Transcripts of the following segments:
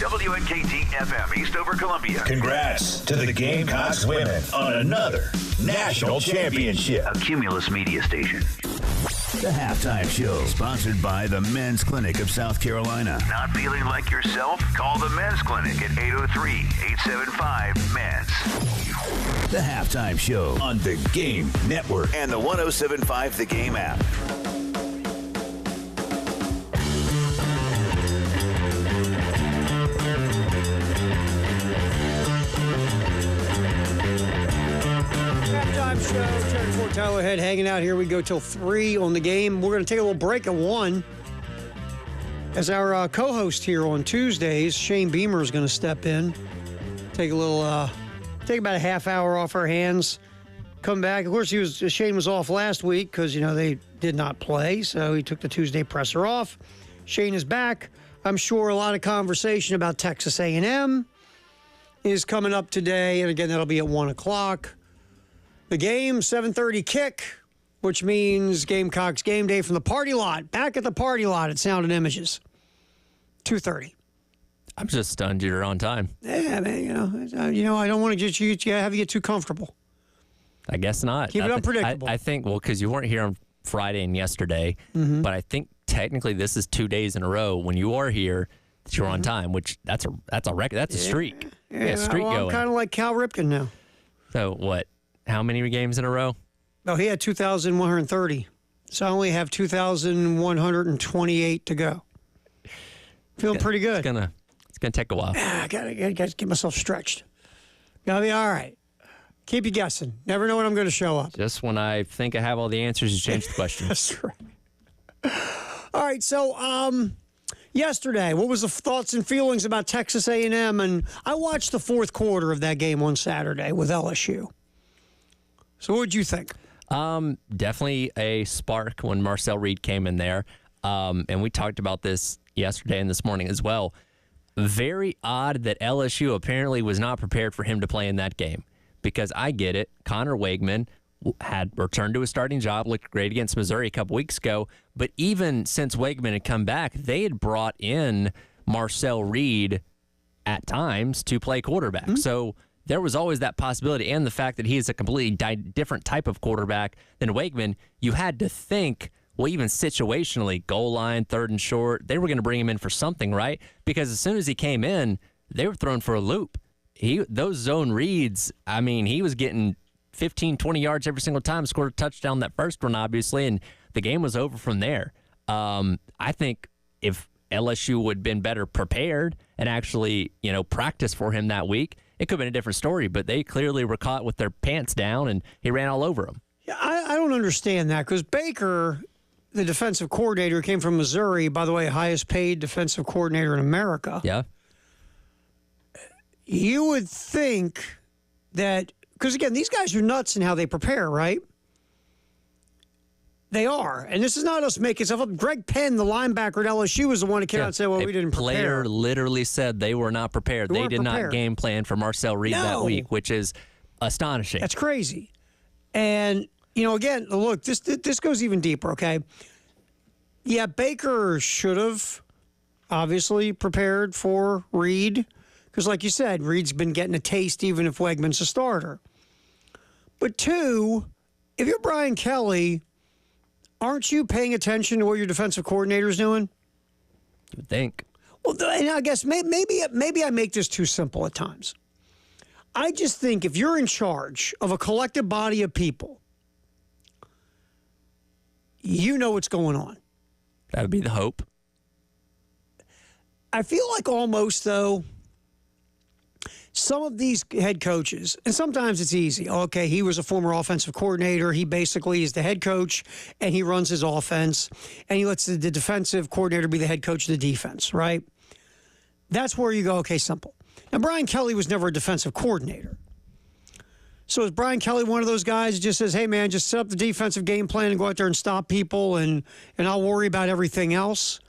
WNKT-FM, Eastover, Columbia. Congrats to the Gamecocks women on another national championship. A Cumulus media station. The Halftime Show, sponsored by the Men's Clinic of South Carolina. Not feeling like yourself? Call the Men's Clinic at 803-875-MENS. The Halftime Show on the Game Network and the 107.5 The Game app. Halftime Show, Terry Ford, Tyler Head hanging out here. We go till 3 on the Game. We're going to take a little break at 1. As our co-host here on Tuesdays, Shane Beamer is going to step in, take about a half hour off our hands, come back. Of course, Shane was off last week because, they did not play, so he took the Tuesday presser off. Shane is back. I'm sure a lot of conversation about Texas A&M is coming up today, and again, that'll be at 1 o'clock. The game, 7:30 kick, which means Gamecocks game day from the party lot. Back at the party lot at Sound and Images. 2:30. I'm just stunned you're on time. Yeah, man, I don't want to have you get too comfortable. I guess not. Keep it unpredictable. I think, because you weren't here on Friday and yesterday, but I think technically this is 2 days in a row when you are here that you're on time, which that's a record. That's a streak. Yeah, streak going. I'm kind of like Cal Ripken now. So what? How many games in a row? No, he had 2,130. So I only have 2,128 to go. Feeling pretty good. It's gonna take a while. I gotta get myself stretched. Gotta be all right. Keep you guessing. Never know when I'm going to show up. Just when I think I have all the answers, you change the question. That's right. All right. So, yesterday, what was the thoughts and feelings about Texas A&M? And I watched the fourth quarter of that game on Saturday with LSU. So what did you think? Definitely a spark when Marcel Reed came in there. And we talked about this yesterday and this morning as well. Very odd that LSU apparently was not prepared for him to play in that game. Because I get it, Connor Weigman had returned to his starting job, looked great against Missouri a couple weeks ago. But even since Weigman had come back, they had brought in Marcel Reed at times to play quarterback. Mm-hmm. So there was always that possibility. And the fact that he is a completely different type of quarterback than Weigman, you had to think, well, even situationally, goal line, third and short, they were going to bring him in for something, right? Because as soon as he came in, they were thrown for a loop. Those zone reads, he was getting 15, 20 yards every single time, scored a touchdown that first one, obviously, and the game was over from there. I think if LSU would have been better prepared and actually, practice for him that week, it could have been a different story, but they clearly were caught with their pants down, and he ran all over them. Yeah, I don't understand that, because Baker, the defensive coordinator, came from Missouri, by the way, highest paid defensive coordinator in America. Yeah. You would think that, because again, these guys are nuts in how they prepare, right? They are. And this is not us making stuff up. Greg Penn, the linebacker at LSU, was the one who came out and said, well, we didn't prepare. A player literally said they were not prepared. They did not game plan for Marcel Reed that week, which is astonishing. That's crazy. And, again, look, this goes even deeper, okay? Yeah, Baker should have obviously prepared for Reed. Because like you said, Reed's been getting a taste even if Weigman's a starter. But two, if you're Brian Kelly, aren't you paying attention to what your defensive coordinator is doing? You would think. Well, and I guess maybe I make this too simple at times. I just think if you're in charge of a collective body of people, you know what's going on. That would be the hope. I feel like almost, though, some of these head coaches, and sometimes it's easy. Okay, he was a former offensive coordinator. He basically is the head coach, and he runs his offense, and he lets the defensive coordinator be the head coach of the defense, right? That's where you go, okay, simple. Now, Brian Kelly was never a defensive coordinator. So is Brian Kelly one of those guys who just says, hey, man, just set up the defensive game plan and go out there and stop people, and I'll worry about everything else?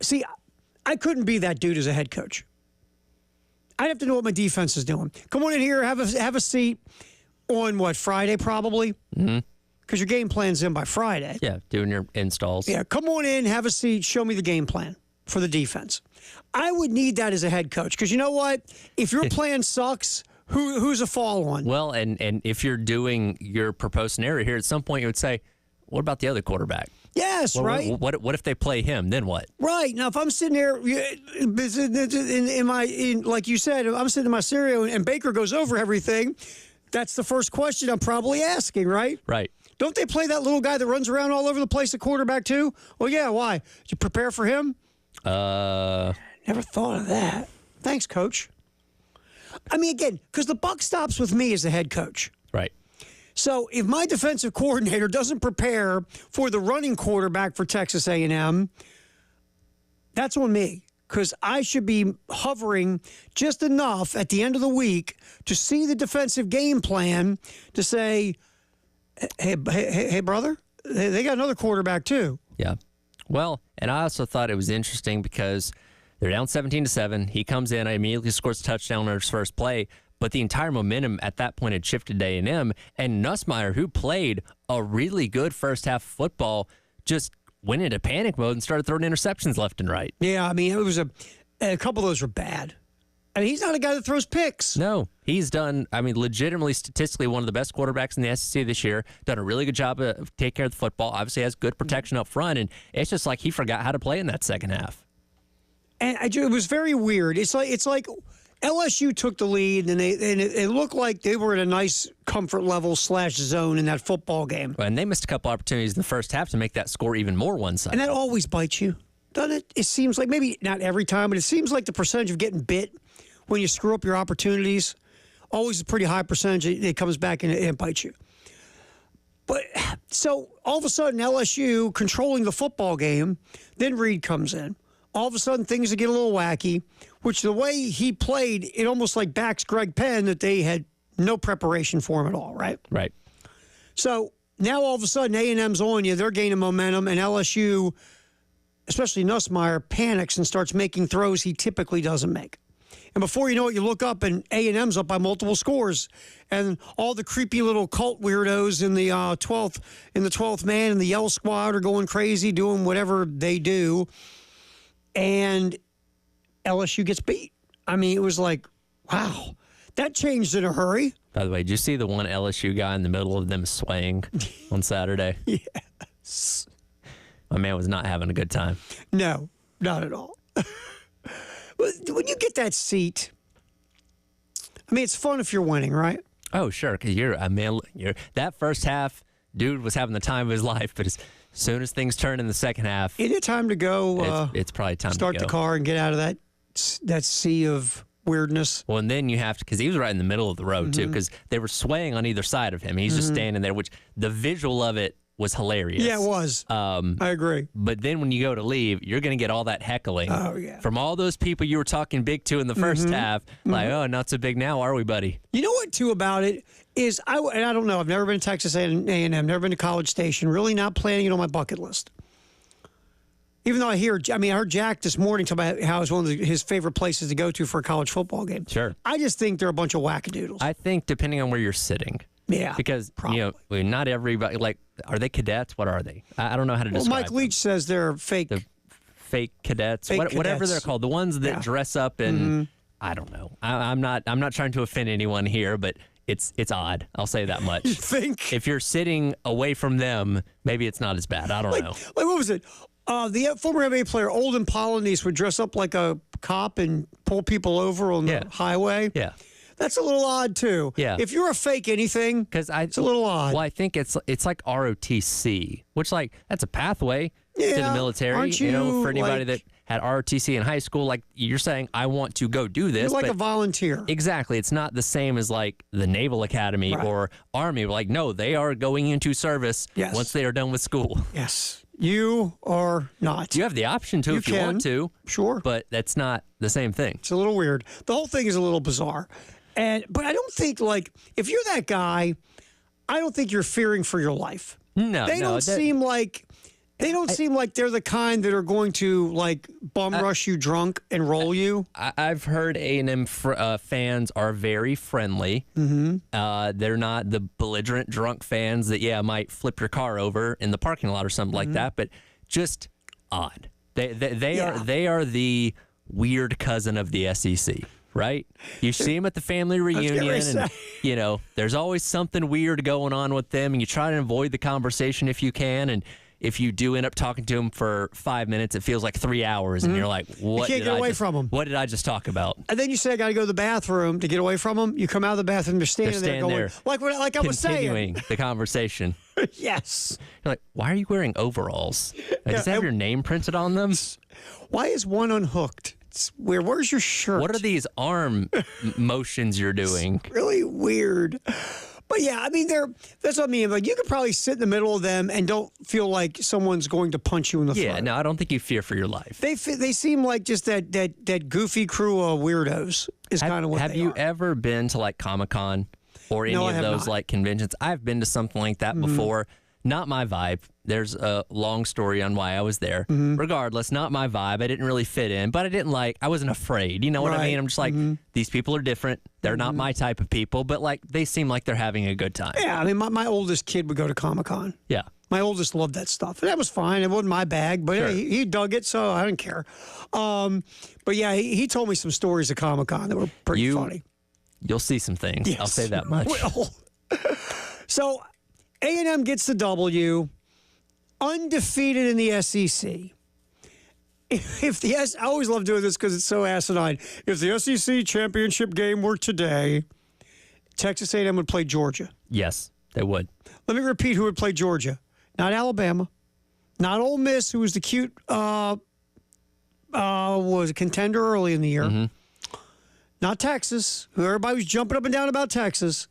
See, I couldn't be that dude as a head coach. I'd have to know what my defense is doing. Come on in here, have a seat on, Friday probably? Mm-hmm. Because your game plan's in by Friday. Yeah, doing your installs. Yeah, come on in, have a seat, show me the game plan. for the defense. I would need that as a head coach because you know what? If your plan sucks, who's a fall on? Well, and if you're doing your proposed scenario here, at some point you would say, what about the other quarterback? Yes, Well, right. What if they play him? Then what? Right. Now, if I'm sitting there like you said, I'm sitting in my stereo and Baker goes over everything, that's the first question I'm probably asking, right? Right. Don't they play that little guy that runs around all over the place at quarterback too? Well, yeah, why? Did you prepare for him? Never thought of that. Thanks, coach. I mean, again, because the buck stops with me as the head coach. Right. So if my defensive coordinator doesn't prepare for the running quarterback for Texas A&M, that's on me because I should be hovering just enough at the end of the week to see the defensive game plan to say, hey, brother, they got another quarterback too. Yeah. Well, and I also thought it was interesting because they're down 17-7. He comes in, immediately scores a touchdown on his first play. But the entire momentum at that point had shifted to A&M. And Nussmeier, who played a really good first half of football, just went into panic mode and started throwing interceptions left and right. Yeah, I mean, it was a couple of those were bad. I mean, he's not a guy that throws picks. No, he's done, legitimately, statistically, one of the best quarterbacks in the SEC this year. Done a really good job of taking care of the football. Obviously has good protection up front. And it's just like he forgot how to play in that second half. And it was very weird. It's like LSU took the lead, and it looked like they were at a nice comfort level / zone in that football game. And they missed a couple opportunities in the first half to make that score even more one-sided. And that always bites you, doesn't it? It seems like, maybe not every time, but it seems like the percentage of getting bit when you screw up your opportunities, always a pretty high percentage. It comes back and it bites you. But so all of a sudden, LSU controlling the football game, then Reed comes in. All of a sudden, things get a little wacky, which the way he played, it almost like backs Greg Penn that they had no preparation for him at all, right? Right. So now all of a sudden, A&M's on you. They're gaining momentum, and LSU, especially Nussmeier, panics and starts making throws he typically doesn't make. And before you know it, you look up, and A&M's up by multiple scores. And all the creepy little cult weirdos in the 12th man and the Yell Squad are going crazy, doing whatever they do. And LSU gets beat. I mean, it was like, wow, that changed in a hurry. By the way, did you see the one LSU guy in the middle of them swaying on Saturday? Yes. My man was not having a good time. No, not at all. When you get that seat, I mean, it's fun if you're winning, right? Oh, sure, because you're that first half, dude was having the time of his life, but as soon as things turn in the second half, Isn't it time to go? it's probably time to start go. the car and get out of that sea of weirdness. Well, and then you have to, because he was right in the middle of the road, too, because they were swaying on either side of him. He's just standing there, which the visual of it was hilarious. Yeah, it was. I agree. But then when you go to leave, you're going to get all that heckling from all those people you were talking big to in the first half. Like, oh, not so big now, are we, buddy? You know what, too, about it is, I don't know, I've never been to Texas A&M, never been to College Station, really not planning it on my bucket list. Even though I heard Jack this morning talk about how it's one of his favorite places to go to for a college football game. Sure. I just think they're a bunch of wackadoodles. I think depending on where you're sitting. Yeah, because probably. Not everybody, like, are they cadets? What are they? I don't know how to describe Mike Leach says they're fake. The fake cadets, Fake whatever cadets. they're called, the ones that dress up and I don't know. I'm not trying to offend anyone here, but it's odd. I'll say that much. You think? If you're sitting away from them, maybe it's not as bad. I don't know. Like what was it? The former NBA player Olden Polynice would dress up like a cop and pull people over on the highway. Yeah. That's a little odd too. Yeah. If you're a fake anything, it's a little odd. Well, I think it's like ROTC, which like that's a pathway to the military. Aren't you know, for anybody like, that had ROTC in high school, like you're saying, I want to go do this. You're like but a volunteer. Exactly. It's not the same as like the Naval Academy or Army. Like, no, they are going into service once they are done with school. Yes. You are not. You have the option to if you want to. Sure. But that's not the same thing. It's a little weird. The whole thing is a little bizarre. But I don't think, like, if you're that guy, I don't think you're fearing for your life. No, They don't seem like they're the kind that are going to, like, bum rush you drunk and roll you. I've heard A&M fans are very friendly. Mm-hmm. They're not the belligerent drunk fans that, might flip your car over in the parking lot or something like that, but just odd. They are the weird cousin of the SEC, right? You see them at the family reunion, and there's always something weird going on with them, and you try to avoid the conversation if you can, and if you do end up talking to them for 5 minutes, it feels like 3 hours, and you're like, "What? You can't get away from them. What did I just talk about?" And then you say, "I got to go to the bathroom to get away from them." You come out of the bathroom, they're standing there going, like I was saying, continuing the conversation. Yes. You're like, "Why are you wearing overalls? Does it have your name printed on them? Why is one unhooked? It's weird. Where's your shirt? What are these arm motions you're doing?" Really weird. But yeah, I mean, that's what I mean. Like, you could probably sit in the middle of them and don't feel like someone's going to punch you in the throat. Yeah, no, I don't think you fear for your life. They seem like just that goofy crew of weirdos is kind of what they are. Have you ever been to like Comic-Con or any of those like conventions? I've been to something like that before. Not my vibe. There's a long story on why I was there. Regardless, not my vibe. I didn't really fit in, but I wasn't afraid. You know what I mean? I'm just like, these people are different. They're not my type of people, but like they seem like they're having a good time. Yeah, I mean, my oldest kid would go to Comic-Con. Yeah. My oldest loved that stuff. And that was fine. It wasn't my bag, but he dug it, so I didn't care. But yeah, he told me some stories of Comic-Con that were pretty funny. You'll see some things. Yes. I'll say that much. Well, so A&M gets the W, undefeated in the SEC. I always love doing this because it's so asinine. If the SEC championship game were today, Texas A&M would play Georgia. Yes, they would. Let me repeat who would play Georgia. Not Alabama. Not Ole Miss, who was the cute was a contender early in the year. Not Texas, who everybody was jumping up and down about Texas.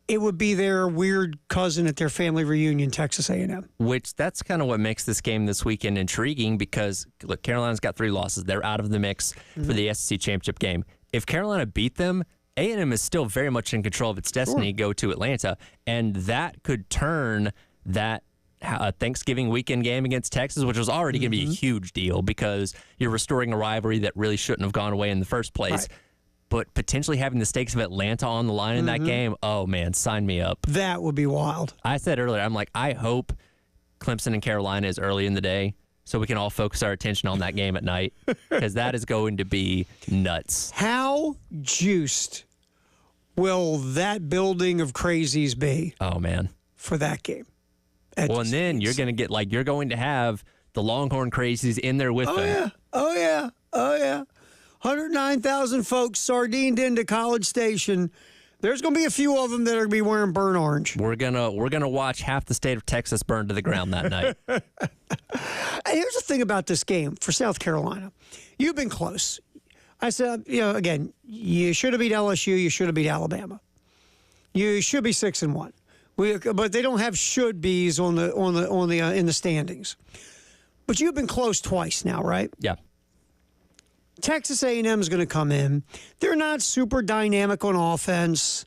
It would be their weird cousin at their family reunion, Texas A&M. Which that's kind of what makes this game this weekend intriguing because, look, Carolina's got 3 losses. They're out of the mix for the SEC championship game. If Carolina beat them, A&M is still very much in control of its destiny to go to Atlanta, and that could turn that Thanksgiving weekend game against Texas, which was already going to be a huge deal because you're restoring a rivalry that really shouldn't have gone away in the first place. Right. But potentially having the stakes of Atlanta on the line in that game, oh, man, sign me up. That would be wild. I said earlier, I'm like, I hope Clemson and Carolina is early in the day so we can all focus our attention on that game at night because that is going to be nuts. How juiced will that building of crazies be? Oh, man. For that game. Well, and then you're going to have the Longhorn crazies in there with them. Oh, yeah. 109,000 folks sardined into College Station. There's going to be a few of them that are going to be wearing burnt orange. We're gonna watch half the state of Texas burn to the ground that night. And here's the thing about this game for South Carolina. You've been close. I said, again, you should have beat LSU. You should have beat Alabama. You should be 6-1. But they don't have should be's in the standings. But you've been close twice now, right? Yeah. Texas A&M is going to come in. They're not super dynamic on offense.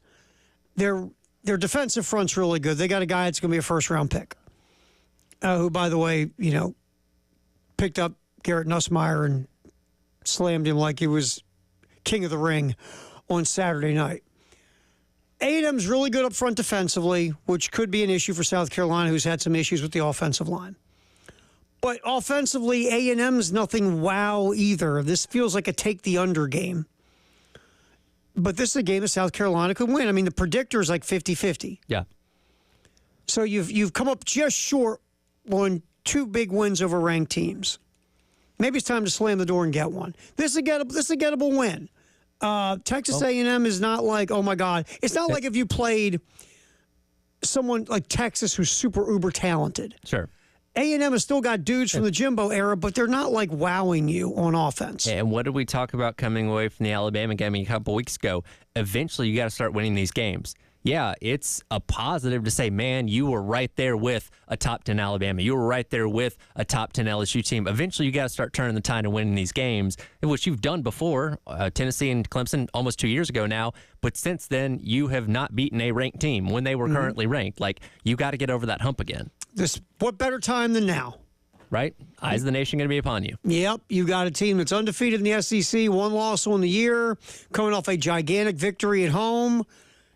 Their defensive front's really good. They got a guy that's going to be a first-round pick, who, by the way, picked up Garrett Nussmeier and slammed him like he was king of the ring on Saturday night. A&M's really good up front defensively, which could be an issue for South Carolina, who's had some issues with the offensive line. But offensively, A&M's nothing wow either. This feels like a take-the-under game. But this is a game that South Carolina could win. I mean, the predictor is like 50-50. Yeah. So you've come up just short on 2 big wins over ranked teams. Maybe it's time to slam the door and get one. This is a gettable win. Texas A&M is not like, oh, my God. It's not like if you played someone like Texas who's super uber talented. Sure. A&M has still got dudes from the Jimbo era, but they're not like wowing you on offense. And what did we talk about coming away from the Alabama game a couple weeks ago? Eventually, you got to start winning these games. Yeah, it's a positive to say, man, you were right there with a top 10 Alabama. You were right there with a top 10 LSU team. Eventually, you got to start turning the tide and winning these games, which you've done before. Tennessee and Clemson almost 2 years ago now. But since then, you have not beaten a ranked team when they were currently ranked. Like, you got to get over that hump again. What better time than now? Right? Eyes of the nation going to be upon you. Yep. You got a team that's undefeated in the SEC, 1 loss on the year, coming off a gigantic victory at home.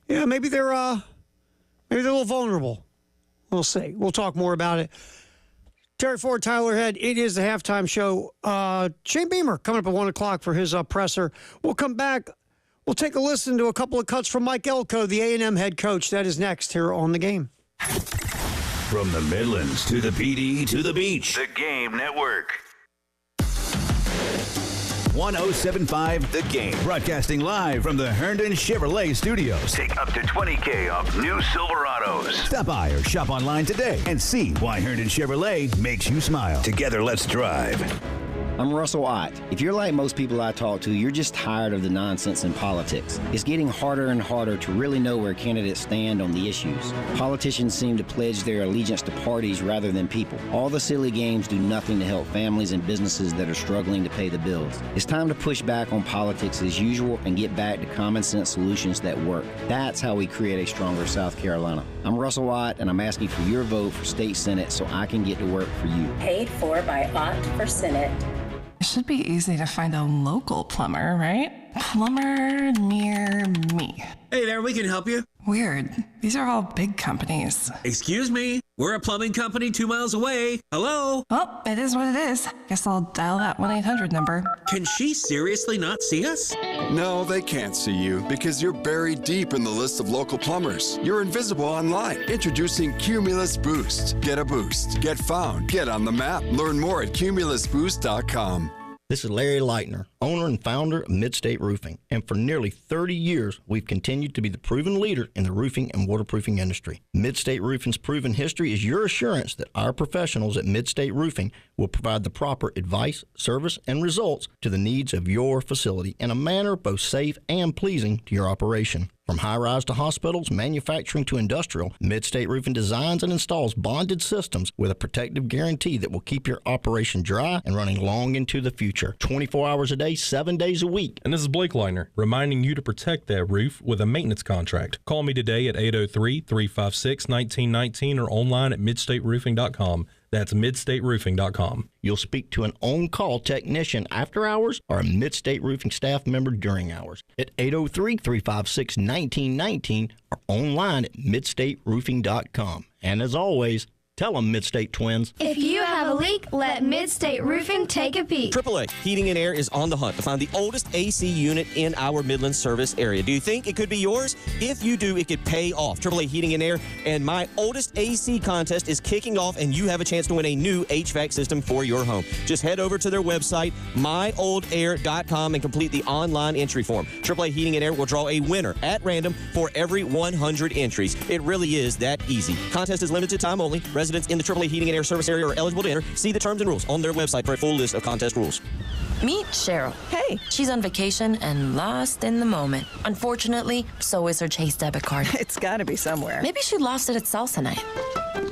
Yeah, maybe they're a little vulnerable. We'll see. We'll talk more about it Terry Ford, Tyler Head. It is the halftime show. Shane Beamer coming up at 1 o'clock for his presser. We'll come back. We'll take a listen to a couple of cuts from Mike Elko, the A&M head coach. That is next here on The Game. From the Midlands to the PD to the beach. The Game Network. 1075 The Game. Broadcasting live from the Herndon Chevrolet Studios. Take up to $20,000 off new Silverados. Stop by or shop online today and see why Herndon Chevrolet makes you smile. Together, let's drive. I'm Russell Ott. If you're like most people I talk to, you're just tired of the nonsense in politics. It's getting harder and harder to really know where candidates stand on the issues. Politicians seem to pledge their allegiance to parties rather than people. All the silly games do nothing to help families and businesses that are struggling to pay the bills. It's time to push back on politics as usual and get back to common sense solutions that work. That's how we create a stronger South Carolina. I'm Russell Ott, and I'm asking for your vote for state senate so I can get to work for you. Paid for by Ott for Senate. It should be easy to find a local plumber, right? Plumber near me. Hey there, we can help you. Weird. These are all big companies. Excuse me, we're a plumbing company 2 miles away. Hello? Well, it is what it is. Guess I'll dial that 1-800 number. Can she seriously not see us? No, they can't see you because you're buried deep in the list of local plumbers. You're invisible online. Introducing Cumulus Boost. Get a boost. Get found. Get on the map. Learn more at cumulusboost.com. This is Larry Leitner, owner and founder of Midstate Roofing, and for nearly 30 years, we've continued to be the proven leader in the roofing and waterproofing industry. Midstate Roofing's proven history is your assurance that our professionals at Midstate Roofing will provide the proper advice, service, and results to the needs of your facility in a manner both safe and pleasing to your operation. From high-rise to hospitals, manufacturing to industrial, Midstate Roofing designs and installs bonded systems with a protective guarantee that will keep your operation dry and running long into the future. 24 hours a day, 7 days a week. And this is Blake Leitner, reminding you to protect that roof with a maintenance contract. Call me today at 803-356-1919 or online at midstateroofing.com. That's midstateroofing.com. You'll speak to an on-call technician after hours or a Midstate Roofing staff member during hours at 803-356-1919 or online at midstateroofing.com. And as always, tell them Midstate Twins. If you have a leak, let Midstate Roofing take a peek. AAA Heating and Air is on the hunt to find the oldest AC unit in our Midland service area. Do you think it could be yours? If you do, it could pay off. AAA Heating and Air and My Oldest AC contest is kicking off, and you have a chance to win a new HVAC system for your home. Just head over to their website, myoldair.com, and complete the online entry form. AAA Heating and Air will draw a winner at random for every 100 entries. It really is that easy. Contest is limited time only. Residents in the AAA Heating and Air service area are eligible to enter. See the terms and rules on their website for a full list of contest rules. Meet Cheryl. Hey. She's on vacation and lost in the moment. Unfortunately, so is her Chase debit card. It's gotta be somewhere. Maybe she lost it at salsa night.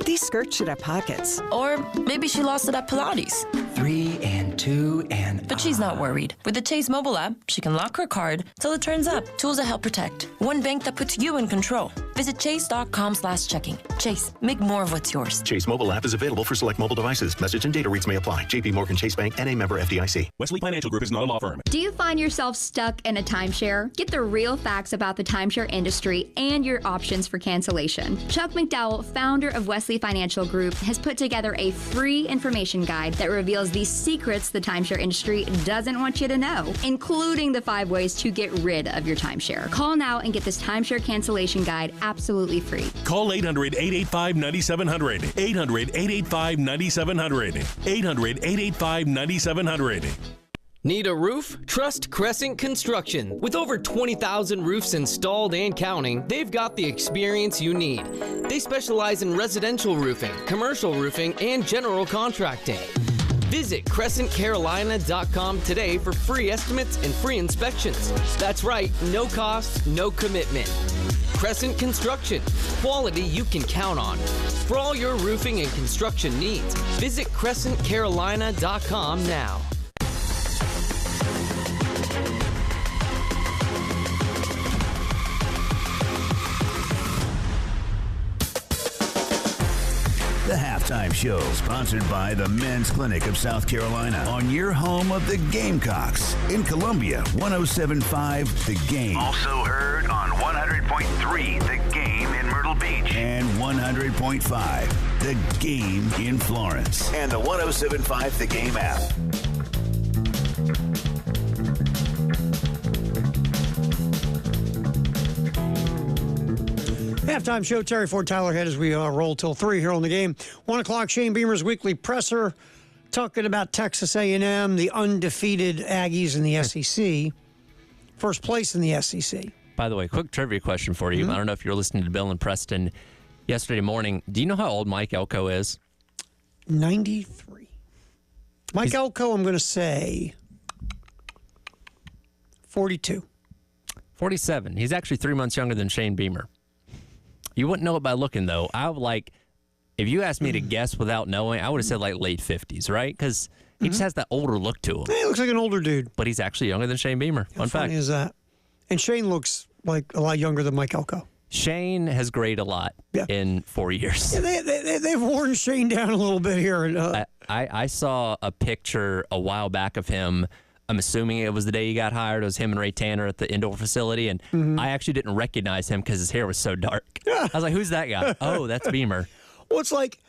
These skirts should have pockets. Or maybe she lost it at Pilates. 3 and 2 and... But she's not worried. With the Chase mobile app, she can lock her card till it turns up. Tools that help protect. One bank that puts you in control. Visit chase.com/checking. Chase, make more of what's yours. Chase mobile app is available for select mobile devices. Message and data rates may apply. JP Morgan Chase Bank, N.A. member FDIC. Wesley Financial Group is not a law firm. Do you find yourself stuck in a timeshare? Get the real facts about the timeshare industry and your options for cancellation. Chuck McDowell, founder of Wesley Financial Group, has put together a free information guide that reveals the secrets the timeshare industry doesn't want you to know, including the 5 ways to get rid of your timeshare. Call now and get this timeshare cancellation guide absolutely free. Call 800-885-9700. 800-885-9700. 800-885-9700. Need a roof? Trust Crescent Construction. With over 20,000 roofs installed and counting, they've got the experience you need. They specialize in residential roofing, commercial roofing, and general contracting. Visit CrescentCarolina.com today for free estimates and free inspections. That's right, no cost, no commitment. Crescent Construction, quality you can count on. For all your roofing and construction needs, visit CrescentCarolina.com now. The Halftime Show, sponsored by the Men's Clinic of South Carolina, on your home of the Gamecocks. In Columbia, 107.5 The Game. Also heard on 100.3 The Game. Game in Myrtle Beach. And 100.5 The Game in Florence. And the 107.5 The Game app. Halftime show, Terry Ford, Tyler Head, as we roll till 3 here on The Game. 1 o'clock, Shane Beamer's weekly presser, talking about Texas A&M, the undefeated Aggies in the SEC. First place in the SEC. By the way, quick trivia question for you. I don't know if you're listening to Bill and Preston yesterday morning. Do you know how old Mike Elko is? 93. Mike Elko, I'm going to say 42. 47. He's actually 3 months younger than Shane Beamer. You wouldn't know it by looking, though. I would if you asked me to guess without knowing, I would have said late 50s, right? Because he just has that older look to him. He looks like an older dude. But he's actually younger than Shane Beamer. How Fun funny fact. is that? And Shane looks like a lot younger than Mike Elko. Shane has grayed a lot in 4 years. Yeah, they've worn Shane down a little bit here. I saw a picture a while back of him. I'm assuming it was the day he got hired. It was him and Ray Tanner at the indoor facility, and I actually didn't recognize him because his hair was so dark. I was like, who's that guy? Oh, that's Beamer. Well, it's like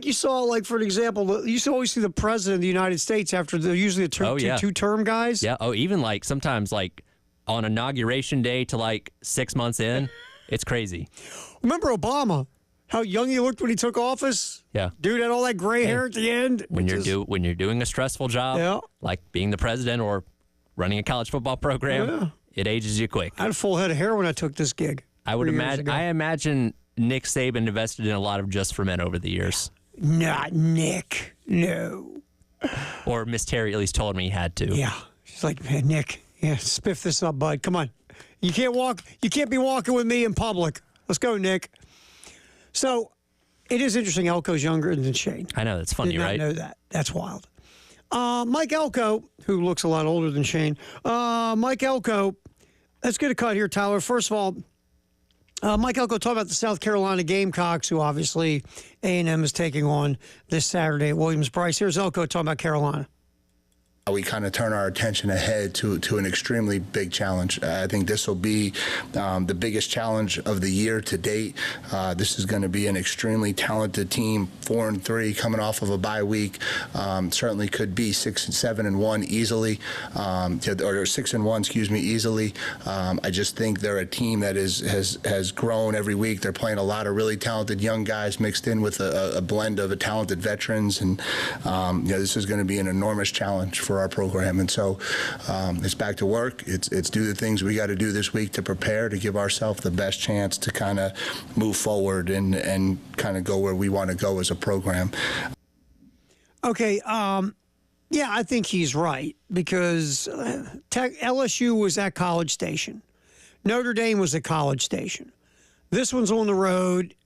you saw, for an example, you always see the president of the United States after usually two-term guys. Yeah. Oh, even sometimes on inauguration day to 6 months in, it's crazy. Remember Obama? How young he looked when he took office? Yeah. Dude had all that gray hair at the end. When you're doing a stressful job, like being the president or running a college football program, it ages you quick. I had a full head of hair when I took this gig. I imagine Nick Saban invested in a lot of Just for Men over the years. Not Nick. No. Or Miss Terry at least told me he had to. Yeah. She's like, man, Nick, spiff this up, bud. Come on. You can't be walking with me in public. Let's go, Nick. So, it is interesting. Elko's younger than Shane. I know. That's funny, right? I know that. That's wild. Mike Elko, who looks a lot older than Shane. Mike Elko, let's get a cut here, Tyler. First of all, Mike Elko talked about the South Carolina Gamecocks, who obviously A&M is taking on this Saturday at Williams-Brice. Here's Elko talking about Carolina. We kind of turn our attention ahead to an extremely big challenge. I think this will be the biggest challenge of the year to date. This is going to be an extremely talented team, 4-3, coming off of a bye week. Certainly could be 6-7-1 easily, or 6-1, excuse me, easily. I just think they're a team that has grown every week. They're playing a lot of really talented young guys mixed in with a blend of talented veterans, and this is going to be an enormous challenge for our program. And so it's back to work. It's do the things we got to do this week to prepare to give ourselves the best chance to kind of move forward and kind of go where we want to go as a program. Okay. Yeah, I think he's right because LSU was at College Station. Notre Dame was at College Station. This one's on the road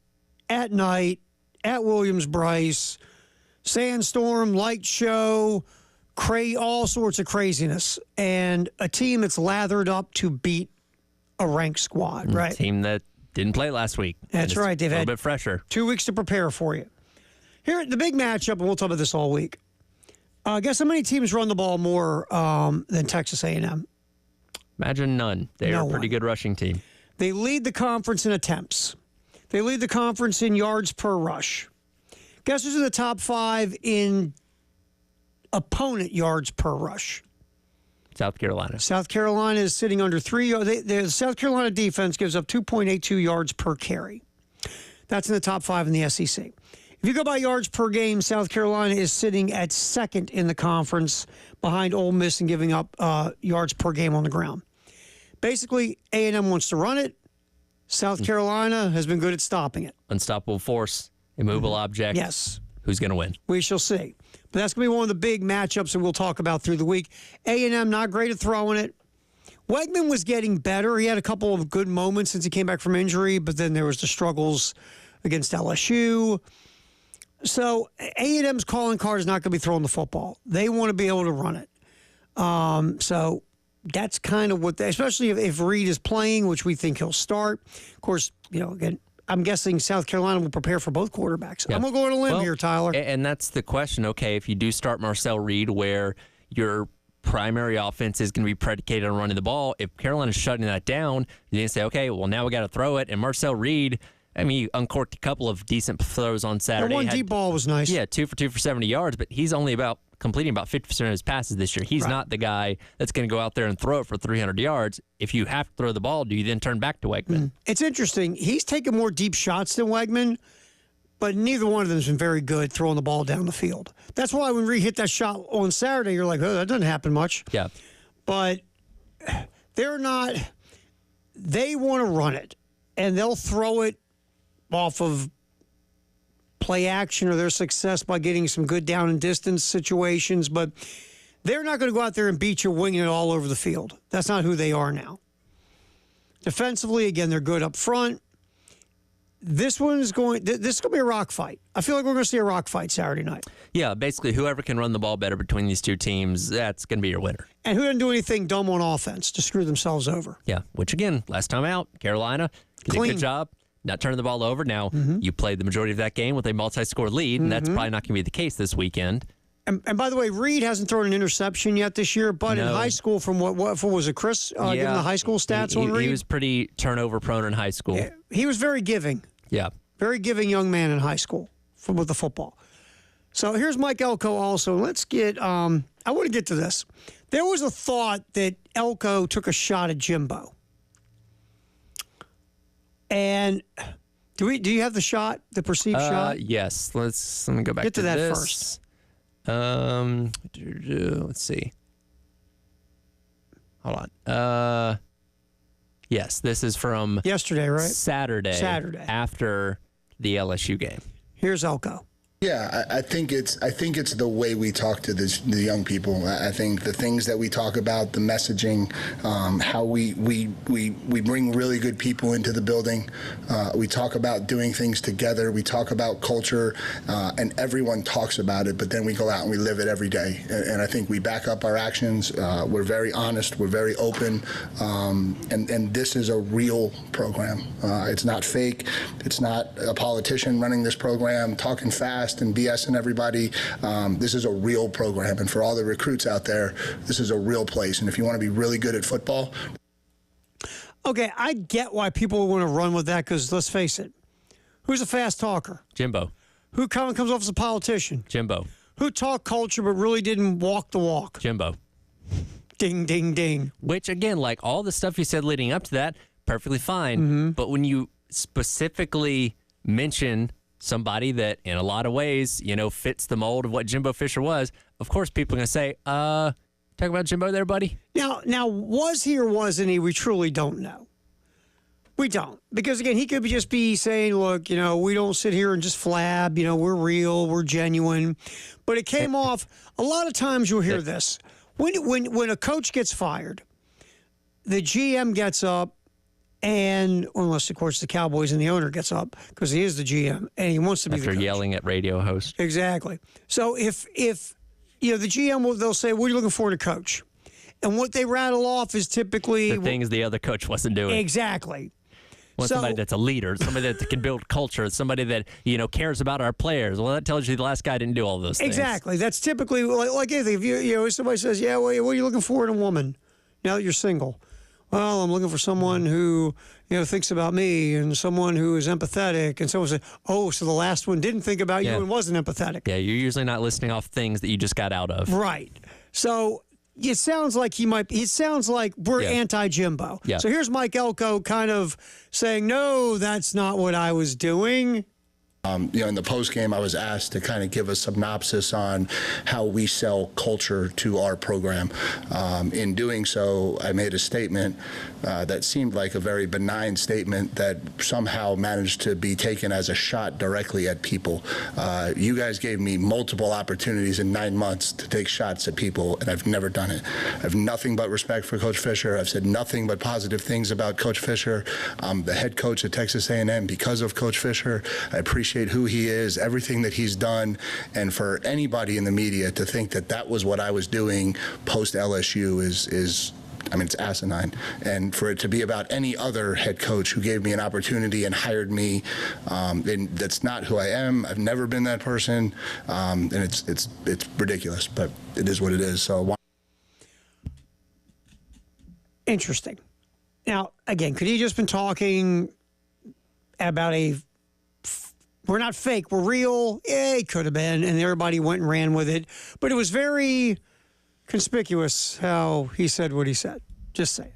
at night at Williams-Brice. Sandstorm, light show, all sorts of craziness, and a team that's lathered up to beat a ranked squad, right? A team that didn't play last week. That's right. They've had a had little bit fresher. 2 weeks to prepare for you. Here, the big matchup, and we'll talk about this all week. Guess how many teams run the ball more than Texas A&M? Imagine none. They're a pretty good rushing team. They lead the conference in attempts. They lead the conference in yards per rush. Guess who's in the top 5 in opponent yards per rush? South Carolina. South Carolina is sitting under 3 yards. The South Carolina defense gives up 2.82 yards per carry. That's in the top 5 in the SEC. If you go by yards per game, South Carolina is sitting at 2nd in the conference behind Ole Miss and giving up yards per game on the ground. Basically, A&M wants to run it. South Carolina has been good at stopping it. Unstoppable force, immovable object. Yes. Who's going to win? We shall see. But that's going to be one of the big matchups that we'll talk about through the week. A&M not great at throwing it. Wegman was getting better. He had a couple of good moments since he came back from injury, but then there was the struggles against LSU. So A&M's calling card is not going to be throwing the football. They want to be able to run it. So that's kind of what especially if Reed is playing, which we think he'll start. Of course, again, I'm guessing South Carolina will prepare for both quarterbacks. Yeah. I'm going to go on a limb here, Tyler. And that's the question. Okay, if you do start Marcel Reed, where you're primary offense is going to be predicated on running the ball. If Carolina's shutting that down, you can say, okay, well, now we got to throw it. And Marcel Reed, I mean, he uncorked a couple of decent throws on Saturday. That one deep ball was nice. Yeah, 2 for 2 for 70 yards, but he's only completing about 50% of his passes this year. He's not the guy that's going to go out there and throw it for 300 yards. If you have to throw the ball, do you then turn back to Wegman? It's interesting. He's taken more deep shots than Wegman, but neither one of them has been very good throwing the ball down the field. That's why when Reed hit that shot on Saturday, you're like, oh, that doesn't happen much. Yeah. But they're not – they want to run it, and they'll throw it off of play action or their success by getting some good down and distance situations, but they're not going to go out there and beat you winging it all over the field. That's not who they are now. Defensively, again, they're good up front. This is going to be a rock fight. I feel like we're going to see a rock fight Saturday night. Yeah, basically whoever can run the ball better between these two teams, that's going to be your winner. And who didn't do anything dumb on offense to screw themselves over. Yeah, which again, last time out, Carolina did a good job not turning the ball over. Now, you played the majority of that game with a multi-score lead, and that's probably not going to be the case this weekend. And by the way, Reed hasn't thrown an interception yet this year, but in high school, from what was it, Chris? Giving the high school stats on Reed? He was pretty turnover-prone in high school. Yeah, he was very giving. Yeah. Very giving young man in high school with the football. So here's Mike Elko also. Let's get, I want to get to this. There was a thought that Elko took a shot at Jimbo. And do you have the shot, the perceived shot? Yes. Let me go back to that this. first. Let's see. Hold on. Yes, this is from yesterday, right? Saturday after the LSU game. Here's Elko. Yeah, I think it's the way we talk to the young people. I think the things that we talk about, the messaging, how we bring really good people into the building. We talk about doing things together. We talk about culture, and everyone talks about it. But then we go out and we live it every day. And I think we back up our actions. We're very honest. We're very open. And this is a real program. It's not fake. It's not a politician running this program talking fast and BSing everybody. This is a real program, and for all the recruits out there, this is a real place. And if you want to be really good at football, okay, I get why people want to run with that, because let's face it, who's a fast talker? Jimbo. Who comes off as a politician? Jimbo. Who talked culture but really didn't walk the walk? Jimbo. Ding, ding, ding. Which again, like all the stuff you said leading up to that, perfectly fine. But when you specifically mention somebody that in a lot of ways, fits the mold of what Jimbo Fisher was, of course people are going to say, talk about Jimbo there, buddy? Now, was he or wasn't he? We truly don't know. We don't. Because, again, he could just be saying, look, we don't sit here and just flab. We're real. We're genuine. But it came off. A lot of times you'll hear this. When a coach gets fired, the GM gets up, and unless, of course, the Cowboys and the owner gets up, because he is the GM and he wants to be the coach. After yelling at radio host. Exactly. So if the GM they'll say, "What are you looking for in a coach?" And what they rattle off is typically the things the other coach wasn't doing. Exactly. Well, somebody that's a leader, somebody that can build culture, somebody that cares about our players. Well, that tells you the last guy didn't do all those things. Exactly. That's typically like anything. If somebody says, "Yeah, well, what are you looking for in a woman now that you're single?" Well, I'm looking for someone who, thinks about me and someone who is empathetic. And someone said, oh, so the last one didn't think about you and wasn't empathetic. Yeah, you're usually not listing off things that you just got out of. Right. So it sounds like we're anti-Jimbo. Yeah. So here's Mike Elko kind of saying, no, that's not what I was doing. In the postgame, I was asked to kind of give a synopsis on how we sell culture to our program. In doing so, I made a statement that seemed like a very benign statement that somehow managed to be taken as a shot directly at people. You guys gave me multiple opportunities in 9 months to take shots at people, and I've never done it. I have nothing but respect for Coach Fisher. I've said nothing but positive things about Coach Fisher. I'm the head coach at Texas A&M because of Coach Fisher. I appreciate who he is, everything that he's done, and for anybody in the media to think that that was what I was doing post LSU is it's asinine. And for it to be about any other head coach who gave me an opportunity and hired me, and that's not who I am. I've never been that person, and it's ridiculous, but it is what it is. So. Interesting. Now, again, could he just been talking about we're not fake, we're real? Yeah, he could have been, and everybody went and ran with it. But it was very conspicuous how he said what he said. Just saying.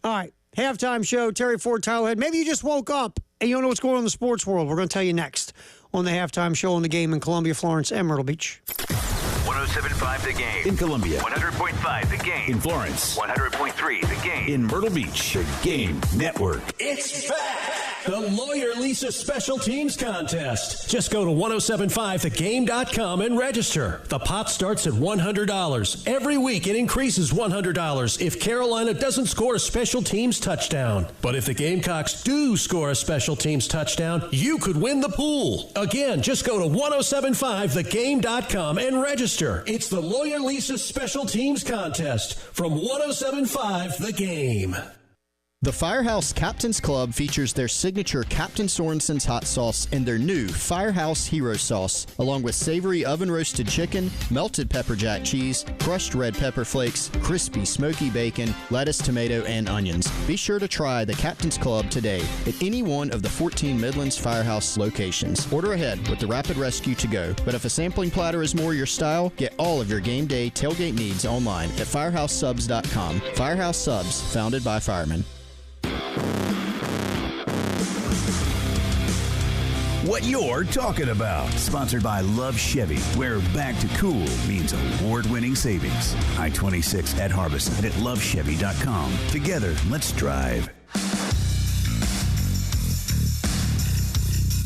All right, halftime show, Terry Ford, Tyler Head. Maybe you just woke up and you don't know what's going on in the sports world. We're going to tell you next on the halftime show on the game in Columbia, Florence, and Myrtle Beach. 107.5 The Game. In Columbia. 100.5 The Game. In Florence. 100.3 The Game. In Myrtle Beach. The Game Network. It's back! The Lawyer Lisa Special Teams Contest. Just go to 1075thegame.com and register. The pot starts at $100. Every week it increases $100 if Carolina doesn't score a special teams touchdown. But if the Gamecocks do score a special teams touchdown, you could win the pool. Again, just go to 1075thegame.com and register. It's the Lawyer Lisa Special Teams Contest from 1075 The Game. The Firehouse Captain's Club features their signature Captain Sorensen's hot sauce and their new Firehouse Hero Sauce, along with savory oven-roasted chicken, melted pepper jack cheese, crushed red pepper flakes, crispy smoky bacon, lettuce, tomato, and onions. Be sure to try the Captain's Club today at any one of the 14 Midlands Firehouse locations. Order ahead with the Rapid Rescue to go, but if a sampling platter is more your style, get all of your game day tailgate needs online at firehousesubs.com. Firehouse Subs, founded by firemen. What you're talking about. Sponsored by Love Chevy, where back to cool means award-winning savings. I-26 at Harbison and at lovechevy.com. Together, let's drive.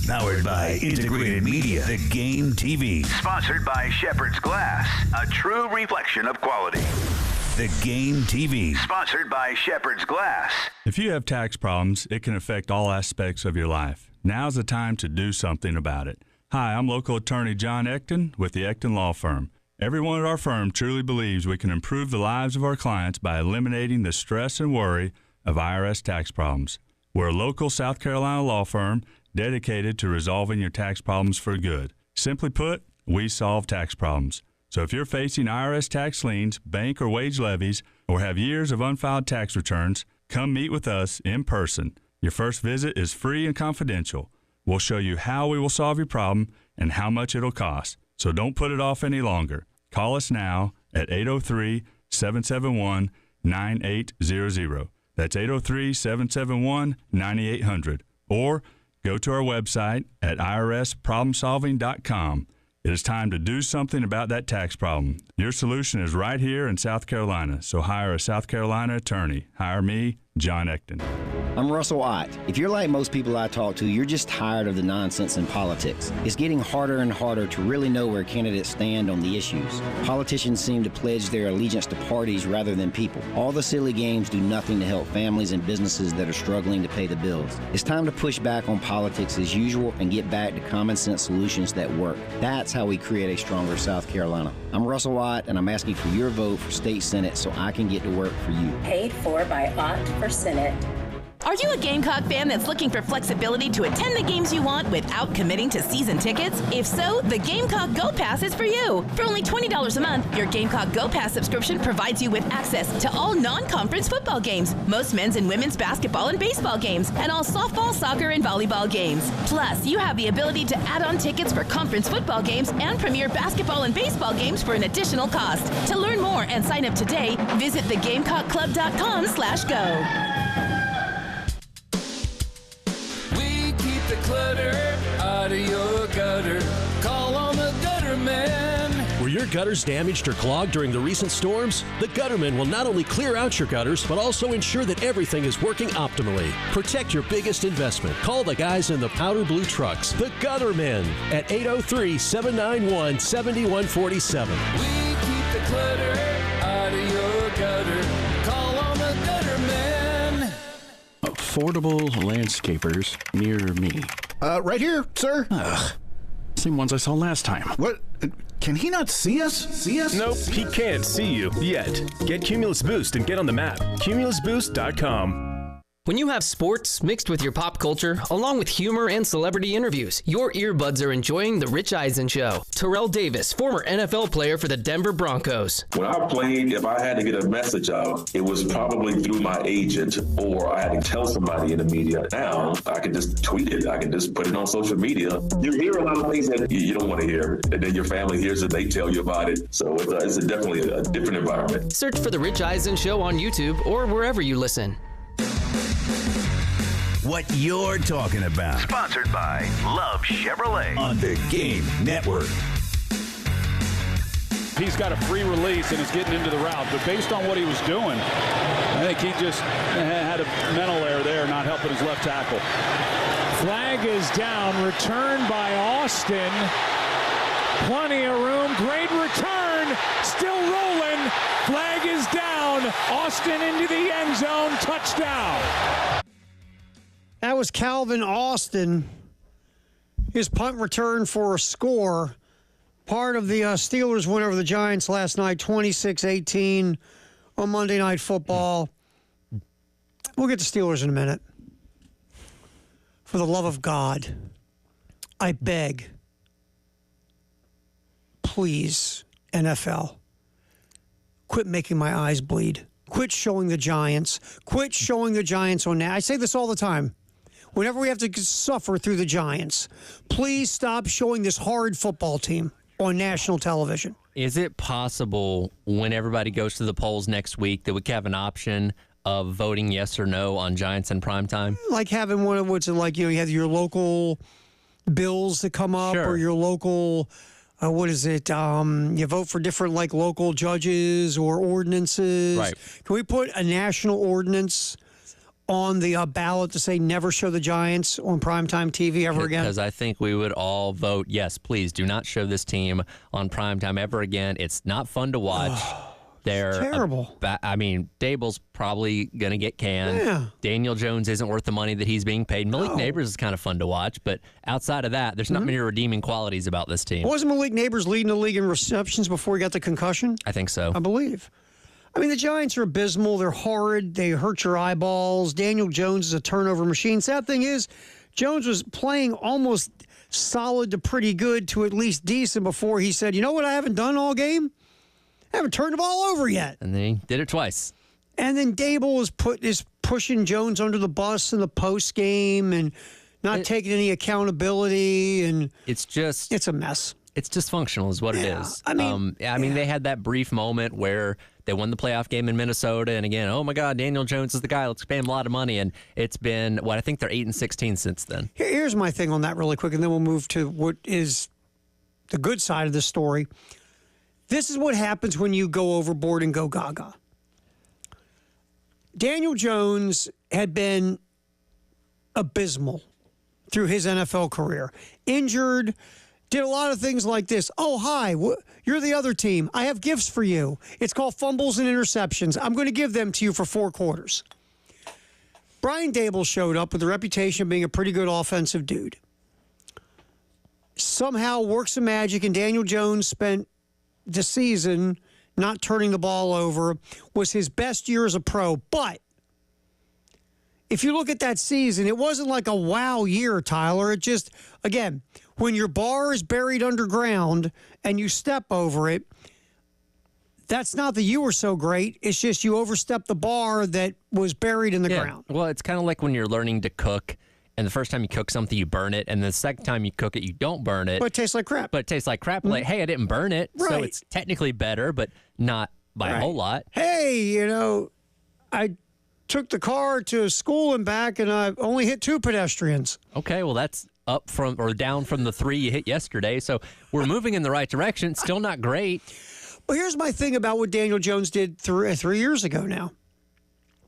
Powered by Integrated Media, The Game TV. Sponsored by Shepherd's Glass, a true reflection of quality. The Game TV. Sponsored by Shepherd's Glass. If you have tax problems, it can affect all aspects of your life. Now's the time to do something about it. Hi, I'm local attorney John Ecton with the Ecton Law Firm. Everyone at our firm truly believes we can improve the lives of our clients by eliminating the stress and worry of IRS tax problems. We're a local South Carolina law firm dedicated to resolving your tax problems for good. Simply put, we solve tax problems. So if you're facing IRS tax liens, bank or wage levies, or have years of unfiled tax returns, come meet with us in person. Your first visit is free and confidential. We'll show you how we will solve your problem and how much it'll cost. So don't put it off any longer. Call us now at 803-771-9800. That's 803-771-9800. Or go to our website at irsproblemsolving.com. It is time to do something about that tax problem. Your solution is right here in South Carolina, so hire a South Carolina attorney. Hire me, John Ecton. I'm Russell Ott. If you're like most people I talk to, you're just tired of the nonsense in politics. It's getting harder and harder to really know where candidates stand on the issues. Politicians seem to pledge their allegiance to parties rather than people. All the silly games do nothing to help families and businesses that are struggling to pay the bills. It's time to push back on politics as usual and get back to common sense solutions that work. That's how we create a stronger South Carolina. I'm Russell Ott, and I'm asking for your vote for state senate so I can get to work for you. Paid for by Ott for Senate. Are you a Gamecock fan that's looking for flexibility to attend the games you want without committing to season tickets? If so, the Gamecock Go Pass is for you. For only $20 a month, your Gamecock Go Pass subscription provides you with access to all non-conference football games, most men's and women's basketball and baseball games, and all softball, soccer, and volleyball games. Plus, you have the ability to add on tickets for conference football games and premier basketball and baseball games for an additional cost. To learn more and sign up today, visit thegamecockclub.com/go. Clutter out of your gutter. Call on the gutter man. Were your gutters damaged or clogged during the recent storms? The Gutterman will not only clear out your gutters, but also ensure that everything is working optimally. Protect your biggest investment. Call the guys in the powder blue trucks, the Guttermen, at 803-791-7147. We keep the clutter out of your gutter. Call on the Gutterman. Affordable landscapers near me. Right here, sir. Same ones I saw last time. What? Can he not see us? Nope, he can't see you yet. Get Cumulus Boost and get on the map. CumulusBoost.com. When you have sports mixed with your pop culture, along with humor and celebrity interviews, your earbuds are enjoying The Rich Eisen Show. Terrell Davis, former NFL player for the Denver Broncos. When I played, if I had to get a message out, it was probably through my agent, or I had to tell somebody in the media. Now, I can just tweet it. I can just put it on social media. You hear a lot of things that you don't want to hear, and then your family hears it, they tell you about it. So it's definitely a different environment. Search for The Rich Eisen Show on YouTube or wherever you listen. What you're talking about. Sponsored by Love Chevrolet. On the Game Network. He's got a free release and is getting into the route, but based on what he was doing, I think he just had a mental error there, not helping his left tackle. Flag is down, returned by Austin. Plenty of room, great return, still rolling. Flag is down, Austin into the end zone, touchdown. That was Calvin Austin. His punt return for a score. Part of the Steelers win over the Giants last night, 26-18 on Monday Night Football. We'll get to Steelers in a minute. For the love of God, I beg, please, NFL, quit making my eyes bleed. Quit showing the Giants. Quit showing the Giants on that. I say this all the time. Whenever we have to suffer through the Giants, please stop showing this horrid football team on national television. Is it possible when everybody goes to the polls next week that we could have an option of voting yes or no on Giants in primetime? Like having one of what's like, you have your local bills that come up, or your local, what is it? You vote for different like local judges or ordinances. Right. Can we put a national ordinance on the ballot to say never show the Giants on primetime TV ever again? Because I think we would all vote, yes, please do not show this team on primetime ever again. It's not fun to watch. They're terrible. Dable's probably going to get canned. Yeah. Daniel Jones isn't worth the money that he's being paid. Malik Neighbors is kind of fun to watch, but outside of that, there's not many redeeming qualities about this team. Wasn't Malik Neighbors leading the league in receptions before he got the concussion? I think so. I believe. I mean, the Giants are abysmal. They're horrid. They hurt your eyeballs. Daniel Jones is a turnover machine. Sad thing is, Jones was playing almost solid to pretty good to at least decent before he said, you know what I haven't done all game? I haven't turned the ball over yet. And then he did it twice. And then Dable is pushing Jones under the bus in the post game and not taking any accountability. And it's a mess. It's dysfunctional is what it is. I mean, they had that brief moment where they won the playoff game in Minnesota. And again, oh my God, Daniel Jones is the guy. Let's pay him a lot of money. And it's been, I think they're 8-16 since then. Here's my thing on that really quick, and then we'll move to what is the good side of the story. This is what happens when you go overboard and go gaga. Daniel Jones had been abysmal through his NFL career. Injured, did a lot of things like this. Oh, hi, you're the other team. I have gifts for you. It's called fumbles and interceptions. I'm going to give them to you for 4 quarters. Brian Dable showed up with the reputation of being a pretty good offensive dude. Somehow worked some magic, and Daniel Jones spent the season not turning the ball over, was his best year as a pro. But if you look at that season, it wasn't like a wow year, Tyler. It just, again, when your bar is buried underground and you step over it, that's not that you were so great. It's just you overstepped the bar that was buried in the ground. Well, it's kind of like when you're learning to cook. And the first time you cook something, you burn it. And the second time you cook it, you don't burn it. But it tastes like crap. Like, hey, I didn't burn it. Right. So it's technically better, but not by a whole lot. Hey, I took the car to school and back, and I only hit 2 pedestrians. Okay, well, that's up from or down from the 3 you hit yesterday. So we're moving in the right direction. It's still not great. Well, here's my thing about what Daniel Jones did 3 years ago now.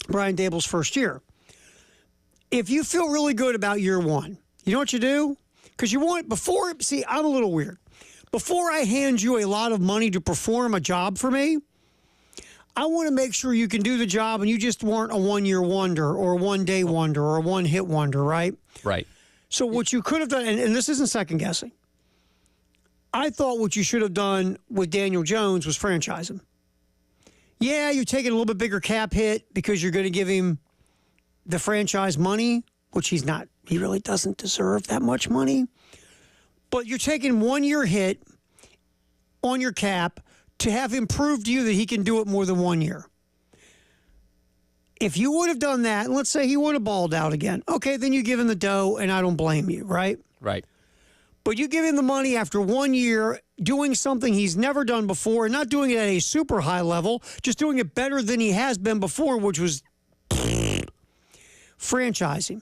Brian Dable's first year. If you feel really good about year one, you know what you do? Because you want, I'm a little weird. Before I hand you a lot of money to perform a job for me, I want to make sure you can do the job and you just weren't a one-year wonder or a one-day wonder or a one-hit wonder, right? Right. So what you could have done, and this isn't second-guessing, I thought what you should have done with Daniel Jones was franchise him. Yeah, you're taking a little bit bigger cap hit because you're going to give him the franchise money, which he really doesn't deserve that much money. But you're taking 1 year hit on your cap to have him prove to you that he can do it more than 1 year. If you would have done that, and let's say he would have balled out again, okay, then you give him the dough, and I don't blame you, right? Right. But you give him the money after 1 year doing something he's never done before, and not doing it at a super high level, just doing it better than he has been before, which was franchise him.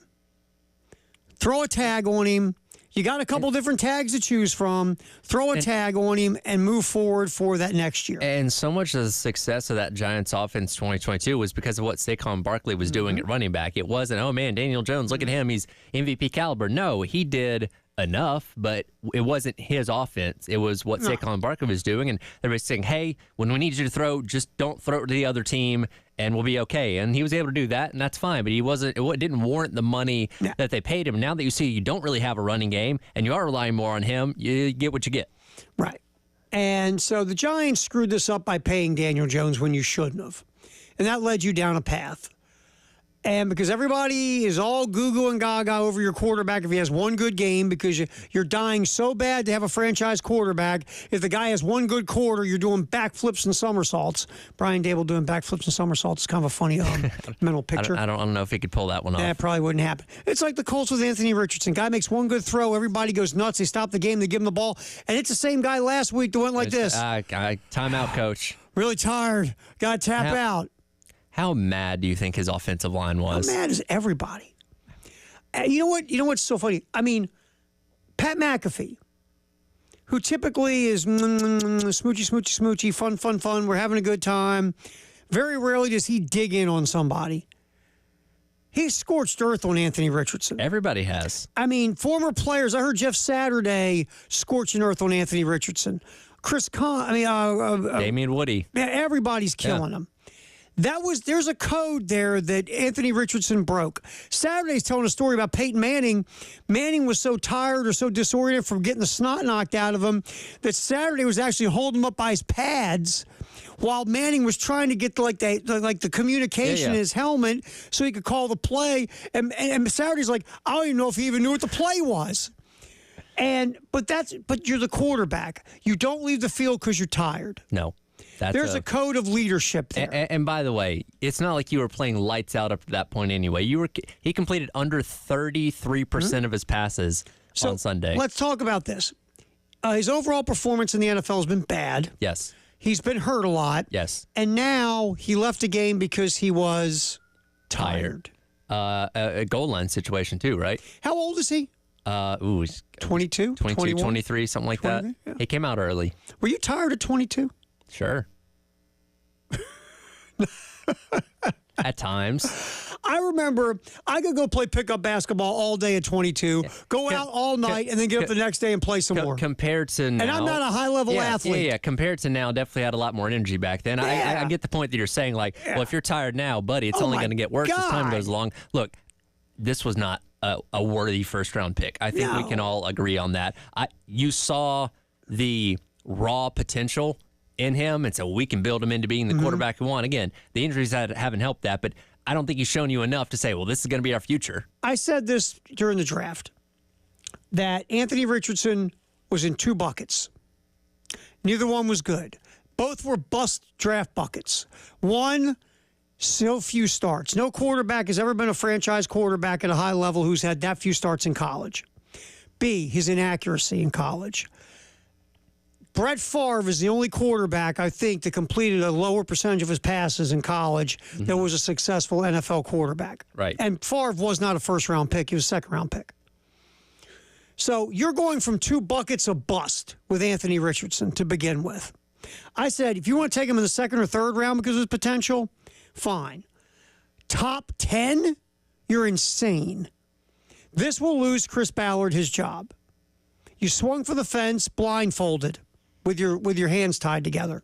Throw a tag on him. You got a couple different tags to choose from. Throw a tag on him and move forward for that next year. And so much of the success of that Giants offense 2022 was because of what Saquon Barkley was doing at running back. It wasn't, oh man, Daniel Jones, look at him, he's MVP caliber. No, he did enough, but it wasn't his offense. It was what Saquon Barkley was doing, and they were saying, hey, when we need you to throw, just don't throw it to the other team, and we'll be okay. And he was able to do that, and that's fine, but it didn't warrant the money that they paid him. Now that you see you don't really have a running game, and you are relying more on him, you get what you get. Right. And so the Giants screwed this up by paying Daniel Jones when you shouldn't have. And that led you down a path. And because everybody is all goo-goo and gaga over your quarterback if he has one good game, because you're dying so bad to have a franchise quarterback. If the guy has one good quarter, you're doing backflips and somersaults. Brian Dable doing backflips and somersaults is kind of a funny mental picture. I don't know if he could pull that one off. That probably wouldn't happen. It's like the Colts with Anthony Richardson. Guy makes one good throw, everybody goes nuts. They stop the game, they give him the ball. And it's the same guy last week that went like this. Timeout, coach. Really tired. Got to tap out. How mad do you think his offensive line was? How mad is everybody? You know what? You know what's so funny? I mean, Pat McAfee, who typically is smoochy, fun, we're having a good time. Very rarely does he dig in on somebody. He's scorched earth on Anthony Richardson. Everybody has. I mean, former players. I heard Jeff Saturday scorching earth on Anthony Richardson. Damian Woody. Everybody's killing him. There's a code there that Anthony Richardson broke. Saturday's telling a story about Peyton Manning. Manning was so tired or so disoriented from getting the snot knocked out of him that Saturday was actually holding him up by his pads while Manning was trying to get the communication in his helmet so he could call the play. And Saturday's like, I don't even know if he even knew what the play was. But you're the quarterback. You don't leave the field because you're tired. No. There's a code of leadership there. And by the way, it's not like you were playing lights out up to that point anyway. He completed under 33% of his passes on Sunday. Let's talk about this. His overall performance in the NFL has been bad. Yes. He's been hurt a lot. Yes. And now he left the game because he was tired. A goal line situation too, right? How old is he? He's 22? 22, 23, something like that. Yeah. He came out early. Were you tired at 22? Sure. At times. I remember I could go play pickup basketball all day at 22, go out all night, and then get up the next day and play some more. Compared to now. And I'm not a high-level athlete. Yeah, compared to now, definitely had a lot more energy back then. I get the point that you're saying, well, if you're tired now, buddy, it's only going to get worse as time goes along. Look, this was not a worthy first-round pick. I think we can all agree on that. You saw the raw potential in him, and so we can build him into being the quarterback we want. Again, the injuries haven't helped that, but I don't think he's shown you enough to say, well, this is going to be our future. I said this during the draft, that Anthony Richardson was in two buckets. Neither one was good. Both were bust draft buckets. One, so few starts. No quarterback has ever been a franchise quarterback at a high level who's had that few starts in college. B, his inaccuracy in college. Brett Favre is the only quarterback, I think, that completed a lower percentage of his passes in college that was a successful NFL quarterback. Right. And Favre was not a first-round pick. He was a second-round pick. So you're going from two buckets of bust with Anthony Richardson to begin with. I said, if you want to take him in the second or third round because of his potential, fine. Top 10? You're insane. This will lose Chris Ballard his job. You swung for the fence blindfolded with your hands tied together.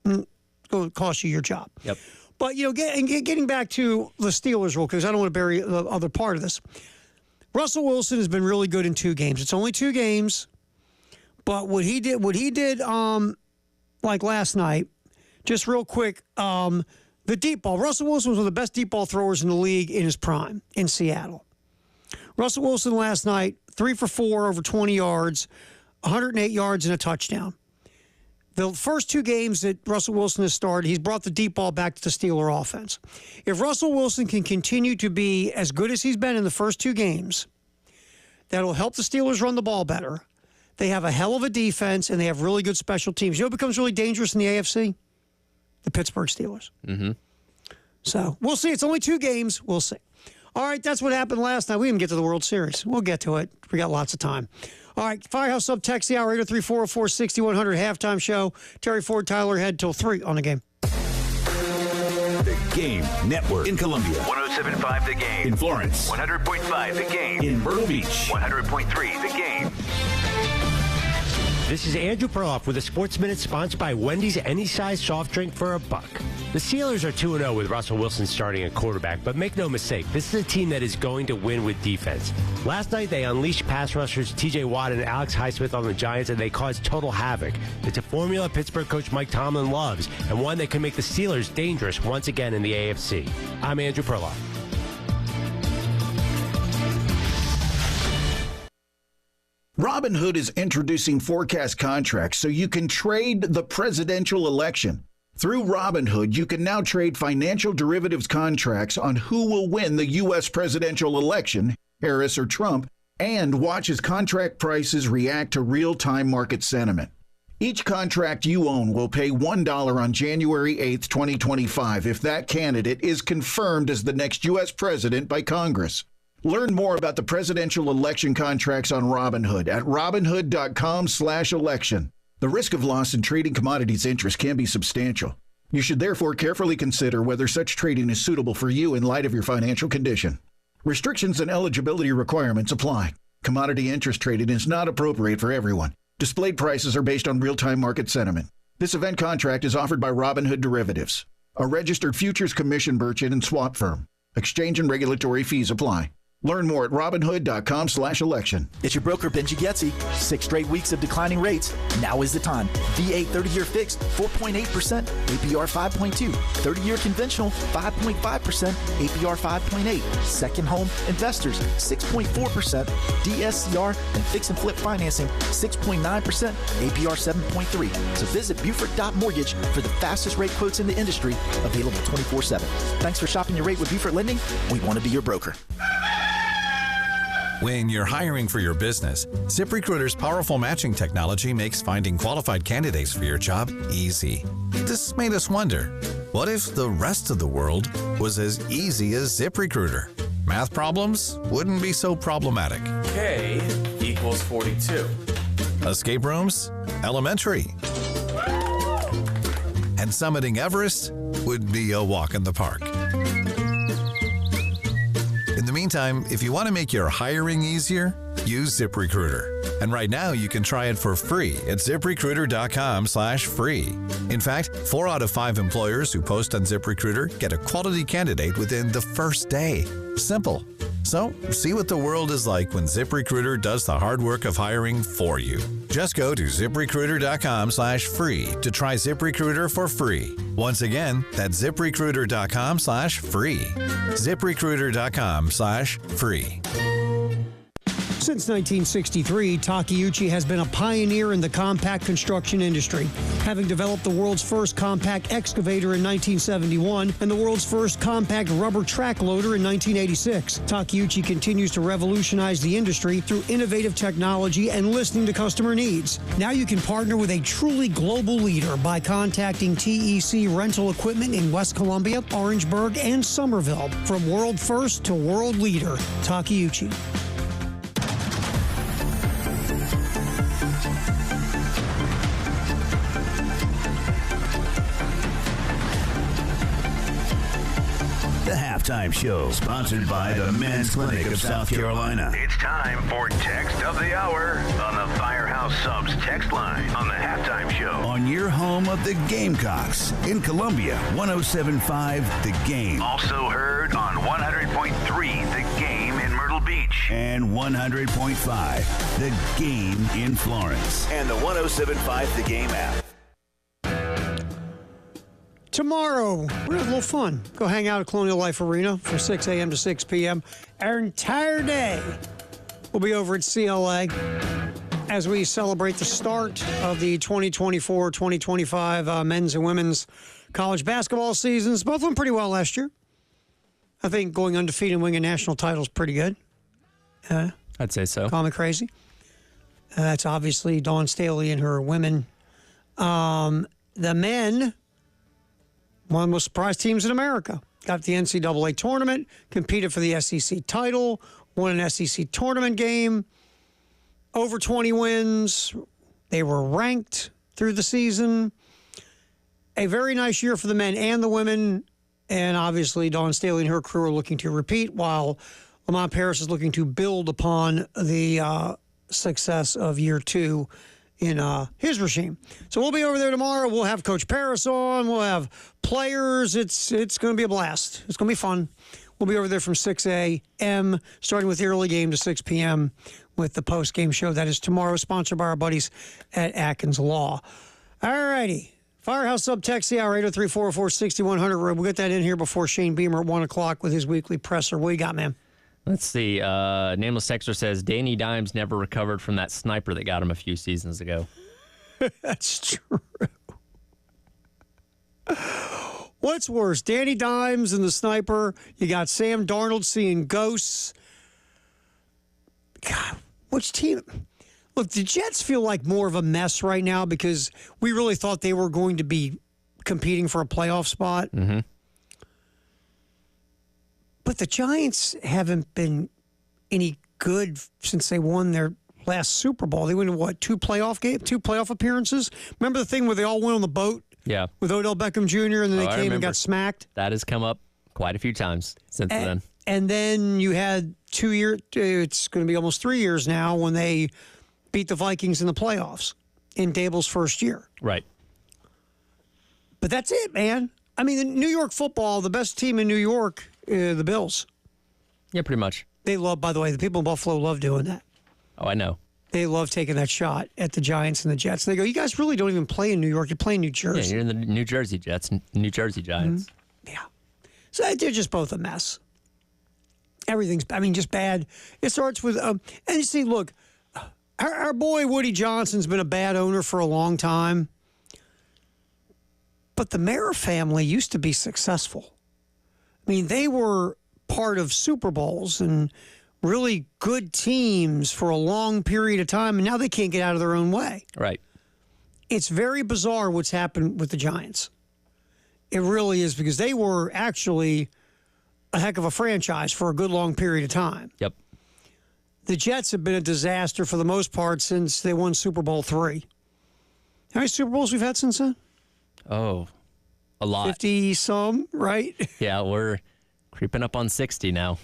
It'll cost you your job. Yep. But, getting back to the Steelers rule, because I don't want to bury the other part of this. Russell Wilson has been really good in 2 games. It's only 2 games, but what he did like last night, just real quick, The deep ball. Russell Wilson was one of the best deep ball throwers in the league in his prime in Seattle. Russell Wilson last night, 3 for 4 over 20 yards, 108 yards and a touchdown. The first 2 games that Russell Wilson has started, he's brought the deep ball back to the Steeler offense. If Russell Wilson can continue to be as good as he's been in the first 2 games, that'll help the Steelers run the ball better. They have a hell of a defense, and they have really good special teams. You know what becomes really dangerous in the AFC? The Pittsburgh Steelers. Mm-hmm. So we'll see. It's only 2 games. We'll see. All right, that's what happened last night. We didn't get to the World Series. We'll get to it. We got lots of time. All right, Firehouse Sub text the hour, 803-404-6100 halftime show. Terry Ford, Tyler Head till 3 on the game. The Game Network in Columbia. 107.5 The Game. In Florence. 100.5 The Game. In Myrtle Beach. 100.3 The Game. This is Andrew Perloff with a Sports Minute sponsored by Wendy's Any Size Soft Drink for $1. The Steelers are 2-0 with Russell Wilson starting at quarterback, but make no mistake, this is a team that is going to win with defense. Last night, they unleashed pass rushers T.J. Watt and Alex Highsmith on the Giants, and they caused total havoc. It's a formula Pittsburgh coach Mike Tomlin loves, and one that can make the Steelers dangerous once again in the AFC. I'm Andrew Perloff. Robinhood is introducing forecast contracts so you can trade the presidential election. Through Robinhood, you can now trade financial derivatives contracts on who will win the U.S. presidential election, Harris or Trump, and watch as contract prices react to real-time market sentiment. Each contract you own will pay $1 on January 8th, 2025 if that candidate is confirmed as the next U.S. president by Congress. Learn more about the presidential election contracts on Robinhood at Robinhood.com/election. The risk of loss in trading commodities interest can be substantial. You should therefore carefully consider whether such trading is suitable for you in light of your financial condition. Restrictions and eligibility requirements apply. Commodity interest trading is not appropriate for everyone. Displayed prices are based on real-time market sentiment. This event contract is offered by Robinhood Derivatives, a registered futures commission merchant and swap firm. Exchange and regulatory fees apply. Learn more at Robinhood.com/election. It's your broker, Benji Getzi. 6 straight weeks of declining rates. Now is the time. VA 30-year fixed, 4.8%, APR 5.2. 30-year conventional, 5.5%, APR 5.8. Second home investors, 6.4%. DSCR and fix and flip financing, 6.9%, APR 7.3. So visit Buford.mortgage for the fastest rate quotes in the industry, available 24/7. Thanks for shopping your rate with Buford Lending. We want to be your broker. When you're hiring for your business, ZipRecruiter's powerful matching technology makes finding qualified candidates for your job easy. This made us wonder, what if the rest of the world was as easy as ZipRecruiter? Math problems wouldn't be so problematic. K equals 42. Escape rooms? Elementary. And summiting Everest would be a walk in the park. In the meantime, if you want to make your hiring easier, use ZipRecruiter. And right now, you can try it for free at ZipRecruiter.com/free. In fact, 4 out of 5 employers who post on ZipRecruiter get a quality candidate within the first day. Simple. So, see what the world is like when ZipRecruiter does the hard work of hiring for you. Just go to ZipRecruiter.com/free to try ZipRecruiter for free. Once again, that's ZipRecruiter.com/free. ZipRecruiter.com/free. Since 1963, Takeuchi has been a pioneer in the compact construction industry, having developed the world's first compact excavator in 1971 and the world's first compact rubber track loader in 1986. Takeuchi continues to revolutionize the industry through innovative technology and listening to customer needs. Now you can partner with a truly global leader by contacting TEC Rental Equipment in West Columbia, Orangeburg, and Somerville. From world first to world leader, Takeuchi. The Halftime Show, sponsored by the Men's Clinic of South Carolina. It's time for Text of the Hour on the Firehouse Subs text line on the Halftime Show. On your home of the Gamecocks in Columbia, 107.5 The Game. Also heard on 100.3 The Game in Myrtle Beach. And 100.5 The Game in Florence. And the 107.5 The Game app. Tomorrow, we're going to have a little fun. Go hang out at Colonial Life Arena from 6 a.m. to 6 p.m. Our entire day will be over at CLA as we celebrate the start of the 2024-2025 men's and women's college basketball seasons. Both went pretty well last year. I think going undefeated and winning a national title is pretty good. I'd say so. Call me crazy. That's obviously Dawn Staley and her women. The men, one of the most surprised teams in America, got the NCAA tournament, competed for the SEC title, won an SEC tournament game, over 20 wins. They were ranked through the season. A very nice year for the men and the women. And obviously, Dawn Staley and her crew are looking to repeat, while Lamont Paris is looking to build upon the success of year two in his regime. So we'll be over there tomorrow. We'll have Coach Paris on. We'll have players. It's going to be a blast. It's going to be fun. We'll be over there from 6 a.m., starting with the early game to 6 p.m. with the post-game show. That is tomorrow, sponsored by our buddies at Atkins Law. All righty. Firehouse Subtext, the hour, 803-404-6100. We'll get that in here before Shane Beamer at 1 o'clock with his weekly presser. What do you got, man? Let's see. Nameless Texter says, Danny Dimes never recovered from that sniper that got him a few seasons ago. That's true. What's worse, Danny Dimes and the sniper? You got Sam Darnold seeing ghosts. God, which team? Look, the Jets feel like more of a mess right now because we really thought they were going to be competing for a playoff spot. Mm-hmm. But the Giants haven't been any good since they won their last Super Bowl. They went to, what, two playoff appearances? Remember the thing where they all went on the boat? Yeah. With Odell Beckham Jr., and then they came and got smacked? That has come up quite a few times since then. And then you had 2 years, it's going to be almost 3 years now, when they beat the Vikings in the playoffs in Dable's first year. Right. But that's it, man. I mean, the New York football, the best team in New York, the Bills. Yeah, pretty much. They love, by the way, the people in Buffalo love doing that. Oh, I know. They love taking that shot at the Giants and the Jets. They go, you guys really don't even play in New York. You play in New Jersey. Yeah, you're in the New Jersey Jets, New Jersey Giants. Mm-hmm. Yeah. So they're just both a mess. Everything's, just bad. It starts with, and you see, look, our boy Woody Johnson's been a bad owner for a long time. But the Mara family used to be successful. I mean, they were part of Super Bowls and really good teams for a long period of time, and now they can't get out of their own way. Right. It's very bizarre what's happened with the Giants. It really is, because they were actually a heck of a franchise for a good long period of time. Yep. The Jets have been a disaster for the most part since they won Super Bowl III. How many Super Bowls we've had since then? Oh, a lot. 50-some, right? Yeah, we're creeping up on 60 now.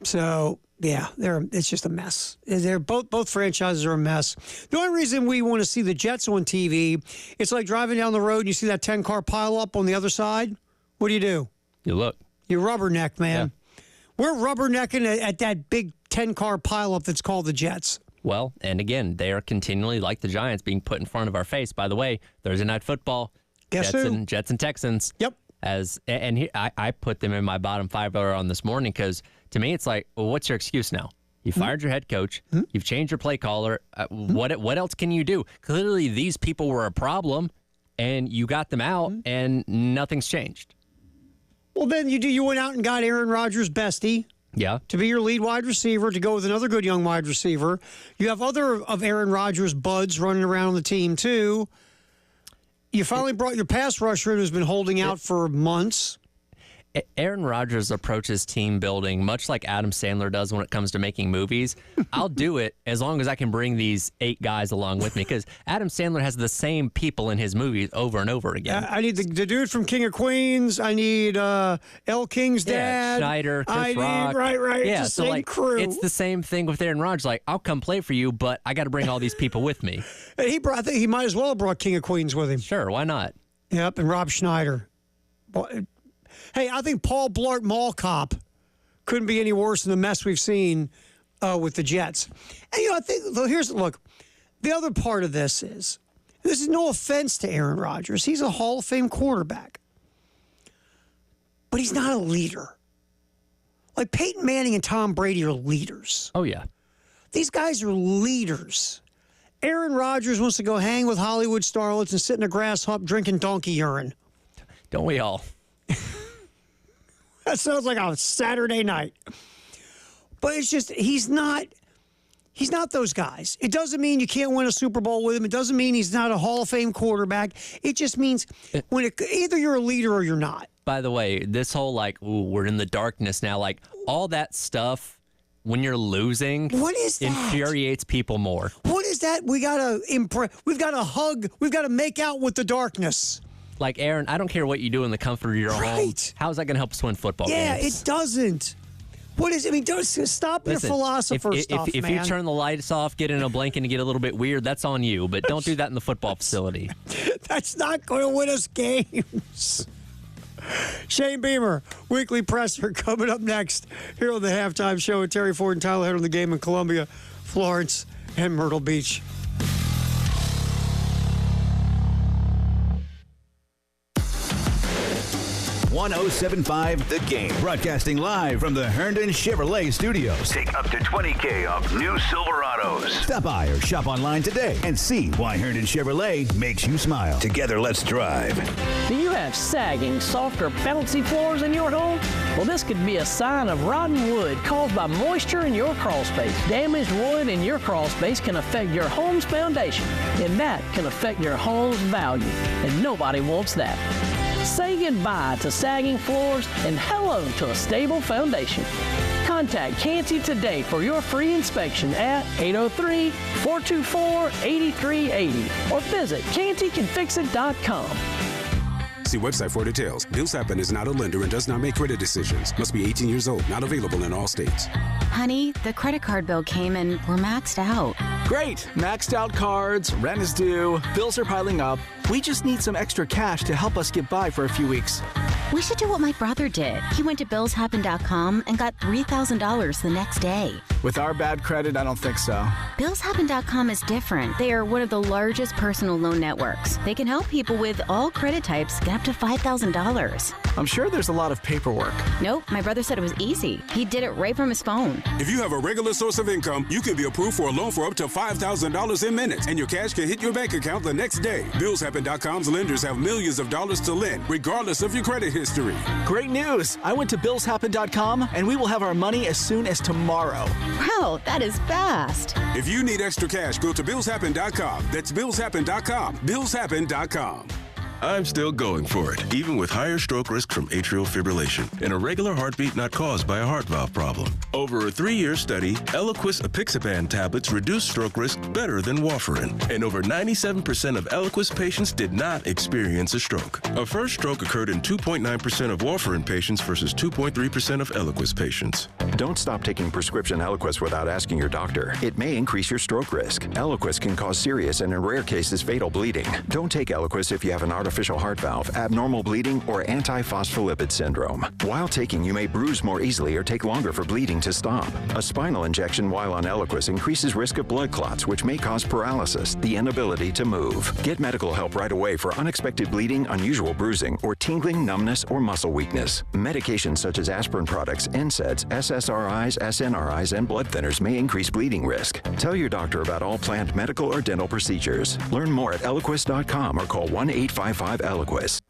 So, yeah, it's just a mess. Both franchises are a mess. The only reason we want to see the Jets on TV, it's like driving down the road and you see that 10-car pileup on the other side. What do? You look. You rubberneck, man. Yeah. We're rubbernecking at that big 10-car pileup that's called the Jets. Well, and again, they are continually, like the Giants, being put in front of our face. By the way, Thursday Night Football, Jets and Texans. Yep. I put them in my bottom five on this morning because to me it's like, well, what's your excuse now? You fired your head coach. You've changed your play caller. What else can you do? Clearly, these people were a problem, and you got them out, and nothing's changed. Well, then you went out and got Aaron Rodgers' bestie. Yeah. To be your lead wide receiver, to go with another good young wide receiver. You have other of Aaron Rodgers' buds running around on the team, too. You finally brought your pass rusher in who's been holding out for months. Aaron Rodgers approaches team building much like Adam Sandler does when it comes to making movies. I'll do it as long as I can bring these 8 guys along with me, because Adam Sandler has the same people in his movies over and over again. I need the dude from King of Queens. I need El King's dad. Schneider, Chris Rock. Right. Yeah, it's the same crew. It's the same thing with Aaron Rodgers. Like, I'll come play for you, but I got to bring all these people with me. And I think he might as well have brought King of Queens with him. Sure, why not? Yep, and Rob Schneider. Hey, I think Paul Blart Mall Cop couldn't be any worse than the mess we've seen with the Jets. And, I think, look, the other part of this is, This is no offense to Aaron Rodgers. He's a Hall of Fame quarterback. But he's not a leader. Like Peyton Manning and Tom Brady are leaders. Oh, yeah. These guys are leaders. Aaron Rodgers wants to go hang with Hollywood starlets and sit in a grass hump drinking donkey urine. Don't we all? That sounds like a Saturday night. But it's just, he's not those guys. It doesn't mean you can't win a Super Bowl with him. It doesn't mean he's not a Hall of Fame quarterback. It just means either you're a leader or you're not. By the way, this whole we're in the darkness now, all that stuff when you're losing, what is that? Infuriates people more. What is that? We've got to hug, we've got to make out with the darkness. Like, Aaron, I don't care what you do in the comfort of your home. How is that going to help us win football games? Yeah, it doesn't. What is it? I mean, stop your philosopher stuff, if man. you turn the lights off, get in a blanket, and get a little bit weird, that's on you. But don't do that in the football facility. That's not going to win us games. Shane Beamer, Weekly Presser, coming up next here on the Halftime Show with Terry Ford and Tyler Head on the game in Columbia, Florence, and Myrtle Beach. .1075 The Game. Broadcasting live from the Herndon Chevrolet Studios. Take up to $20,000 off new Silverados. Stop by or shop online today and see why Herndon Chevrolet makes you smile. Together, let's drive. Do you have sagging, soft, or bouncy floors in your home? Well, this could be a sign of rotten wood caused by moisture in your crawl space. Damaged wood in your crawl space can affect your home's foundation, and that can affect your home's value, and nobody wants that. Say goodbye to sagging floors and hello to a stable foundation. Contact Canty today for your free inspection at 803-424-8380 or visit CantyCanFixIt.com. See website for details. Bills Happen is not a lender and does not make credit decisions. Must be 18 years old. Not available in all states. Honey, the credit card bill came and we're maxed out. Great! Maxed out cards, rent is due, bills are piling up. We just need some extra cash to help us get by for a few weeks. We should do what my brother did. He went to BillsHappen.com and got $3,000 the next day. With our bad credit, I don't think so. BillsHappen.com is different. They are one of the largest personal loan networks. They can help people with all credit types get up to $5,000. I'm sure there's a lot of paperwork. Nope, my brother said it was easy. He did it right from his phone. If you have a regular source of income, you can be approved for a loan for up to $5,000 in minutes, and your cash can hit your bank account the next day. BillsHappen.com's lenders have millions of dollars to lend, regardless of your credit history. Great news! I went to BillsHappen.com, and we will have our money as soon as tomorrow. Wow, that is fast. If you need extra cash, go to BillsHappen.com. That's BillsHappen.com. BillsHappen.com. I'm still going for it, even with higher stroke risk from atrial fibrillation and a regular heartbeat not caused by a heart valve problem. Over a 3-year study, Eliquis apixaban tablets reduced stroke risk better than warfarin, and over 97% of Eliquis patients did not experience a stroke. A first stroke occurred in 2.9% of warfarin patients versus 2.3% of Eliquis patients. Don't stop taking prescription Eliquis without asking your doctor. It may increase your stroke risk. Eliquis can cause serious and in rare cases fatal bleeding. Don't take Eliquis if you have an artificial heart valve, abnormal bleeding, or antiphospholipid syndrome. While taking, you may bruise more easily or take longer for bleeding to stop. A spinal injection while on Eliquis increases risk of blood clots, which may cause paralysis, the inability to move. Get medical help right away for unexpected bleeding, unusual bruising, or tingling, numbness, or muscle weakness. Medications such as aspirin products, NSAIDs, SSRIs, SNRIs, and blood thinners may increase bleeding risk. Tell your doctor about all planned medical or dental procedures. Learn more at Eliquis.com or call 1-855-ELIQUIS.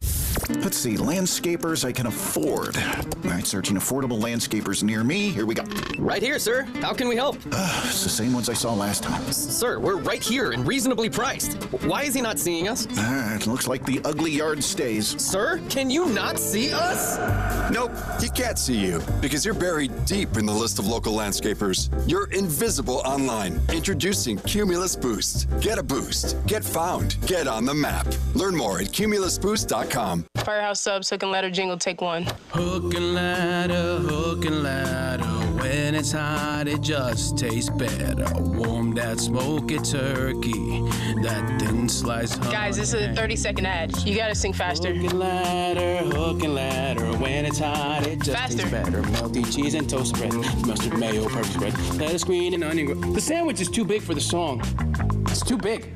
Let's see, landscapers I can afford. All right, searching affordable landscapers near me. Here we go. Right here, sir. How can we help? It's the same ones I saw last time. Sir, we're right here and reasonably priced. Why is he not seeing us? It looks like the ugly yard stays. Sir, can you not see us? Nope, he can't see you because you're buried deep in the list of local landscapers. You're invisible online. Introducing Cumulus Boost. Get a boost. Get found. Get on the map. Learn more at cumulusboost.com. Firehouse Subs, Hook and Ladder jingle, take one. Hook and ladder, when it's hot, it just tastes better. Warm that smoky turkey, that thin sliced honey. Guys, this is a 30-second ad. You gotta sing faster. Hook and ladder, when it's hot, it just tastes better. Melty cheese and toast spread, mustard, mayo, purple spread, lettuce, green, and onion. The sandwich is too big for the song. It's too big.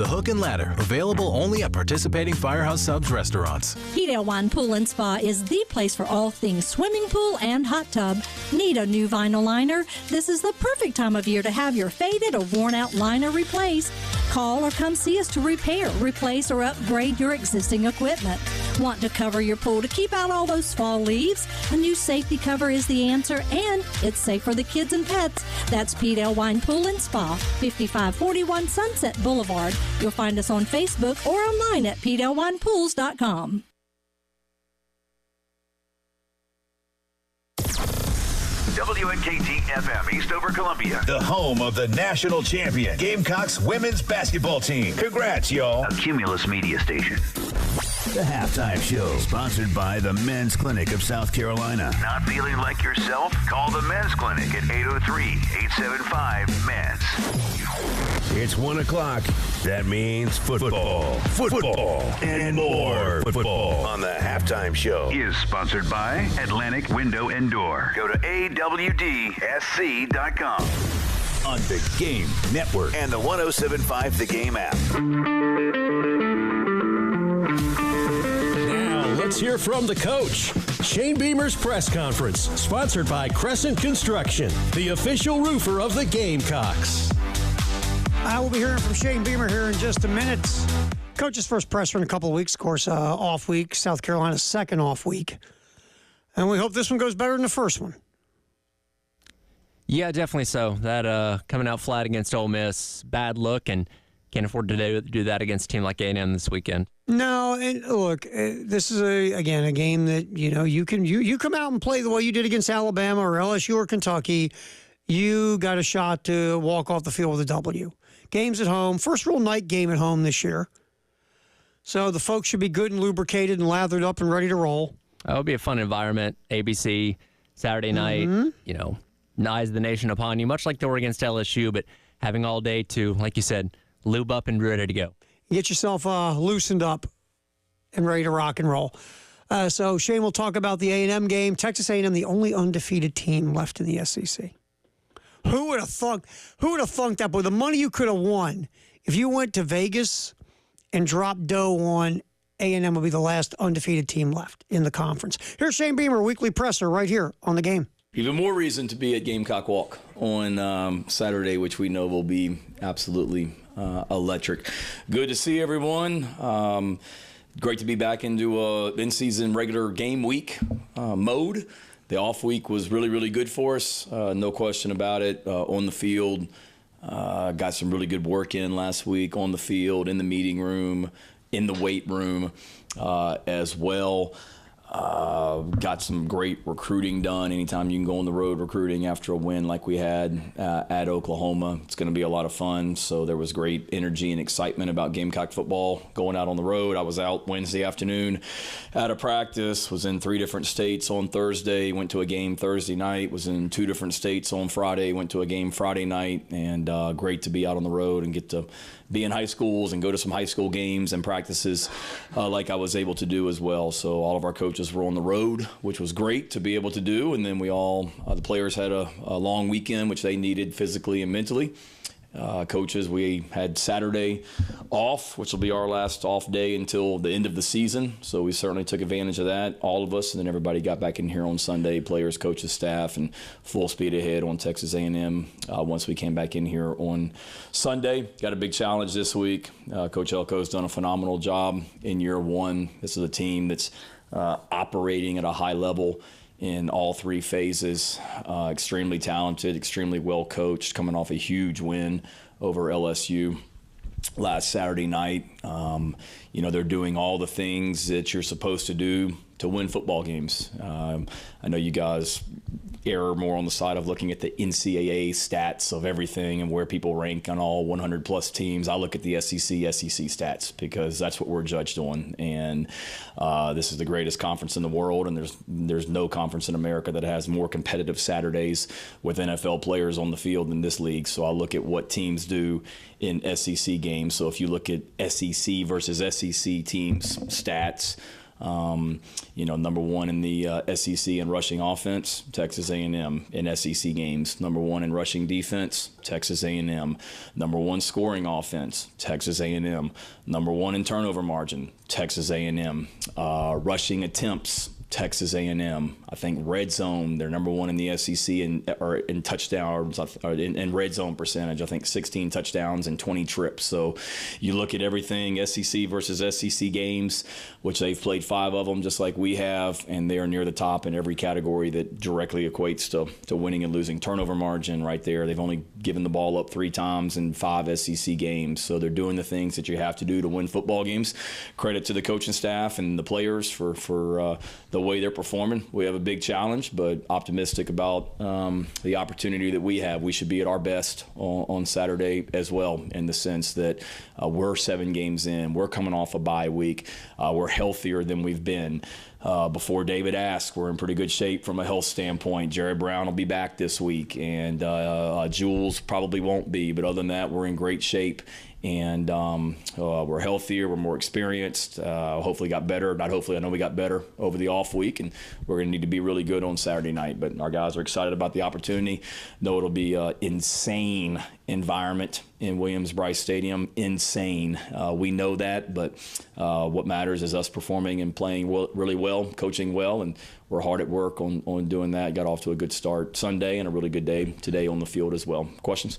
The Hook and Ladder, available only at participating Firehouse Subs restaurants. Pete Ale Wine Pool and Spa is the place for all things swimming pool and hot tub. Need a new vinyl liner? This is the perfect time of year to have your faded or worn out liner replaced. Call or come see us to repair, replace, or upgrade your existing equipment. Want to cover your pool to keep out all those fall leaves? A new safety cover is the answer, and it's safe for the kids and pets. That's Pete Ale Wine Pool and Spa, 5541 Sunset Boulevard. You'll find us on Facebook or online at PeteAleWinePools.com. WNKT FM, Eastover, Columbia. The home of the national champion Gamecocks women's basketball team. Congrats, y'all. A Cumulus media station. The Halftime Show, sponsored by the Men's Clinic of South Carolina. Not feeling like yourself? Call the Men's Clinic at 803-875-MENS. It's 1 o'clock. That means football. Football. And more football. On the Halftime Show. Is sponsored by Atlantic Window and Door. Go to awdsc.com. On the Game Network and the 107.5 The Game app. Now, let's hear from the coach. Shane Beamer's press conference, sponsored by Crescent Construction, the official roofer of the Gamecocks. I will be hearing from Shane Beamer here in just a minute. Coach's first presser in a couple of weeks, of course, off week. South Carolina's second off week. And we hope this one goes better than the first one. Yeah, definitely so. That coming out flat against Ole Miss, bad look, and can't afford to do that against a team like A&M this weekend. No, and look, this is a game that you come out and play the way you did against Alabama or LSU or Kentucky. You got a shot to walk off the field with a W. Games at home, first real night game at home this year. So the folks should be good and lubricated and lathered up and ready to roll. That would be a fun environment. ABC Saturday night. Eyes of the nation upon you, much like they were against LSU, but having all day to, like you said, lube up and ready to go. Get yourself loosened up and ready to rock and roll. So Shane will talk about the A&M game. Texas A&M, the only undefeated team left in the SEC. Who would have thunk that? Boy, the money you could have won if you went to Vegas and dropped dough on A&M would be the last undefeated team left in the conference. Here's Shane Beamer, weekly presser, right here on the game. Even more reason to be at Gamecock Walk on Saturday, which we know will be absolutely electric. Good to see everyone. Great to be back into in-season regular game week mode. The off week was really, really good for us. No question about it. On the field, got some really good work in last week on the field, in the meeting room, in the weight room as well. Got some great recruiting done. Anytime you can go on the road recruiting after a win like we had at Oklahoma, it's going to be a lot of fun. So there was great energy and excitement about Gamecock football going out on the road. I was out Wednesday afternoon at a practice, was in 3 different states on Thursday, went to a game Thursday night, was in 2 different states on Friday, went to a game Friday night, and great to be out on the road and get to be in high schools and go to some high school games and practices like I was able to do as well. So all of our coaches were on the road, which was great to be able to do. And then we all, the players had a long weekend, which they needed physically and mentally. Coaches, we had Saturday off, which will be our last off day until the end of the season. So we certainly took advantage of that, all of us, and then everybody got back in here on Sunday, players, coaches, staff, and full speed ahead on Texas A&M once we came back in here on Sunday. Got a big challenge this week. Coach Elko's done a phenomenal job in year one. This is a team that's operating at a high level in all 3 phases. Extremely talented, extremely well coached, coming off a huge win over LSU last Saturday night. They're doing all the things that you're supposed to do to win football games. I know you guys err more on the side of looking at the NCAA stats of everything and where people rank on all 100-plus teams. I look at the SEC stats because that's what we're judged on. And this is the greatest conference in the world, and there's no conference in America that has more competitive Saturdays with NFL players on the field than this league. So I look at what teams do in SEC games. So if you look at SEC versus SEC teams' stats, Number one in the SEC in rushing offense, Texas A&M in SEC games. Number one in rushing defense, Texas A&M. Number one scoring offense, Texas A&M. Number one in turnover margin, Texas A&M. Rushing attempts, Texas A&M. I think red zone, they're number one in the SEC in touchdowns, or in red zone percentage. I think 16 touchdowns and 20 trips. So you look at everything, SEC versus SEC games, which they've played 5 of them just like we have, and they are near the top in every category that directly equates to winning and losing. Turnover margin right there. They've only given the ball up 3 times in 5 SEC games. So they're doing the things that you have to do to win football games. Credit to the coaching staff and the players for the way they're performing. We have a big challenge, but optimistic about the opportunity that we have. We should be at our best on Saturday as well, in the sense that we're 7 games in. We're coming off a bye week. We're healthier than we've been. Before David asked, we're in pretty good shape from a health standpoint. Jared Brown will be back this week, and Jules probably won't be. But other than that, we're in great shape. And we're healthier, we're more experienced, hopefully got better. Not hopefully, I know we got better over the off week, and we're going to need to be really good on Saturday night. But our guys are excited about the opportunity. Know it'll be an insane environment in Williams-Brice Stadium. Insane. We know that, but what matters is us performing and playing really well, coaching well, and we're hard at work on doing that. Got off to a good start Sunday and a really good day today on the field as well. Questions?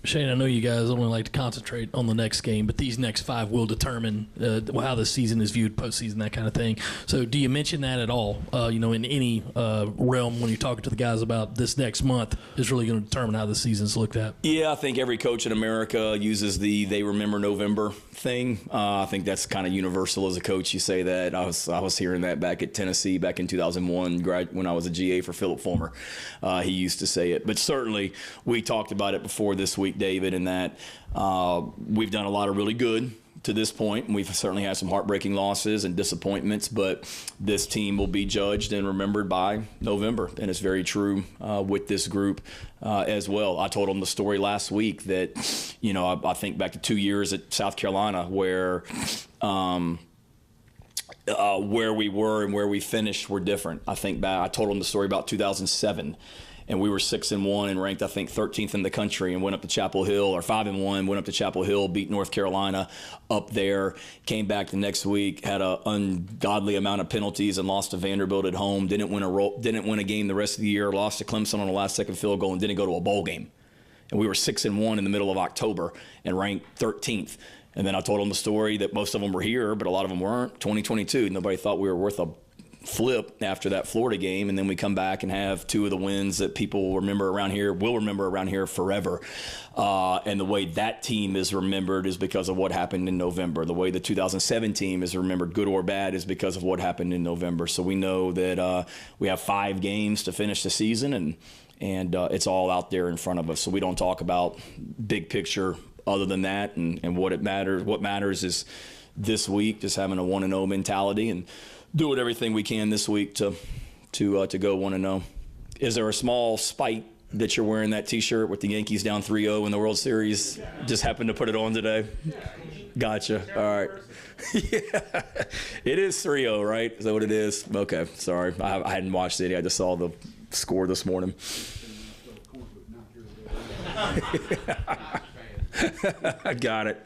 Shane, I know you guys only like to concentrate on the next game, but these next 5 will determine how the season is viewed, postseason, that kind of thing. So do you mention that at all, in any realm when you're talking to the guys about this next month is really going to determine how the season's looked at? Yeah, I think every coach in America uses the "they remember November" thing. I think that's kind of universal as a coach. You say that. I was hearing that back at Tennessee back in 2001 when I was a GA for Philip Fulmer. He used to say it. But certainly we talked about it before this week, David, in that we've done a lot of really good to this point, and we've certainly had some heartbreaking losses and disappointments, but this team will be judged and remembered by November, and it's very true with this group as well. I told them the story last week that, I think back to 2 years at South Carolina where we were and where we finished were different. I think back, I told them the story about 2007. And we were 6-1 and ranked, I think, 13th in the country, and went up to Chapel Hill, or 5-1, went up to Chapel Hill, beat North Carolina up there, came back the next week, had an ungodly amount of penalties, and lost to Vanderbilt at home. Didn't win a game the rest of the year. Lost to Clemson on the last-second field goal, and didn't go to a bowl game. And we were 6-1 in the middle of October and ranked 13th. And then I told them the story that most of them were here, but a lot of them weren't. 2022, nobody thought we were worth a flip after that Florida game, and then we come back and have 2 of the wins that people will remember around here forever. And the way that team is remembered is because of what happened in November. The way the 2007 team is remembered, good or bad, is because of what happened in November. So we know that we have 5 games to finish the season, and it's all out there in front of us. So we don't talk about big picture other than that, and what matters. What matters is this week, just having a 1-0 mentality and doing everything we can this week to go 1-0. Is there a small spite that you're wearing that T-shirt with the Yankees down 3-0 in the World Series? Just happened to put it on today? Gotcha. All right. Yeah. It is 3-0, right? Is that what it is? Okay. Sorry. I hadn't watched it. I just saw the score this morning. I got it.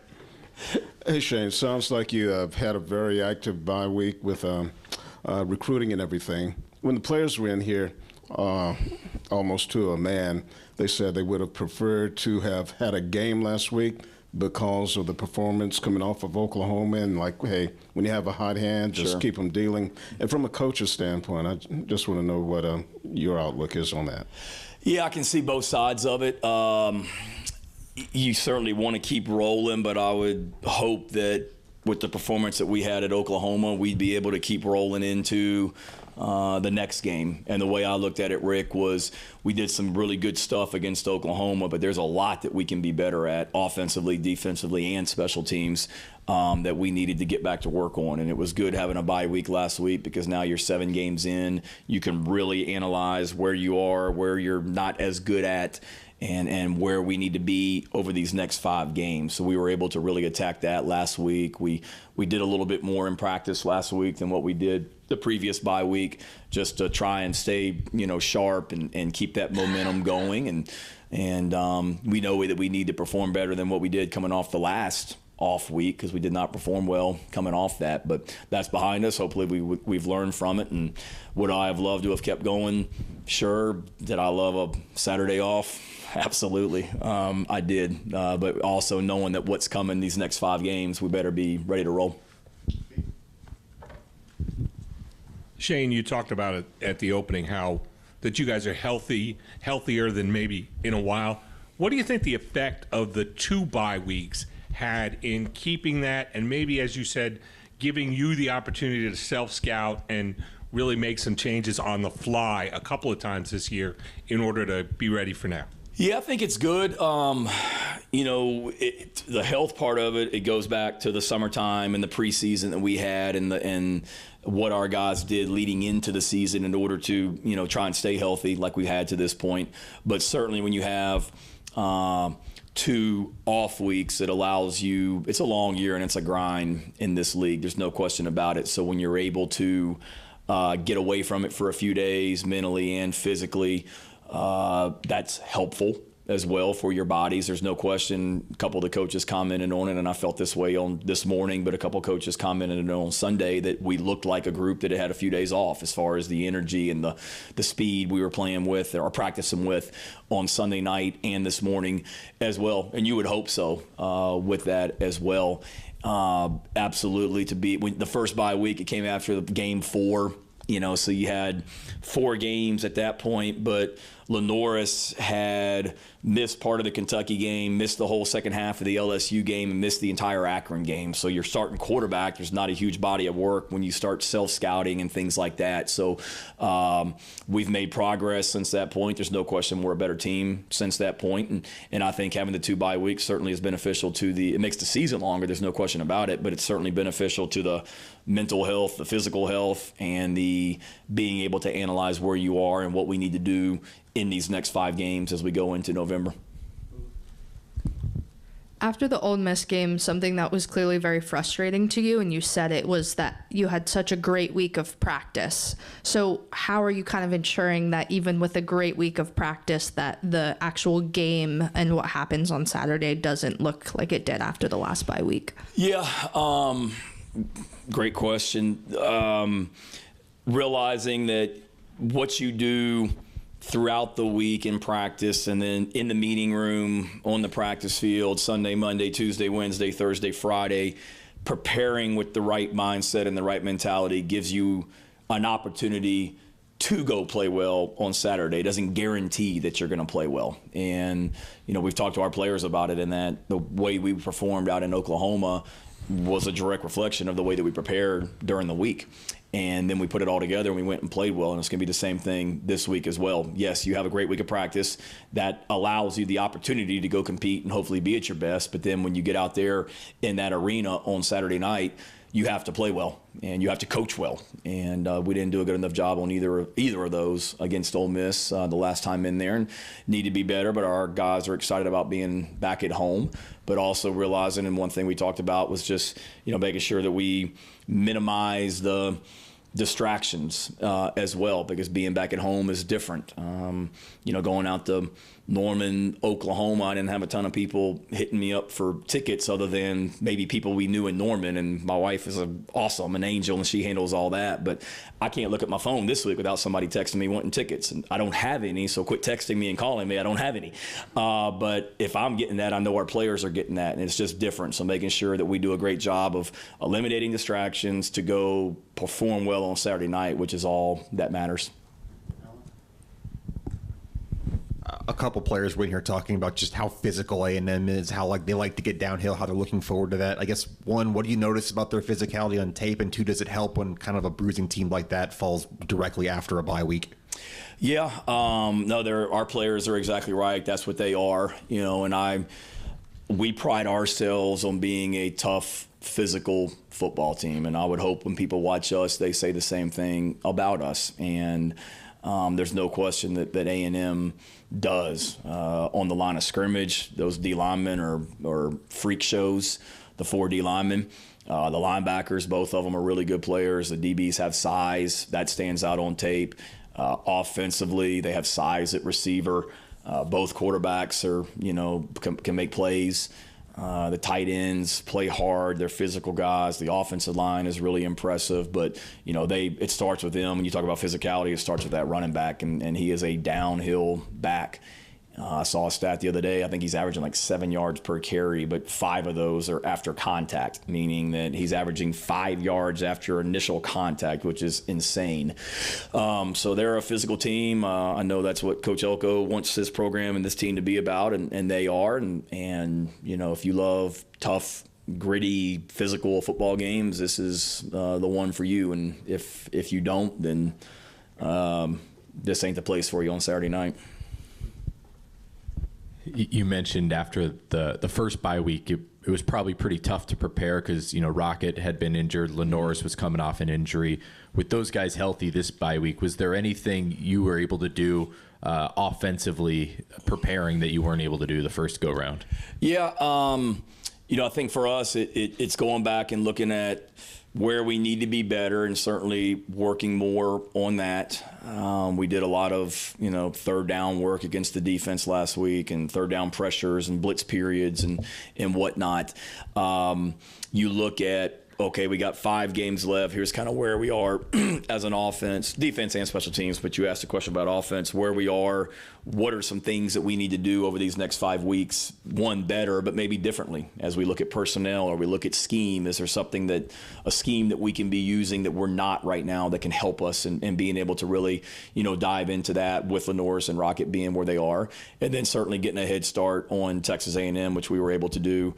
Hey, Shane, sounds like you have had a very active bye week with recruiting and everything. When the players were in here, almost to a man, they said they would have preferred to have had a game last week because of the performance coming off of Oklahoma, and like, hey, when you have a hot hand, just keep them dealing. And from a coach's standpoint, I just want to know what your outlook is on that. Yeah, I can see both sides of it. You certainly want to keep rolling, but I would hope that with the performance that we had at Oklahoma, we'd be able to keep rolling into the next game. And the way I looked at it, Rick, was we did some really good stuff against Oklahoma, but there's a lot that we can be better at offensively, defensively, and special teams that we needed to get back to work on. And it was good having a bye week last week because now you're 7 games in. You can really analyze where you are, where you're not as good at, and where we need to be over these next 5 games. So we were able to really attack that last week. We did a little bit more in practice last week than what we did the previous bye week, just to try and stay, sharp and keep that momentum going. And we know that we need to perform better than what we did coming off the last off week, because we did not perform well coming off that. But that's behind us. Hopefully we've learned from it. And would I have loved to have kept going? Sure. Did I love a Saturday off? Absolutely. I did. But also knowing that what's coming these next 5 games, we better be ready to roll. Shane, you talked about it at the opening, how that you guys are healthier than maybe in a while. What do you think the effect of the 2 bye weeks had in keeping that, and maybe, as you said, giving you the opportunity to self-scout and really make some changes on the fly a couple of times this year in order to be ready for now? Yeah, I think it's good. The health part of it, it goes back to the summertime and the preseason that we had and what our guys did leading into the season in order to, try and stay healthy like we had to this point. But certainly when you have 2 off weeks, it allows you, it's a long year and it's a grind in this league. There's no question about it. So when you're able to get away from it for a few days mentally and physically, that's helpful as well for your bodies. There's no question. A couple of the coaches commented on it, and I felt this way on this morning, but a couple of coaches commented on Sunday that we looked like a group that had a few days off as far as the energy and the speed we were playing with or practicing with on Sunday night and this morning as well. And you would hope so with that as well. Absolutely. The first bye week, it came after the game 4. So you had 4 games at that point, but Lenoris had missed part of the Kentucky game, missed the whole second half of the LSU game, and missed the entire Akron game. So your starting quarterback, there's not a huge body of work when you start self-scouting and things like that. So we've made progress since that point. There's no question we're a better team since that point. And I think having the 2 bye weeks certainly is beneficial to it makes the season longer, there's no question about it, but it's certainly beneficial to the mental health, the physical health, and the being able to analyze where you are and what we need to do in these next 5 games as we go into November. After the Ole Miss game, something that was clearly very frustrating to you, and you said it, was that you had such a great week of practice. So how are you kind of ensuring that even with a great week of practice, that the actual game and what happens on Saturday doesn't look like it did after the last bye week? Yeah, great question. Realizing that what you do throughout the week in practice and then in the meeting room, on the practice field, Sunday, Monday, Tuesday, Wednesday, Thursday, Friday, preparing with the right mindset and the right mentality gives you an opportunity to go play well on Saturday. It doesn't guarantee that you're going to play well. And, we've talked to our players about it, and that the way we performed out in Oklahoma was a direct reflection of the way that we prepared during the week. And then we put it all together and we went and played well, and it's going to be the same thing this week as well. Yes, you have a great week of practice that allows you the opportunity to go compete and hopefully be at your best, but then when you get out there in that arena on Saturday night, you have to play well and you have to coach well. And we didn't do a good enough job on either of those against Ole Miss the last time in there, and need to be better. But our guys are excited about being back at home, but also realizing, and one thing we talked about was just making sure that we minimize the distractions as well, because being back at home is different. Going out to Norman, Oklahoma, I didn't have a ton of people hitting me up for tickets other than maybe people we knew in Norman, and my wife is an angel, and she handles all that. But I can't look at my phone this week without somebody texting me wanting tickets, and I don't have any, so quit texting me and calling me. I don't have any. But if I'm getting that, I know our players are getting that, and it's just different. So making sure that we do a great job of eliminating distractions to go perform well on Saturday night, which is all that matters. A couple players were in here talking about just how physical A&M is, how they like to get downhill, how they're looking forward to that. I guess, one, what do you notice about their physicality on tape? And 2, does it help when kind of a bruising team like that falls directly after a bye week? Yeah, no, our players are exactly right. That's what they are, and we pride ourselves on being a tough, physical football team, and I would hope when people watch us, they say the same thing about us. And There's no question that A&M does. On the line of scrimmage, those D linemen are freak shows, the 4 D linemen. The linebackers, both of them are really good players. The DBs have size. That stands out on tape. Offensively, they have size at receiver. Both quarterbacks can make plays. The tight ends play hard. They're physical guys. The offensive line is really impressive. But, it starts with them. When you talk about physicality, it starts with that running back, and he is a downhill back. I saw a stat the other day. I think he's averaging like 7 yards per carry, but 5 of those are after contact, meaning that he's averaging 5 yards after initial contact, which is insane. So they're a physical team. I know that's what Coach Elko wants his program and this team to be about, and they are. And if you love tough, gritty, physical football games, this is the one for you. And if you don't, then this ain't the place for you on Saturday night. You mentioned after the first bye week, it was probably pretty tough to prepare because, Rocket had been injured. Lenoris was coming off an injury. With those guys healthy this bye week, was there anything you were able to do offensively preparing that you weren't able to do the first go-round? Yeah, I think for us, it's going back and looking at where we need to be better and certainly working more on that. We did a lot of, third down work against the defense last week and third down pressures and blitz periods and whatnot. You look at, okay, we got 5 games left. Here's kind of where we are as an offense, defense and special teams, but you asked a question about offense, where we are, what are some things that we need to do over these next 5 weeks, one better, but maybe differently as we look at personnel or we look at scheme. Is there a scheme that we can be using that we're not right now that can help us and being able to really, dive into that with Lenoris and Rocket being where they are. And then certainly getting a head start on Texas A&M, which we were able to do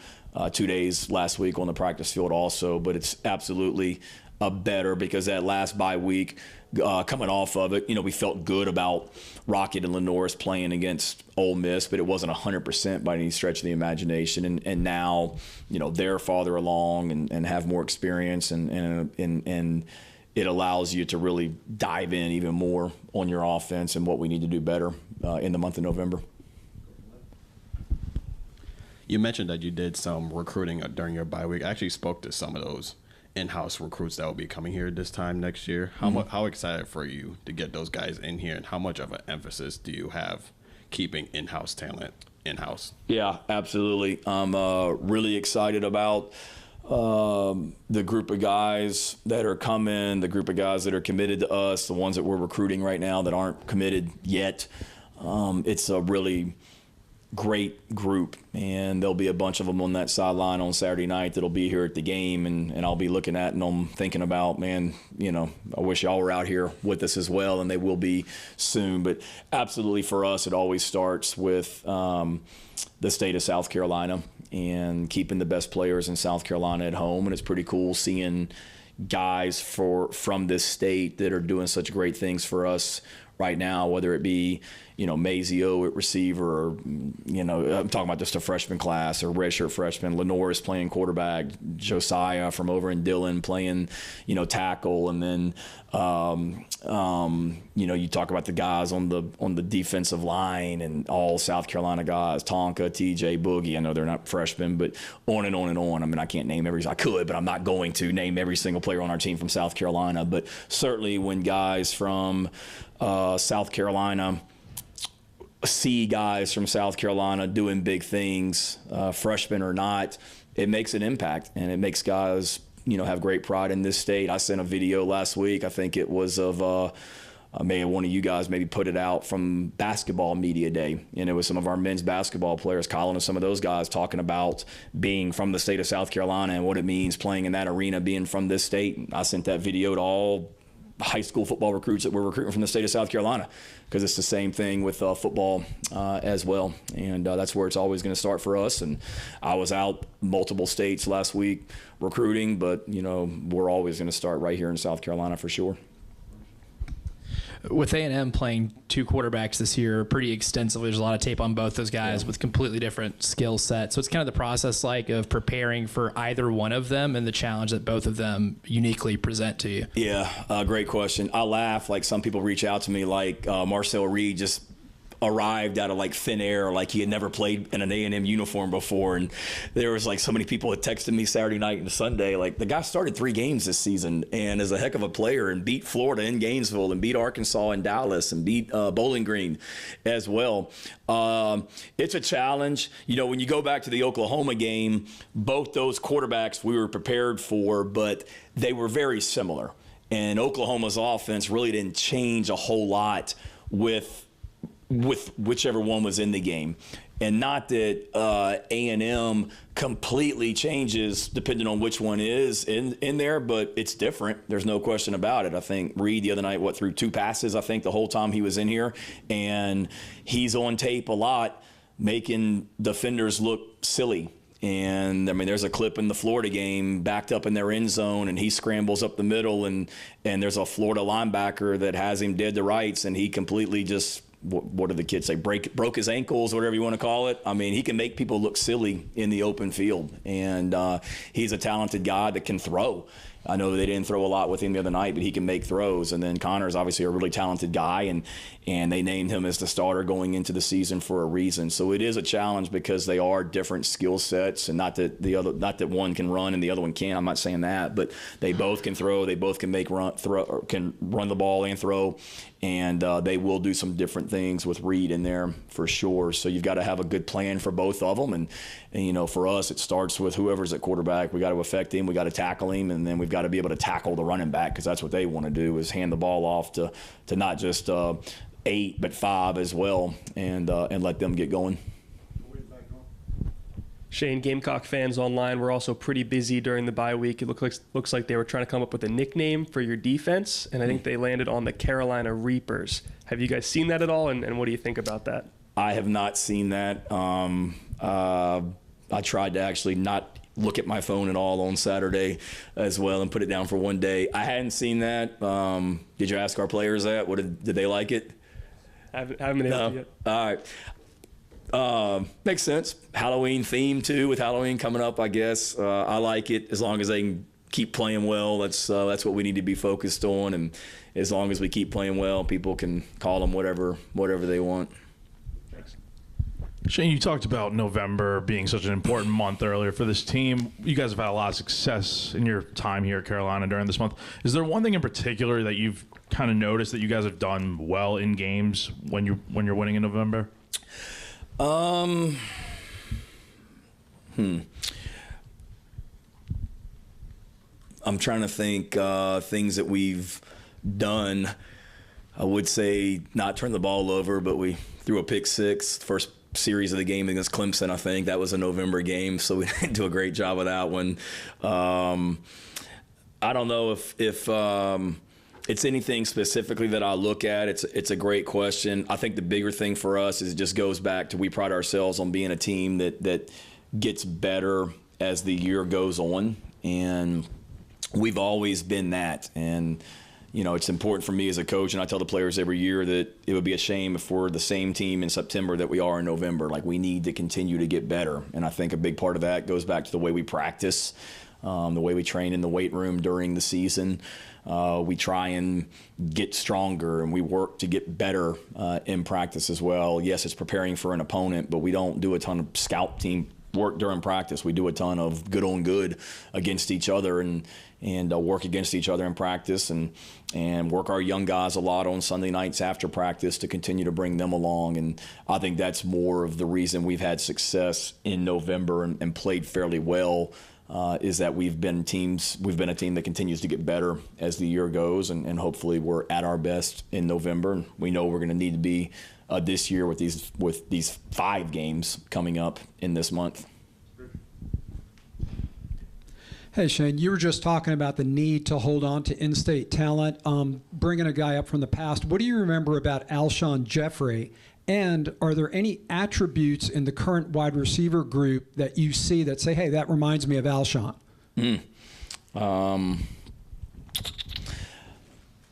2 days last week on the practice field also. But it's absolutely better because that last bye week, coming off of it, we felt good about Rocket and Lenoris playing against Ole Miss, but it wasn't 100% by any stretch of the imagination. And now, they're farther along and have more experience, and it allows you to really dive in even more on your offense and what we need to do better in the month of November. You mentioned that you did some recruiting during your bye week. I actually spoke to some of those in-house recruits that will be coming here this time next year. How excited for you to get those guys in here, and how much of an emphasis do you have keeping in-house talent in-house? Yeah, absolutely. I'm really excited about the group of guys that are coming, the group of guys that are committed to us, the ones that we're recruiting right now that aren't committed yet. It's a really great group, and there'll be a bunch of them on that sideline on Saturday night that'll be here at the game, and I'll be looking at them thinking about, man, I wish y'all were out here with us as well, and they will be soon. But absolutely for us, it always starts with the state of South Carolina and keeping the best players in South Carolina at home, and it's pretty cool seeing guys from this state that are doing such great things for us right now, whether it be, Mazio at receiver, or, I'm talking about just a freshman class or redshirt freshman. Lenoris playing quarterback, Josiah from over in Dillon playing, tackle, and then, you talk about the guys on the defensive line and all South Carolina guys, Tonka, TJ, Boogie. I know they're not freshmen, but on and on and on. I mean, I can't name I could, but I'm not going to name every single player on our team from South Carolina. But certainly when guys from South Carolina see guys from South Carolina doing big things, freshmen or not, it makes an impact, and it makes guys, have great pride in this state. I sent a video last week, I think it was of maybe one of you guys maybe put it out from Basketball Media Day, and it was some of our men's basketball players, Colin and some of those guys, talking about being from the state of South Carolina and what it means playing in that arena, being from this state. I sent that video to all high school football recruits that we're recruiting from the state of South Carolina, because it's the same thing with football as well, and that's where it's always going to start for us. And I was out multiple states last week recruiting, but we're always going to start right here in South Carolina for sure. with A&M playing two quarterbacks this year pretty extensively, there's a lot of tape on both those guys with completely different skill sets. So it's kind of the process like of preparing for either one of them and the challenge that both of them uniquely present to you. Yeah, great question. I laugh, like some people reach out to me like Marcel Reed just arrived out of like thin air, like he had never played in an A&M uniform before, and there was like so many people had texted me Saturday night and Sunday, like the guy started 3 games this season and is a heck of a player and beat Florida in Gainesville and beat Arkansas in Dallas and beat Bowling Green as well. It's a challenge. You know, when you go back to the Oklahoma game, both those quarterbacks we were prepared for, but they were very similar, and Oklahoma's offense really didn't change a whole lot with whichever one was in the game. And not that A&M completely changes depending on which one is in there, but it's different. There's no question about it. I think Reed the other night, threw 2 passes, I think, the whole time he was in here. And he's on tape a lot, making defenders look silly. And, I mean, there's a clip in the Florida game backed up in their end zone, and he scrambles up the middle, and there's a Florida linebacker that has him dead to rights, and he completely just – what do the kids say? Broke his ankles, whatever you want to call it. I mean, he can make people look silly in the open field, and he's a talented guy that can throw. I know they didn't throw a lot with him the other night, but he can make throws. And then Connor's obviously a really talented guy, and they named him as the starter going into the season for a reason. So it is a challenge because they are different skill sets, and not that one can run and the other one can't. I'm not saying that, but they both can throw. They both can can run the ball and throw, and they will do some different things with Reed in there for sure. So you've got to have a good plan for both of them, and you know, for us, it starts with whoever's at quarterback. We got to affect him, we got to tackle him, and then we've got to be able to tackle the running back, because that's what they want to do, is hand the ball off to not just 8 but 5 as well, and let them get going. Shane, Gamecock fans online were also pretty busy during the bye week. It looks like they were trying to come up with a nickname for your defense, and I think they landed on the Carolina Reapers. Have you guys seen that at all, and what do you think about that? I have not seen that. I tried to actually not look at my phone at all on Saturday as well and put it down for one day. I hadn't seen that. Did you ask our players that? Did they like it? I haven't been able to yet. All right. Makes sense. Halloween theme too, with Halloween coming up, I guess. I like it as long as they can keep playing well. That's what we need to be focused on, and as long as we keep playing well, people can call them whatever they want. Shane, you talked about November being such an important month earlier for this team. You guys have had a lot of success in your time here at Carolina during this month. Is there one thing in particular that you've kind of noticed that you guys have done well in games when you're winning in November? I'm trying to think things that we've done. I would say not turn the ball over, but we threw a pick 6 first series of the game against Clemson. I think that was a November game, so we didn't do a great job of that one. I don't know if it's anything specifically that I look at. It's a great question. I think the bigger thing for us is it just goes back to, we pride ourselves on being a team that gets better as the year goes on, and we've always been that. And you know, it's important for me as a coach, and I tell the players every year that it would be a shame if we're the same team in September that we are in November. Like, we need to continue to get better. And I think a big part of that goes back to the way we practice, the way we train in the weight room during the season. We try and get stronger, and we work to get better in practice as well. Yes, it's preparing for an opponent, but we don't do a ton of scout team work during practice. We do a ton of good on good against each other, and work against each other in practice, and work our young guys a lot on Sunday nights after practice to continue to bring them along. And I think that's more of the reason we've had success in November and played fairly well, is that we've been a team that continues to get better as the year goes, and hopefully we're at our best in November. And we know we're going to need to be this year with these 5 games coming up in this month. Hey, Shane, you were just talking about the need to hold on to in-state talent, bringing a guy up from the past. What do you remember about Alshon Jeffrey? And are there any attributes in the current wide receiver group that you see that say, hey, that reminds me of Alshon?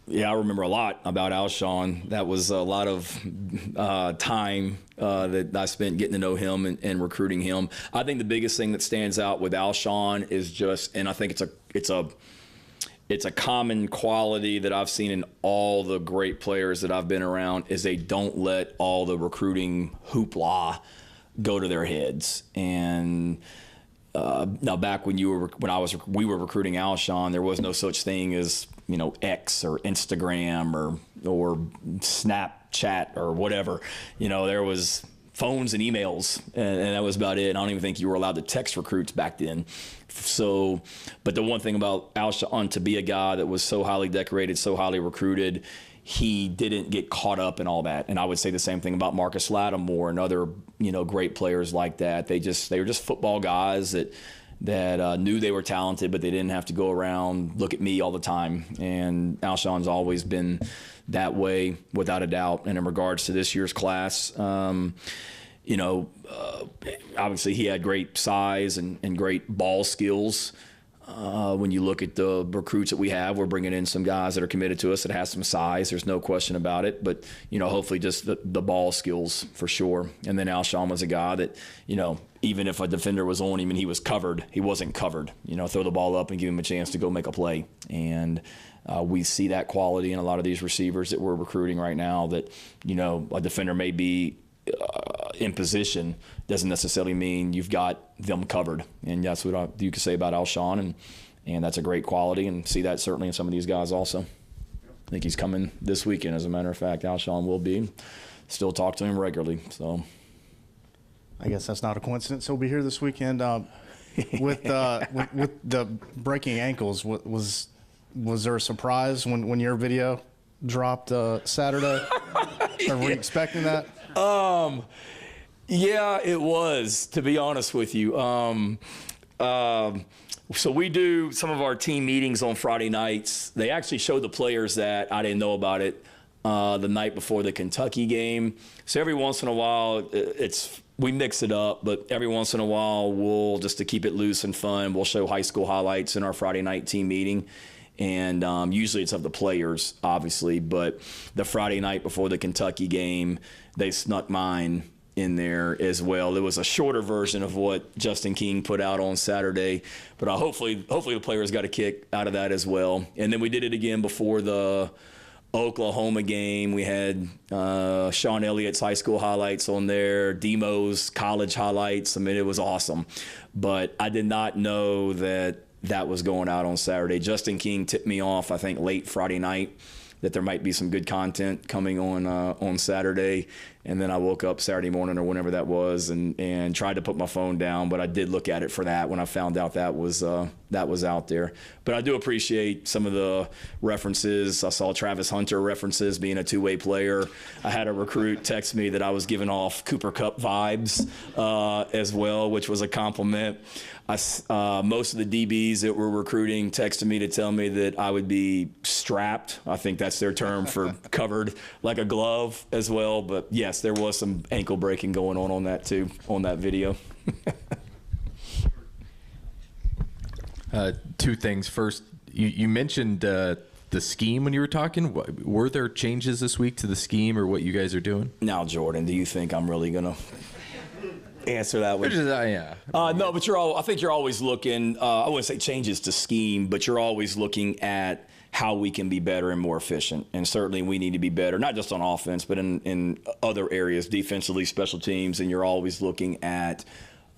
Yeah, I remember a lot about Alshon. That was a lot of time that I spent getting to know him and recruiting him. I think the biggest thing that stands out with Alshon is just, and I think it's a common quality that I've seen in all the great players that I've been around, is they don't let all the recruiting hoopla go to their heads. And now, back when we were recruiting Alshon, there was no such thing as X or Instagram or Snapchat or whatever. There was phones and emails, and that was about it. And I don't even think you were allowed to text recruits back then. So, but the one thing about Alshon, to be a guy that was so highly decorated, so highly recruited, he didn't get caught up in all that. And I would say the same thing about Marcus Lattimore and other, great players like that. They were just football guys that knew they were talented, but they didn't have to go around, look at me all the time. And Alshon's always been that way, without a doubt. And in regards to this year's class, obviously he had great size and great ball skills. When you look at the recruits that we have, we're bringing in some guys that are committed to us that has some size. There's no question about it. But, hopefully just the ball skills for sure. And then Alshon was a guy that, even if a defender was on him and he was covered, he wasn't covered. Throw the ball up and give him a chance to go make a play. And we see that quality in a lot of these receivers that we're recruiting right now, that, a defender may be in position, doesn't necessarily mean you've got them covered. And that's what you could say about Alshon, and that's a great quality, and see that certainly in some of these guys also. I think he's coming this weekend, as a matter of fact. Alshon will be. Still talk to him regularly. So I guess that's not a coincidence. He'll be here this weekend. With the breaking ankles, was there a surprise when your video dropped Saturday? Are we expecting that? Yeah, it was, to be honest with you. So we do some of our team meetings on Friday nights. They actually showed the players that. I didn't know about it the night before the Kentucky game. So every once in a while, we mix it up, but every once in a while, we'll, just to keep it loose and fun, we'll show high school highlights in our Friday night team meeting. And usually it's of the players, obviously, but the Friday night before the Kentucky game, they snuck mine in there as well. It was a shorter version of what Justin King put out on Saturday, but hopefully the players got a kick out of that as well. And then we did it again before the Oklahoma game. We had Sean Elliott's high school highlights on there, Demo's college highlights. I mean, it was awesome. But I did not know that was going out on Saturday. Justin King tipped me off, I think, late Friday night, that there might be some good content coming on Saturday. And then I woke up Saturday morning or whenever that was and tried to put my phone down, but I did look at it for that when I found out that was out there. But I do appreciate some of the references. I saw Travis Hunter references, being a two-way player. I had a recruit text me that I was giving off Cooper Kupp vibes as well, which was a compliment. Most of the DBs that we're recruiting texted me to tell me that I would be strapped. I think that's their term for covered like a glove as well. But yes, there was some ankle breaking going on that too, on that video. Two things. First, you mentioned the scheme when you were talking. Were there changes this week to the scheme or what you guys are doing? Now, Jordan, do you think I'm really going to answer that one? Yeah. No, but I think you're always looking, I wouldn't say changes to scheme, but you're always looking at how we can be better and more efficient. And certainly we need to be better, not just on offense, but in other areas, defensively, special teams. And you're always looking at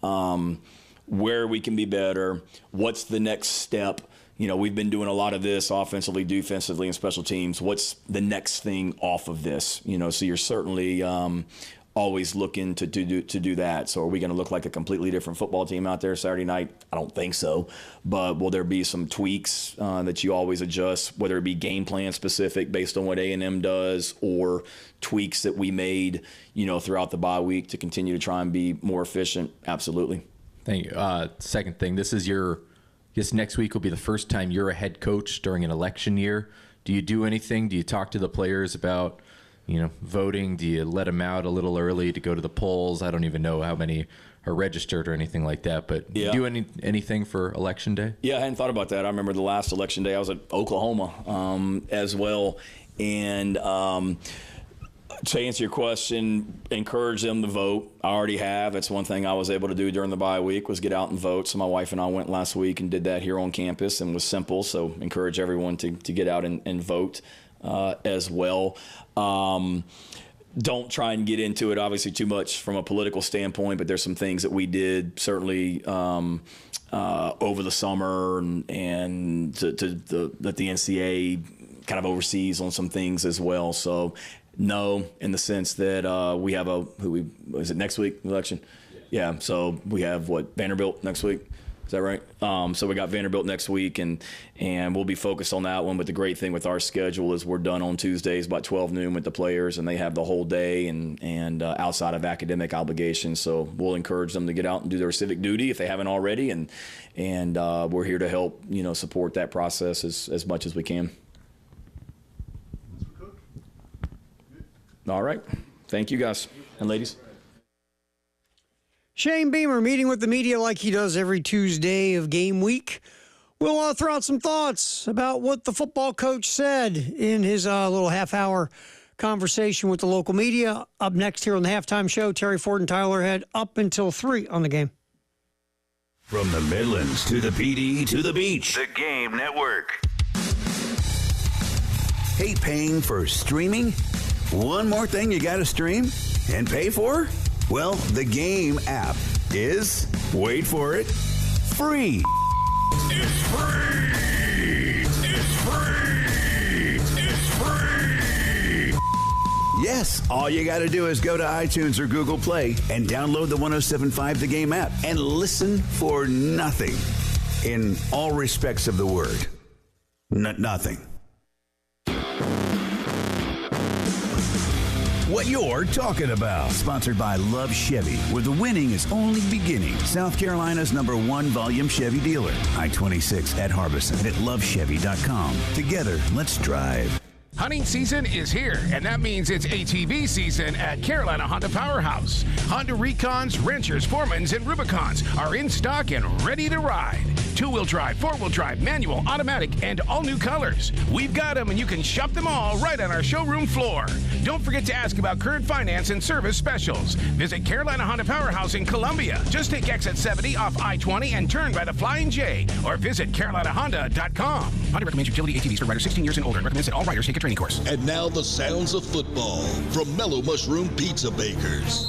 where we can be better, what's the next step. We've been doing a lot of this offensively, defensively, and special teams. What's the next thing off of this? So you're certainly always looking to do that. So are we going to look like a completely different football team out there Saturday night? I don't think so. But will there be some tweaks that you always adjust, whether it be game plan specific based on what A&M does, or tweaks that we made, throughout the bye week to continue to try and be more efficient? Absolutely. Thank you. Second thing, this next week will be the first time you're a head coach during an election year. Do you do anything? Do you talk to the players about voting? Do you let them out a little early to go to the polls? I don't even know how many registered or anything like that. But Yeah. do anything for Election Day? Yeah, I hadn't thought about that. I remember the last election day I was at Oklahoma as well. And to answer your question, encourage them to vote. I already have. That's one thing I was able to do during the bye week was get out and vote. So my wife and I went last week and did that here on campus and was simple. So encourage everyone to get out and vote as well. Don't try and get into it, obviously, too much from a political standpoint, but there's some things that we did certainly over the summer and that the NCAA kind of oversees on some things as well. So no, in the sense that we have is it next week election? Yeah. So we have Vanderbilt next week. Is that right? So we got Vanderbilt next week, and we'll be focused on that one. But the great thing with our schedule is we're done on Tuesdays about 12 noon with the players, and they have the whole day and outside of academic obligations. So we'll encourage them to get out and do their civic duty if they haven't already, and we're here to help support that process as much as we can. All right. Thank you, guys and ladies. Shane Beamer meeting with the media like he does every Tuesday of game week. We'll throw out some thoughts about what the football coach said in his little half-hour conversation with the local media. Up next here on the Halftime Show, Terry Ford and Tyler Head up until 3 on the game. From the Midlands to the PD to the beach. The Game Network. Hate paying for streaming? One more thing you got to stream and pay for? Well, the Game app is, wait for it, free. It's free! It's free! It's free! Yes, all you got to do is go to iTunes or Google Play and download the 107.5 The Game app and listen for nothing. In all respects of the word. Nothing. What you're talking about. Sponsored by Love Chevy, where the winning is only beginning. South Carolina's #1 volume Chevy dealer. I-26 at Harbison and at lovechevy.com. Together, let's drive. Hunting season is here, and that means it's ATV season at Carolina Honda Powerhouse. Honda Recons, Rangers, Foremans, and Rubicons are in stock and ready to ride. Two-wheel drive, four-wheel drive, manual, automatic, and all new colors. We've got them, and you can shop them all right on our showroom floor. Don't forget to ask about current finance and service specials. Visit Carolina Honda Powerhouse in Columbia. Just take exit 70 off I-20 and turn by the Flying J, or visit carolinahonda.com. Honda recommends utility ATVs for riders 16 years and older and recommends that all riders take a training course. And now the sounds of football from Mellow Mushroom Pizza Bakers.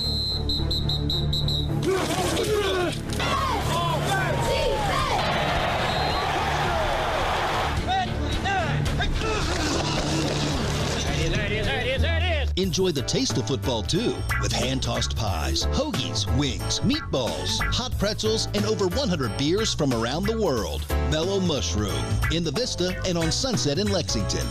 Enjoy the taste of football, too, with hand-tossed pies, hoagies, wings, meatballs, hot pretzels, and over 100 beers from around the world. Mellow Mushroom, in the Vista and on Sunset in Lexington.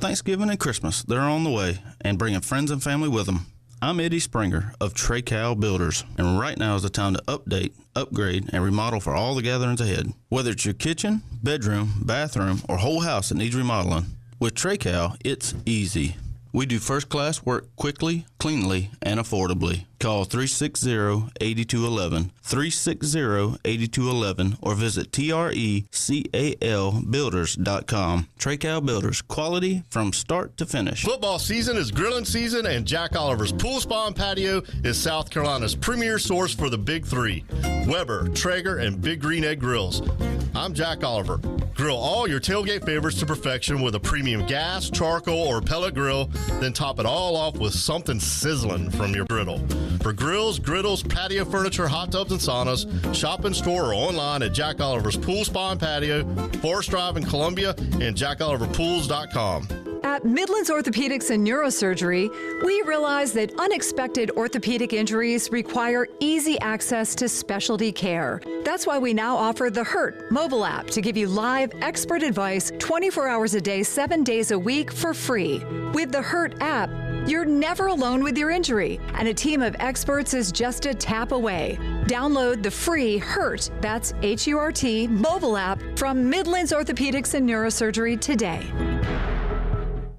Thanksgiving and Christmas, they're on the way and bringing friends and family with them. I'm Eddie Springer of Trey Cow Builders, and right now is the time to update, upgrade, and remodel for all the gatherings ahead. Whether it's your kitchen, bedroom, bathroom, or whole house that needs remodeling, with Trey Cow, it's easy. We do first-class work quickly, cleanly, and affordably. Call 360-8211, 360-8211, or visit TRECALbuilders.com. Trey Cow Builders, quality from start to finish. Football season is grilling season, and Jack Oliver's Pool Spa and Patio is South Carolina's premier source for the Big Three: Weber, Traeger, and Big Green Egg Grills. I'm Jack Oliver. Grill all your tailgate favorites to perfection with a premium gas, charcoal, or pellet grill, then top it all off with something sizzling from your griddle. For grills, griddles, patio furniture, hot tubs, and saunas, shop in store or online at Jack Oliver's Pool Spa and Patio, Forest Drive in Columbia, and jackoliverpools.com. At Midlands Orthopedics and Neurosurgery, we realize that unexpected orthopedic injuries require easy access to specialty care. That's why we now offer the HURT mobile app to give you live expert advice 24 hours a day, 7 days a week for free. With the HURT app, you're never alone with your injury, and a team of experts is just a tap away. Download the free HURT, that's H-U-R-T, mobile app from Midlands Orthopedics and Neurosurgery today.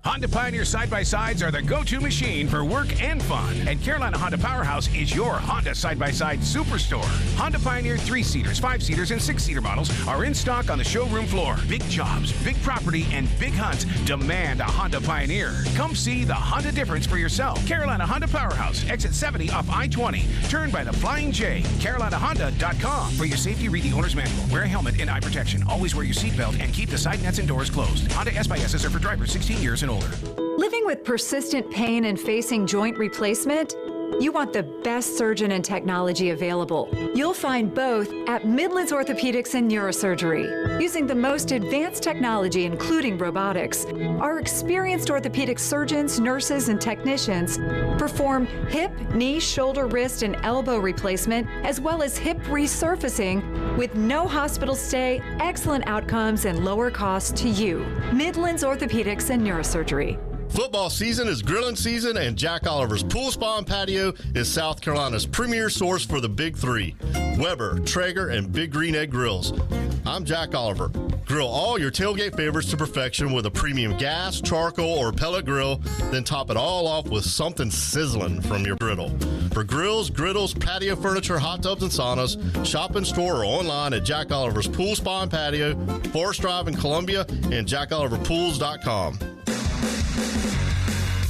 Honda Pioneer side-by-sides are the go-to machine for work and fun. And Carolina Honda Powerhouse is your Honda side-by-side superstore. Honda Pioneer 3-seaters, 5-seaters, and 6-seater models are in stock on the showroom floor. Big jobs, big property, and big hunts demand a Honda Pioneer. Come see the Honda difference for yourself. Carolina Honda Powerhouse, exit 70 off I-20. Turn by the Flying J. CarolinaHonda.com. For your safety, read the owner's manual. Wear a helmet and eye protection. Always wear your seatbelt and keep the side nets and doors closed. Honda S/S's are for drivers 16 years and older. Living with persistent pain and facing joint replacement? You want the best surgeon and technology available. You'll find both at Midlands Orthopedics and Neurosurgery. Using the most advanced technology, including robotics, our experienced orthopedic surgeons, nurses, and technicians perform hip, knee, shoulder, wrist, and elbow replacement, as well as hip resurfacing with no hospital stay, excellent outcomes, and lower costs to you. Midlands Orthopedics and Neurosurgery. Football season is grilling season, and Jack Oliver's Pool Spa and Patio is South Carolina's premier source for the Big Three: Weber, Traeger, and Big Green Egg grills. I'm Jack Oliver. Grill all your tailgate favorites to perfection with a premium gas, charcoal, or pellet grill, then top it all off with something sizzling from your griddle. For grills, griddles, patio furniture, hot tubs, and saunas, shop in store or online at Jack Oliver's Pool Spa and Patio, Forest Drive in Columbia, and jackoliverpools.com.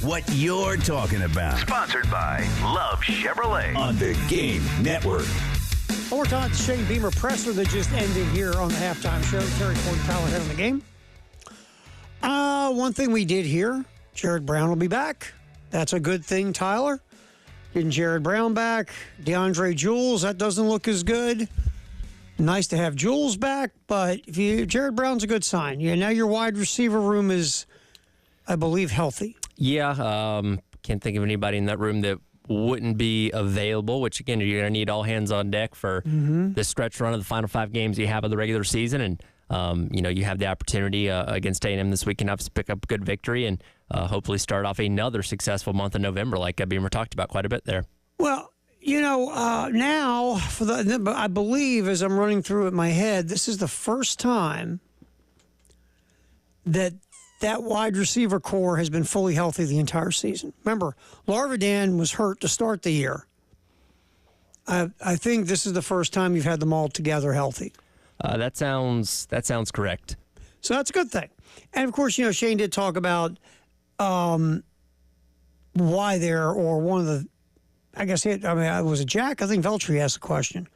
What you're talking about. Sponsored by Love Chevrolet. On the Game Network. One more time, the Shane Beamer presser that just ended here on the halftime show. Terry Ford and Tyler Head on the game. One thing we did here, Jared Brown will be back. That's a good thing, Tyler. Getting Jared Brown back. DeAndre Jules, that doesn't look as good. Nice to have Jules back, but Jared Brown's a good sign. Yeah, now your wide receiver room is, I believe, healthy. Yeah, can't think of anybody in that room that wouldn't be available, which, again, you're going to need all hands on deck for this stretch run of the final 5 games you have of the regular season. And, you have the opportunity against A&M this weekend to pick up a good victory and hopefully start off another successful month in November, like Beamer talked about quite a bit there. Well, now, I believe, as I'm running through it in my head, this is the first time that wide receiver core has been fully healthy the entire season. Remember, Larvidan was hurt to start the year. I think this is the first time you've had them all together healthy. That sounds correct. So that's a good thing. And, of course, Shane did talk about why there, or one of the, was it Jack? I think Veltri asked a question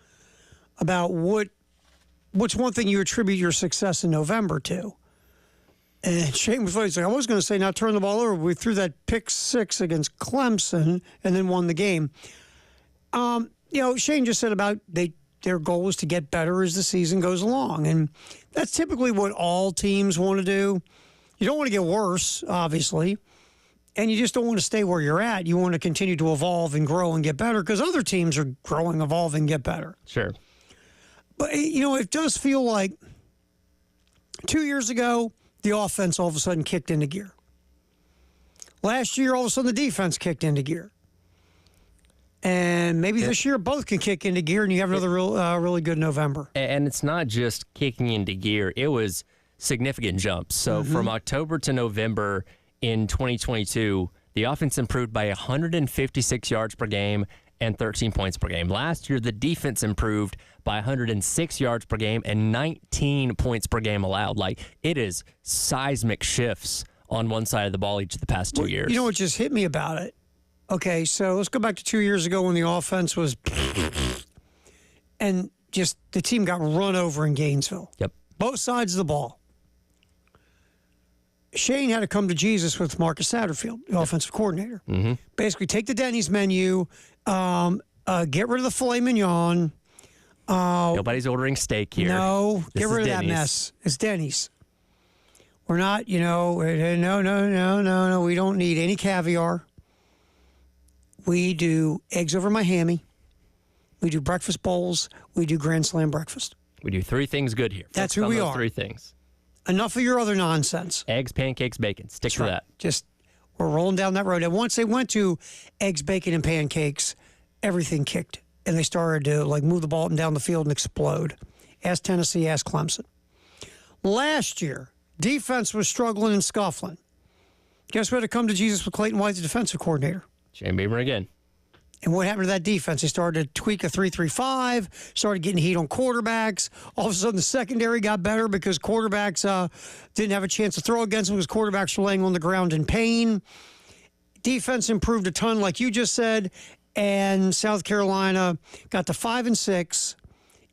about what's one thing you attribute your success in November to. And Shane was like, I was going to say not turn the ball over. We threw that pick 6 against Clemson and then won the game. Shane just said about their goal is to get better as the season goes along. And that's typically what all teams want to do. You don't want to get worse, obviously. And you just don't want to stay where you're at. You want to continue to evolve and grow and get better because other teams are growing, evolving, get better. Sure. But, it does feel like 2 years ago, the offense all of a sudden kicked into gear. Last year, all of a sudden, the defense kicked into gear. And maybe this year, both can kick into gear, and you have another really good November. And it's not just kicking into gear. It was significant jumps. So from October to November in 2022, the offense improved by 156 yards per game and 13 points per game. Last year, the defense improved by 106 yards per game and 19 points per game allowed. Like, it is seismic shifts on one side of the ball each of the past 2 years. You know what just hit me about it? Okay, so let's go back to 2 years ago when the offense was and just the team got run over in Gainesville. Yep. Both sides of the ball. Shane had to come to Jesus with Marcus Satterfield, the offensive coordinator. Basically, take the Denny's menu, get rid of the filet mignon. Nobody's ordering steak here. No, This get rid is of that Denny's. mess. It's Denny's. We're not, no. We don't need any caviar. We do eggs over Miami. We do breakfast bowls. We do Grand Slam breakfast. We do 3 things good here. That's Focus who on we those are. 3 things. Enough of your other nonsense. Eggs, pancakes, bacon. Stick to that. Just, we're rolling down that road. And once they went to eggs, bacon, and pancakes, everything kicked. And they started to, move the ball up and down the field and explode. Ask Tennessee, ask Clemson. Last year, defense was struggling and scuffling. Guess what? Had to come to Jesus with Clayton White, the defensive coordinator. Shane Beamer again. And what happened to that defense? They started to tweak a 3-3-5, started getting heat on quarterbacks. All of a sudden, the secondary got better because quarterbacks didn't have a chance to throw against them because quarterbacks were laying on the ground in pain. Defense improved a ton, like you just said, and South Carolina got to 5-6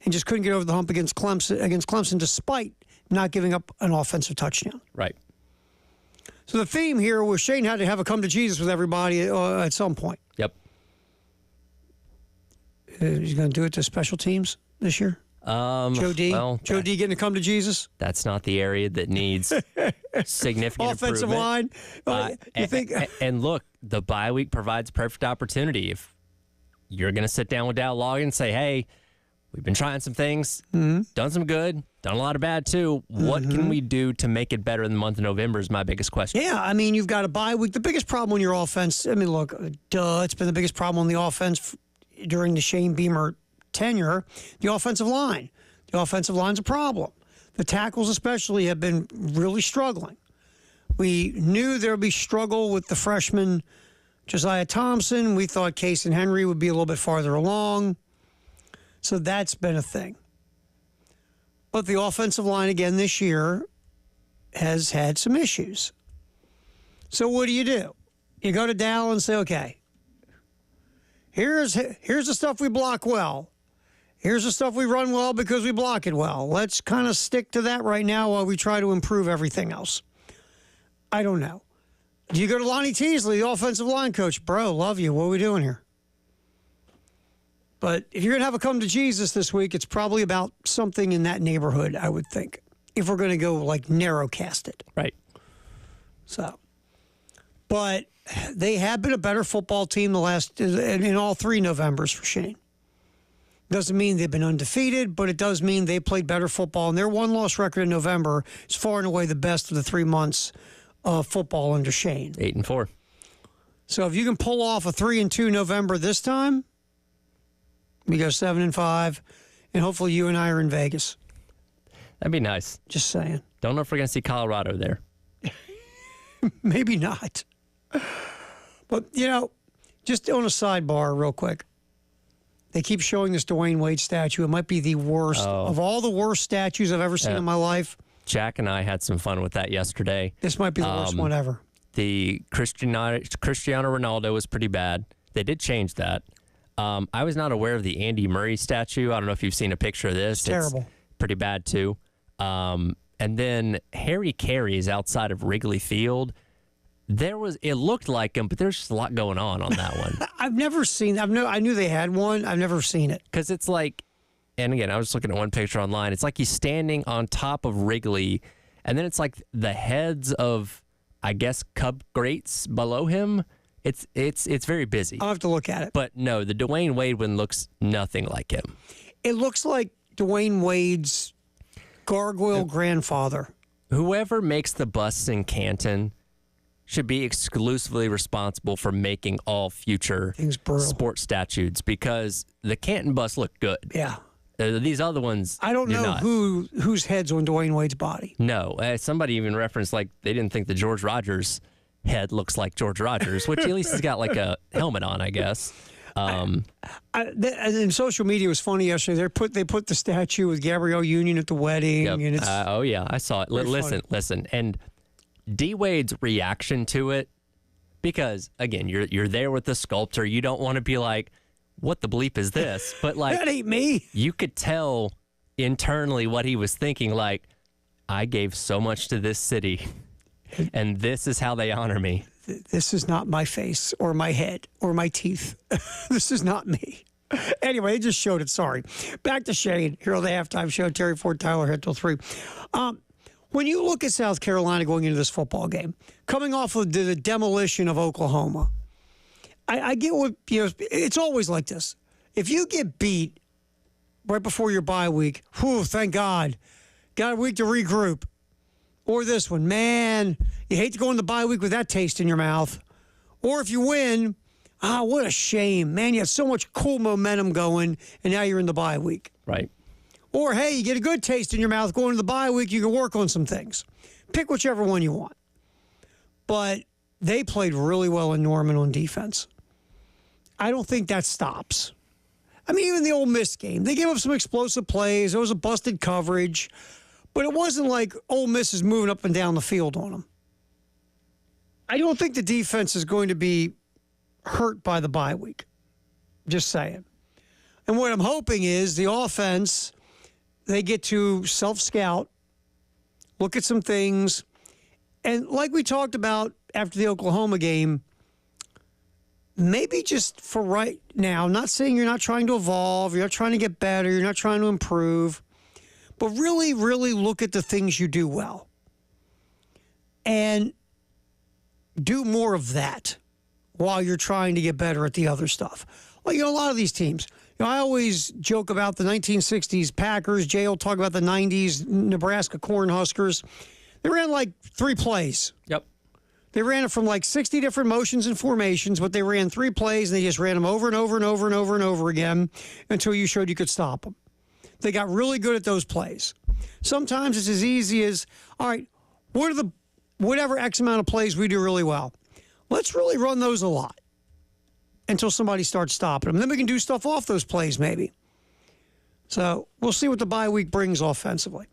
and just couldn't get over the hump against Clemson despite not giving up an offensive touchdown. Right. So the theme here was Shane had to have a come to Jesus with everybody at some point. Yep. He's going to do it to special teams this year? Joe D? Well, Joe D getting to come to Jesus? That's not the area that needs significant offensive line. You think? And look, the bye week provides perfect opportunity. If you're going to sit down with Dow Loggins and say, hey, we've been trying some things, done some good, done a lot of bad too. What can we do to make it better in the month of November is my biggest question. Yeah, I mean, you've got a bye week. The biggest problem on your offense, I mean, look, it's been the biggest problem on the offense during the Shane Beamer tenure, the offensive line. The offensive line's a problem. The tackles especially have been really struggling. We knew there would be struggle with the freshman Josiah Thompson. We thought Case and Henry would be a little bit farther along. So that's been a thing. But the offensive line again this year has had some issues. So what do? You go to Dow and say, okay, here's the stuff we block well. Here's the stuff we run well because we block it well. Let's kind of stick to that right now while we try to improve everything else. I don't know. Do you go to Lonnie Teasley, the offensive line coach? Bro, love you. What are we doing here? But if you're going to have a come to Jesus this week, it's probably about something in that neighborhood, I would think, if we're going to go like narrow cast it. Right. So, but they have been a better football team in all 3 Novembers for Shane. Doesn't mean they've been undefeated, but it does mean they played better football. And their one-loss record in November is far and away the best of the 3 months of football under Shane. 8-4. So if you can pull off a 3-2 November this time, we go 7-5, and hopefully you and I are in Vegas. That'd be nice. Just saying. Don't know if we're going to see Colorado there. Maybe not. But, just on a sidebar real quick. They keep showing this Dwayne Wade statue. It might be the worst of all the worst statues I've ever seen in my life. Jack and I had some fun with that yesterday. This might be the worst one ever. The Cristiano Ronaldo was pretty bad. They did change that. I was not aware of the Andy Murray statue. I don't know if you've seen a picture of this. It's terrible. Pretty bad, too. And then Harry Carey's outside of Wrigley Field. It looked like him, but there's just a lot going on that one. I've never seen. I knew they had one. I've never seen it. Because it's like, and again, I was looking at one picture online. It's like he's standing on top of Wrigley, and then it's like the heads of, I guess, Cub greats below him. It's very busy. I'll have to look at it. But no, the Dwayne Wade one looks nothing like him. It looks like Dwayne Wade's gargoyle grandfather. Whoever makes the busts in Canton should be exclusively responsible for making all future sports statutes because the Canton bust looked good. Yeah. These other ones, I don't know whose head's on Dwayne Wade's body. No. Somebody even referenced like they didn't think the George Rogers head looks like George Rogers, which at least he's got like a helmet on, I guess. And social media was funny yesterday. They put the statue with Gabrielle Union at the wedding. Yep. And it's oh, yeah. I saw it. Listen. And D Wade's reaction to it, because again, you're there with the sculptor. You don't want to be like, what the bleep is this? But like, that ain't me. You could tell internally what he was thinking. Like, I gave so much to this city, and this is how they honor me. This is not my face or my head or my teeth. This is not me. Anyway, it just showed it. Sorry. Back to Shane here on the halftime show. Terry Ford, Tyler Head till 3. When you look at South Carolina going into this football game, coming off of the demolition of Oklahoma, I get what, it's always like this. If you get beat right before your bye week, whew, thank God, got a week to regroup. Or this one, man, you hate to go in the bye week with that taste in your mouth. Or if you win, what a shame. Man, you had so much cool momentum going, and now you're in the bye week. Right. Or, hey, you get a good taste in your mouth going to the bye week, you can work on some things. Pick whichever one you want. But they played really well in Norman on defense. I don't think that stops. I mean, even the Ole Miss game, they gave up some explosive plays. There was a busted coverage, but it wasn't like Ole Miss is moving up and down the field on them. I don't think the defense is going to be hurt by the bye week. Just saying. And what I'm hoping is the offense, they get to self-scout, look at some things, and like we talked about after the Oklahoma game, maybe just for right now, I'm not saying you're not trying to evolve, you're not trying to get better, you're not trying to improve, but really, really look at the things you do well. And do more of that while you're trying to get better at the other stuff. Well, a lot of these teams, I always joke about the 1960s Packers. Jay will talk about the 90s Nebraska Cornhuskers. They ran like 3 plays. Yep. They ran it from like 60 different motions and formations, but they ran 3 plays, and they just ran them over and over and over and over and over again until you showed you could stop them. They got really good at those plays. Sometimes it's as easy as, all right, what are the whatever X amount of plays we do really well? Let's really run those a lot until somebody starts stopping them. Then we can do stuff off those plays maybe. So we'll see what the bye week brings offensively.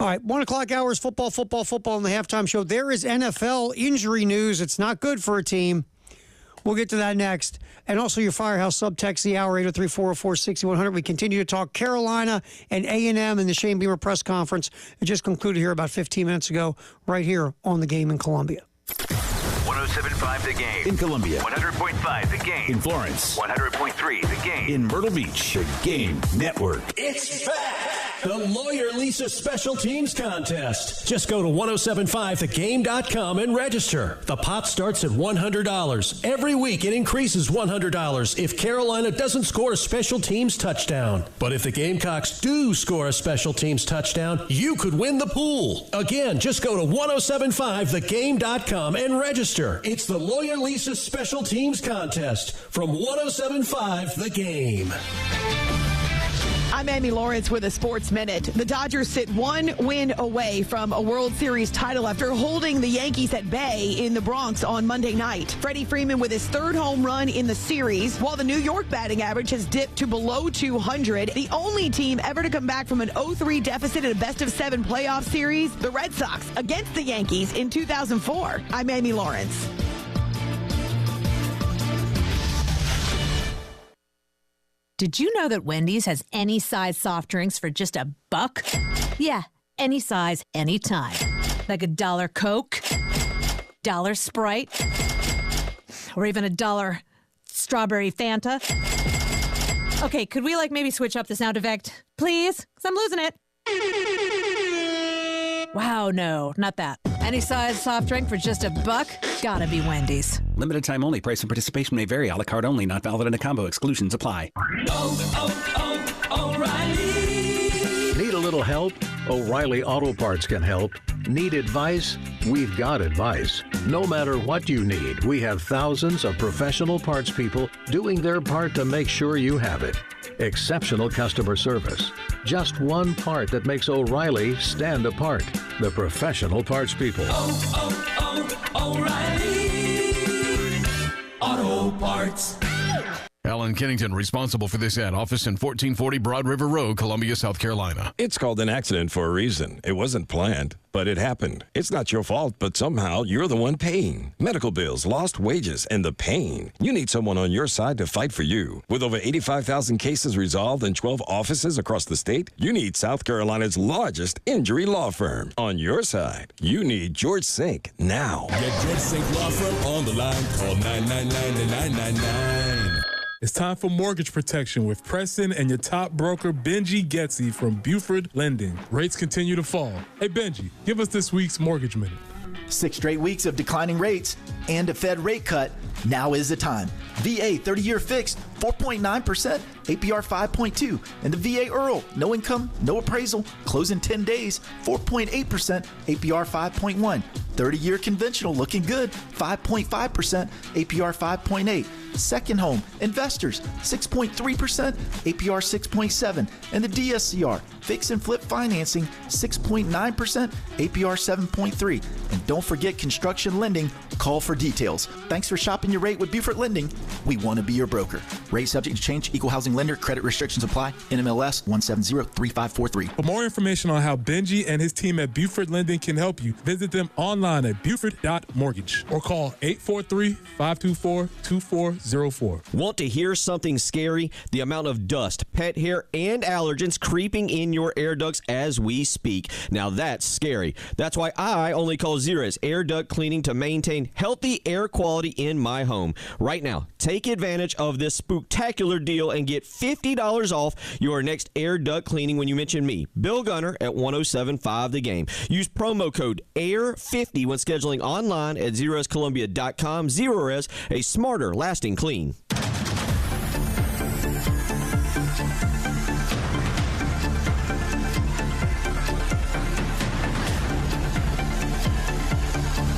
All right, 1 o'clock hours, football in the halftime show. There is NFL injury news. It's not good for a team. We'll get to that next. And also your Firehouse subtext, the hour, 803-404-6100. We continue to talk Carolina and A&M and the Shane Beamer press conference. It just concluded here about 15 minutes ago, right here on The Game in Columbia. 107.5 The Game. In Columbia. 100.5 The Game. In Florence. 100.3 The Game. In Myrtle Beach. The Game Network. It's back! The Lawyer Lisa Special Teams Contest. Just go to 1075thegame.com and register. The pot starts at $100. Every week it increases $100 if Carolina doesn't score a special teams touchdown. But if the Gamecocks do score a special teams touchdown, you could win the pool. Again, just go to 1075thegame.com and register. It's the Lawyer Lisa Special Teams Contest from 1075 The Game. I'm Amy Lawrence with a Sports Minute. The Dodgers sit 1 win away from a World Series title after holding the Yankees at bay in the Bronx on Monday night. Freddie Freeman with his 3rd home run in the series, while the New York batting average has dipped to below 200. The only team ever to come back from an 0-3 deficit in a best-of-7 playoff series, the Red Sox against the Yankees in 2004. I'm Amy Lawrence. Did you know that Wendy's has any size soft drinks for just $1? Yeah, any size, anytime. Like $1 Coke, $1 Sprite, or even $1 strawberry Fanta. Okay, could we maybe switch up the sound effect, please? Because I'm losing it. Wow, no, not that. Any size soft drink for just $1? Gotta be Wendy's. Limited time only. Price and participation may vary. A la carte only. Not valid in a combo. Exclusions apply. O'Reilly. Need a little help? O'Reilly Auto Parts can help. Need advice? We've got advice. No matter what you need, we have thousands of professional parts people doing their part to make sure you have it. Exceptional customer service. Just one part that makes O'Reilly stand apart. The professional parts people. O'Reilly Auto Parts. Alan Kennington, responsible for this ad. Office in 1440 Broad River Road, Columbia, South Carolina. It's called an accident for a reason. It wasn't planned, but it happened. It's not your fault, but somehow you're the one paying. Medical bills, lost wages, and the pain. You need someone on your side to fight for you. With over 85,000 cases resolved in 12 offices across the state, you need South Carolina's largest injury law firm. On your side, you need George Sink now. Get George Sink Law Firm on the line. Call 999-9999. It's time for mortgage protection with Preston and your top broker, Benji Getzy from Buford Lending. Rates continue to fall. Hey, Benji, give us this week's Mortgage Minute. 6 straight weeks of declining rates and a Fed rate cut. Now is the time. VA 30-year fixed, 4.9%, APR 5.2, and the VA IRRRL, no income, no appraisal, close in 10 days, 4.8%, APR 5.1. 30-year conventional looking good, 5.5%, APR 5.8. Second home, investors, 6.3%, APR 6.7. And the DSCR, fix and flip financing, 6.9%, APR 7.3. And don't forget construction lending. Call for details. Thanks for shopping your rate with Buford Lending. We want to be your broker. Rate subject to change, equal housing lender, credit restrictions apply, NMLS 1703543. For more information on how Benji and his team at Buford Lending can help you, visit them online at buford.mortgage or call 843-524-2404. Want to hear something scary? The amount of dust, pet hair, and allergens creeping in your air ducts as we speak. Now that's scary. That's why I only call Zerez Air Duct Cleaning to maintain healthy air quality in my home. Right now, take advantage of this spooktacular deal and get $50 off your next air duct cleaning when you mention me, Bill Gunner, at 107.5 The Game. Use promo code AIR50 when scheduling online at ZerezColumbia.com. Zerez, a smarter, lasting clean.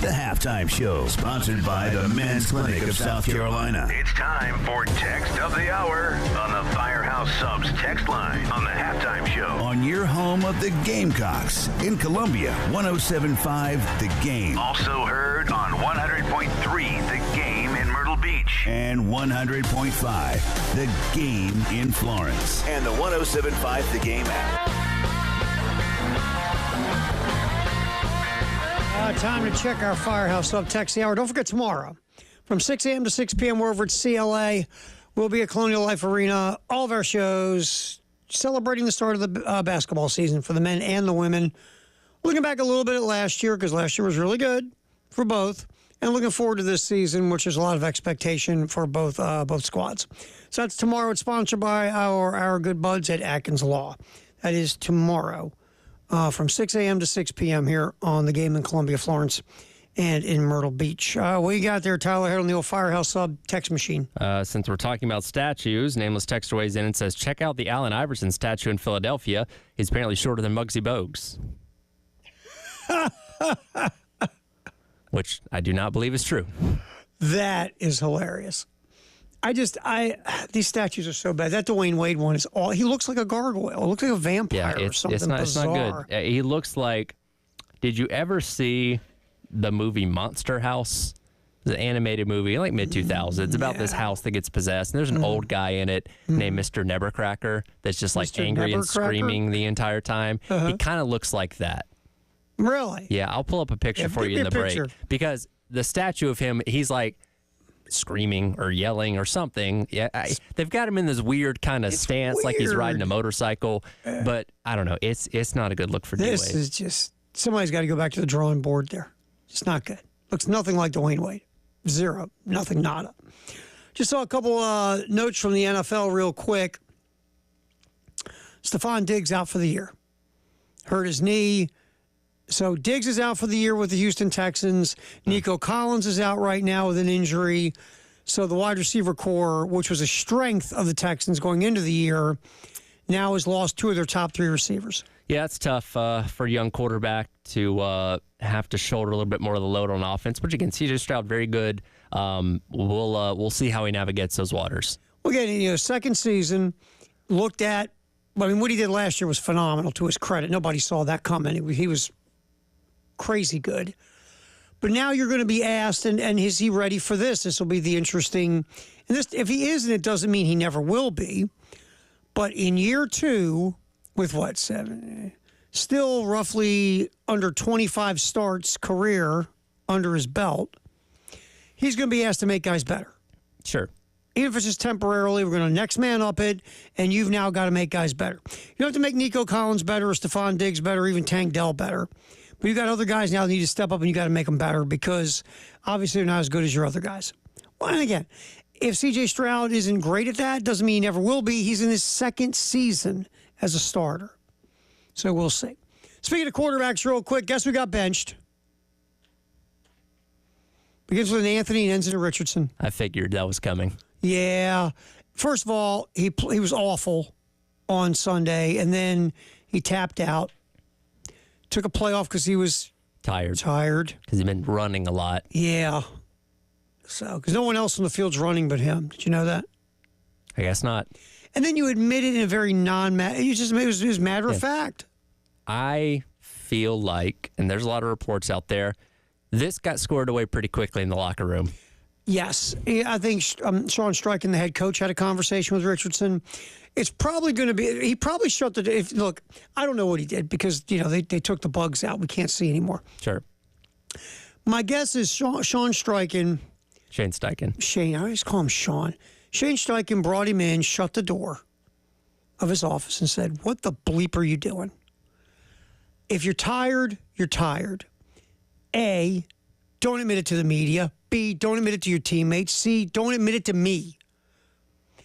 The Halftime Show, sponsored by the Men's Clinic of South Carolina. It's time for Text of the Hour on the Firehouse Subs text line on the Halftime Show. On your home of the Gamecocks in Columbia, 107.5 The Game. Also heard on 100.3 The Game in Myrtle Beach. And 100.5 The Game in Florence. And the 107.5 The Game app. Time to check our Firehouse Sub Text the Hour. Don't forget tomorrow from 6 a.m. to 6 p.m. we're over at CLA. We'll be at Colonial Life Arena. All of our shows celebrating the start of the basketball season for the men and the women. Looking back a little bit at last year because last year was really good for both. And looking forward to this season, which is a lot of expectation for both squads. So that's tomorrow. It's sponsored by our good buds at Atkins Law. That is tomorrow. From 6 a.m. to 6 p.m. here on the Game in Columbia, Florence, and in Myrtle Beach. What you got there, Tyler, here on the old Firehouse Sub text machine? Since we're talking about statues, Nameless Texter weighs in and says, check out the Allen Iverson statue in Philadelphia. He's apparently shorter than Muggsy Bogues. Which I do not believe is true. That is hilarious. These statues are so bad. That Dwayne Wade one is all. He looks like a gargoyle. It looks like a vampire or something bizarre. It's not good. He looks like. Did you ever see the movie Monster House? The animated movie, like mid 2000s. It's about this house that gets possessed. And there's an old guy in it named Mr. Nebbercracker that's just like Mr. angry and Nebbercracker? screaming the entire time. He kind of looks like that. Really? Yeah, I'll pull up a picture for you in the break because the statue of him, he's like screaming or yelling or something. Yeah, they've got him in this weird kind of stance, like he's riding a motorcycle. But I don't know. It's not a good look for D-Wade. This is just somebody's got to go back to the drawing board there. It's not good. Looks nothing like Dwayne Wade. Zero. Nothing. Nada. Just saw a couple notes from the NFL real quick. Stephon Diggs out for the year. Hurt his knee. So Diggs is out for the year with the Houston Texans. Nico Collins is out right now with an injury. So the wide receiver core, which was a strength of the Texans going into the year, now has lost two of their top three receivers. Yeah, it's tough for a young quarterback to have to shoulder a little bit more of the load on offense. Which again, CJ Stroud, very good. We'll see how he navigates those waters. Well, again, second season, looked at. I mean, what he did last year was phenomenal. To his credit, nobody saw that coming. He was crazy good. But now you're going to be asked, and is he ready for this? This will be the interesting. And this, if he isn't, it doesn't mean he never will be. But in year two, with what, 7? Still roughly under 25 starts career under his belt, he's going to be asked to make guys better. Sure. Even if it's just temporarily, we're going to next man up it, and you've now got to make guys better. You don't have to make Nico Collins better or Stephon Diggs better or even Tank Dell better. But you've got other guys now that need to step up, and you got to make them better because obviously they're not as good as your other guys. Well, and again, if C.J. Stroud isn't great at that, doesn't mean he never will be. He's in his second season as a starter. So we'll see. Speaking of quarterbacks real quick, guess who got benched? Begins with an Anthony and ends in a Richardson. I figured that was coming. Yeah. First of all, he was awful on Sunday, and then he tapped out. Took a playoff because he was Tired. Tired. Because he's been running a lot. Yeah. So, because no one else on the field's running but him. Did you know that? I guess not. And then you admit it in a very it was matter of fact. I feel like, and there's a lot of reports out there, this got squared away pretty quickly in the locker room. Yes. I think Sean Steichen, the head coach, had a conversation with Richardson. It's probably going to be, he probably shut the, look, I don't know what he did because, they took the bugs out. We can't see anymore. Sure. My guess is Sean Steichen. Shane Steichen. Shane, I always call him Sean. Shane Steichen brought him in, shut the door of his office and said, what the bleep are you doing? If you're tired, you're tired. A, don't admit it to the media. B, don't admit it to your teammates. C, don't admit it to me.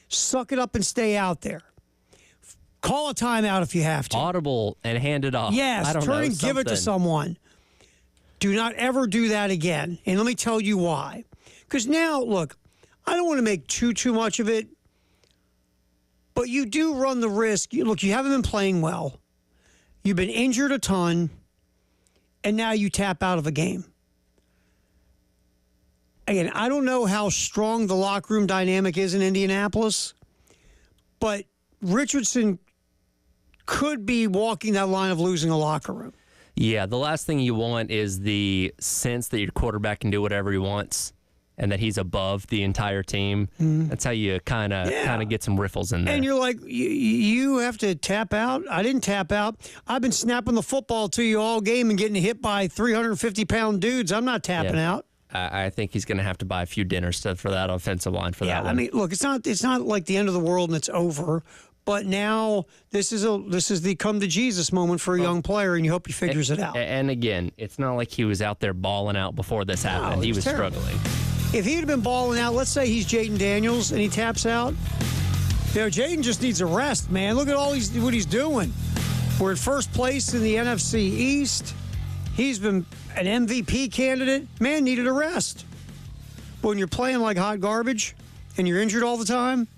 Suck it up and stay out there. Call a timeout if you have to. Audible and hand it off. Yes, turn and give it to someone. Do not ever do that again. And let me tell you why. Because now, look, I don't want to make too much of it, but you do run the risk. Look, you haven't been playing well. You've been injured a ton, and now you tap out of a game. Again, I don't know how strong the locker room dynamic is in Indianapolis, but Richardson could be walking that line of losing a locker room. Yeah, the last thing you want is the sense that your quarterback can do whatever he wants and that he's above the entire team. That's how you kind of get some riffles in there. And you're like, you have to tap out? I didn't tap out. I've been snapping the football to you all game and getting hit by 350-pound dudes. I'm not tapping out. I think he's going to have to buy a few dinners for that offensive line for that one. I mean, look, it's not like the end of the world and it's over. But now this is the come to Jesus moment for a young player, and you hope he figures it out. And again, it's not like he was out there balling out before this happened. He was struggling. If he had been balling out, let's say he's Jayden Daniels and he taps out. Jayden just needs a rest, man. Look at what he's doing. We're in first place in the NFC East. He's been an MVP candidate. Man needed a rest. But when you're playing like hot garbage and you're injured all the time,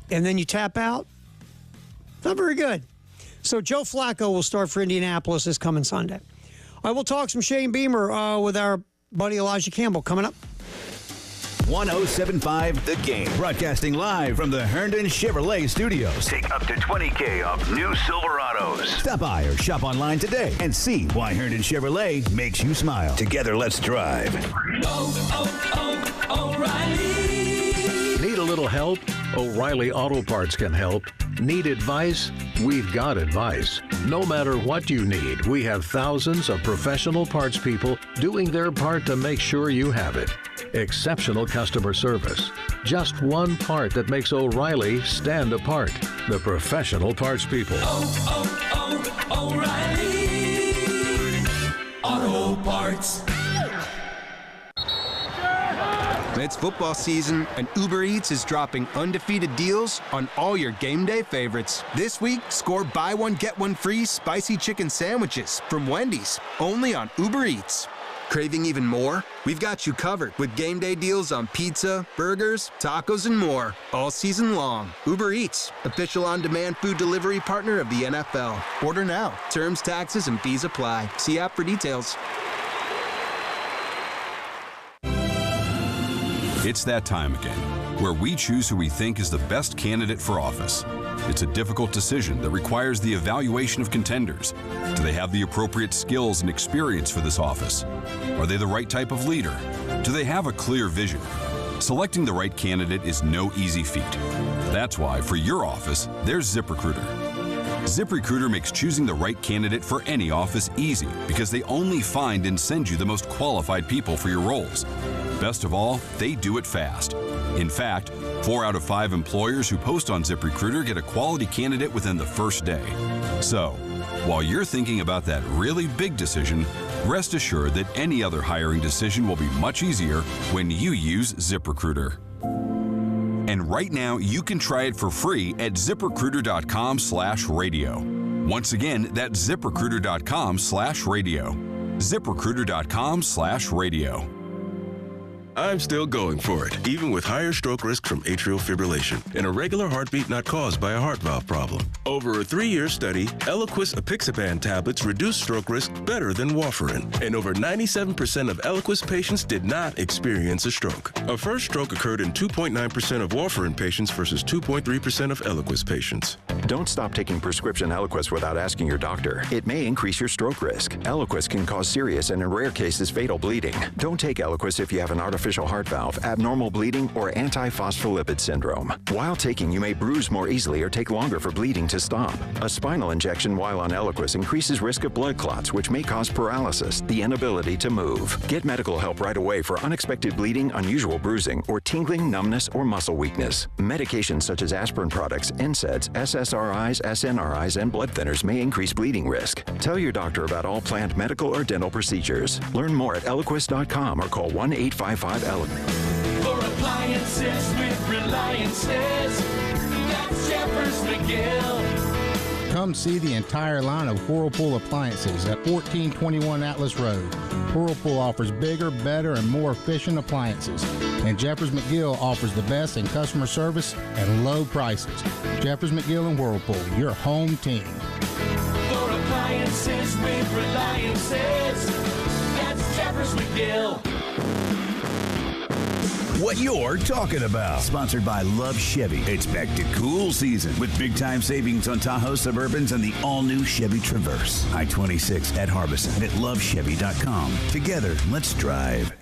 and then you tap out, not very good. So Joe Flacco will start for Indianapolis this coming Sunday. All right, we'll talk some Shane Beamer with our buddy Elijah Campbell coming up. 107.5 The Game. Broadcasting live from the Herndon Chevrolet Studios. Take up to $20,000 off new Silverados. Stop by or shop online today and see why Herndon Chevrolet makes you smile. Together, let's drive. O'Reilly. Need a little help? O'Reilly Auto Parts can help. Need advice? We've got advice. No matter what you need, we have thousands of professional parts people doing their part to make sure you have it. Exceptional customer service. Just one part that makes O'Reilly stand apart. The professional parts people. O'Reilly Auto Parts. It's football season, and Uber Eats is dropping undefeated deals on all your game day favorites. This week, score buy one, get one free spicy chicken sandwiches from Wendy's, only on Uber Eats. Craving even more? We've got you covered with game day deals on pizza, burgers, tacos, and more all season long. Uber Eats, official on-demand food delivery partner of the NFL. Order now. Terms, taxes, and fees apply. See app for details. It's that time again, where we choose who we think is the best candidate for office. It's a difficult decision that requires the evaluation of contenders. Do they have the appropriate skills and experience for this office? Are they the right type of leader? Do they have a clear vision? Selecting the right candidate is no easy feat. That's why, for your office, there's ZipRecruiter. ZipRecruiter makes choosing the right candidate for any office easy because they only find and send you the most qualified people for your roles. Best of all, they do it fast. In fact, 4 out of 5 employers who post on ZipRecruiter get a quality candidate within the first day. So, while you're thinking about that really big decision, rest assured that any other hiring decision will be much easier when you use ZipRecruiter. And right now, you can try it for free at ZipRecruiter.com/radio. Once again, that's ZipRecruiter.com/radio. ZipRecruiter.com/radio. I'm still going for it, even with higher stroke risk from atrial fibrillation and a regular heartbeat not caused by a heart valve problem. Over a 3-year study, Eliquis apixaban tablets reduce stroke risk better than warfarin, and over 97% of Eliquis patients did not experience a stroke. A first stroke occurred in 2.9% of warfarin patients versus 2.3% of Eliquis patients. Don't stop taking prescription Eliquis without asking your doctor. It may increase your stroke risk. Eliquis can cause serious and in rare cases fatal bleeding. Don't take Eliquis if you have an artificial heart valve, abnormal bleeding, or antiphospholipid syndrome. While taking, you may bruise more easily or take longer for bleeding to stop. A spinal injection while on Eliquis increases risk of blood clots, which may cause paralysis, the inability to move. Get medical help right away for unexpected bleeding, unusual bruising, or tingling, numbness, or muscle weakness. Medications such as aspirin products, NSAIDs, SSRIs, SNRIs, and blood thinners may increase bleeding risk. Tell your doctor about all planned medical or dental procedures. Learn more at Eliquis.com or call 1-855-ELIQUIS. For appliances with Reliances, that's Jeffers McGill. Come see the entire line of Whirlpool appliances at 1421 Atlas Road. Whirlpool offers bigger, better, and more efficient appliances. And Jeffers McGill offers the best in customer service and low prices. Jeffers McGill and Whirlpool, your home team. For appliances with Reliances, that's Jeffers McGill. What you're talking about. Sponsored by Love Chevy. It's back to cool season with big-time savings on Tahoe Suburbans and the all-new Chevy Traverse. I-26 at Harbison and at lovechevy.com. Together, let's drive.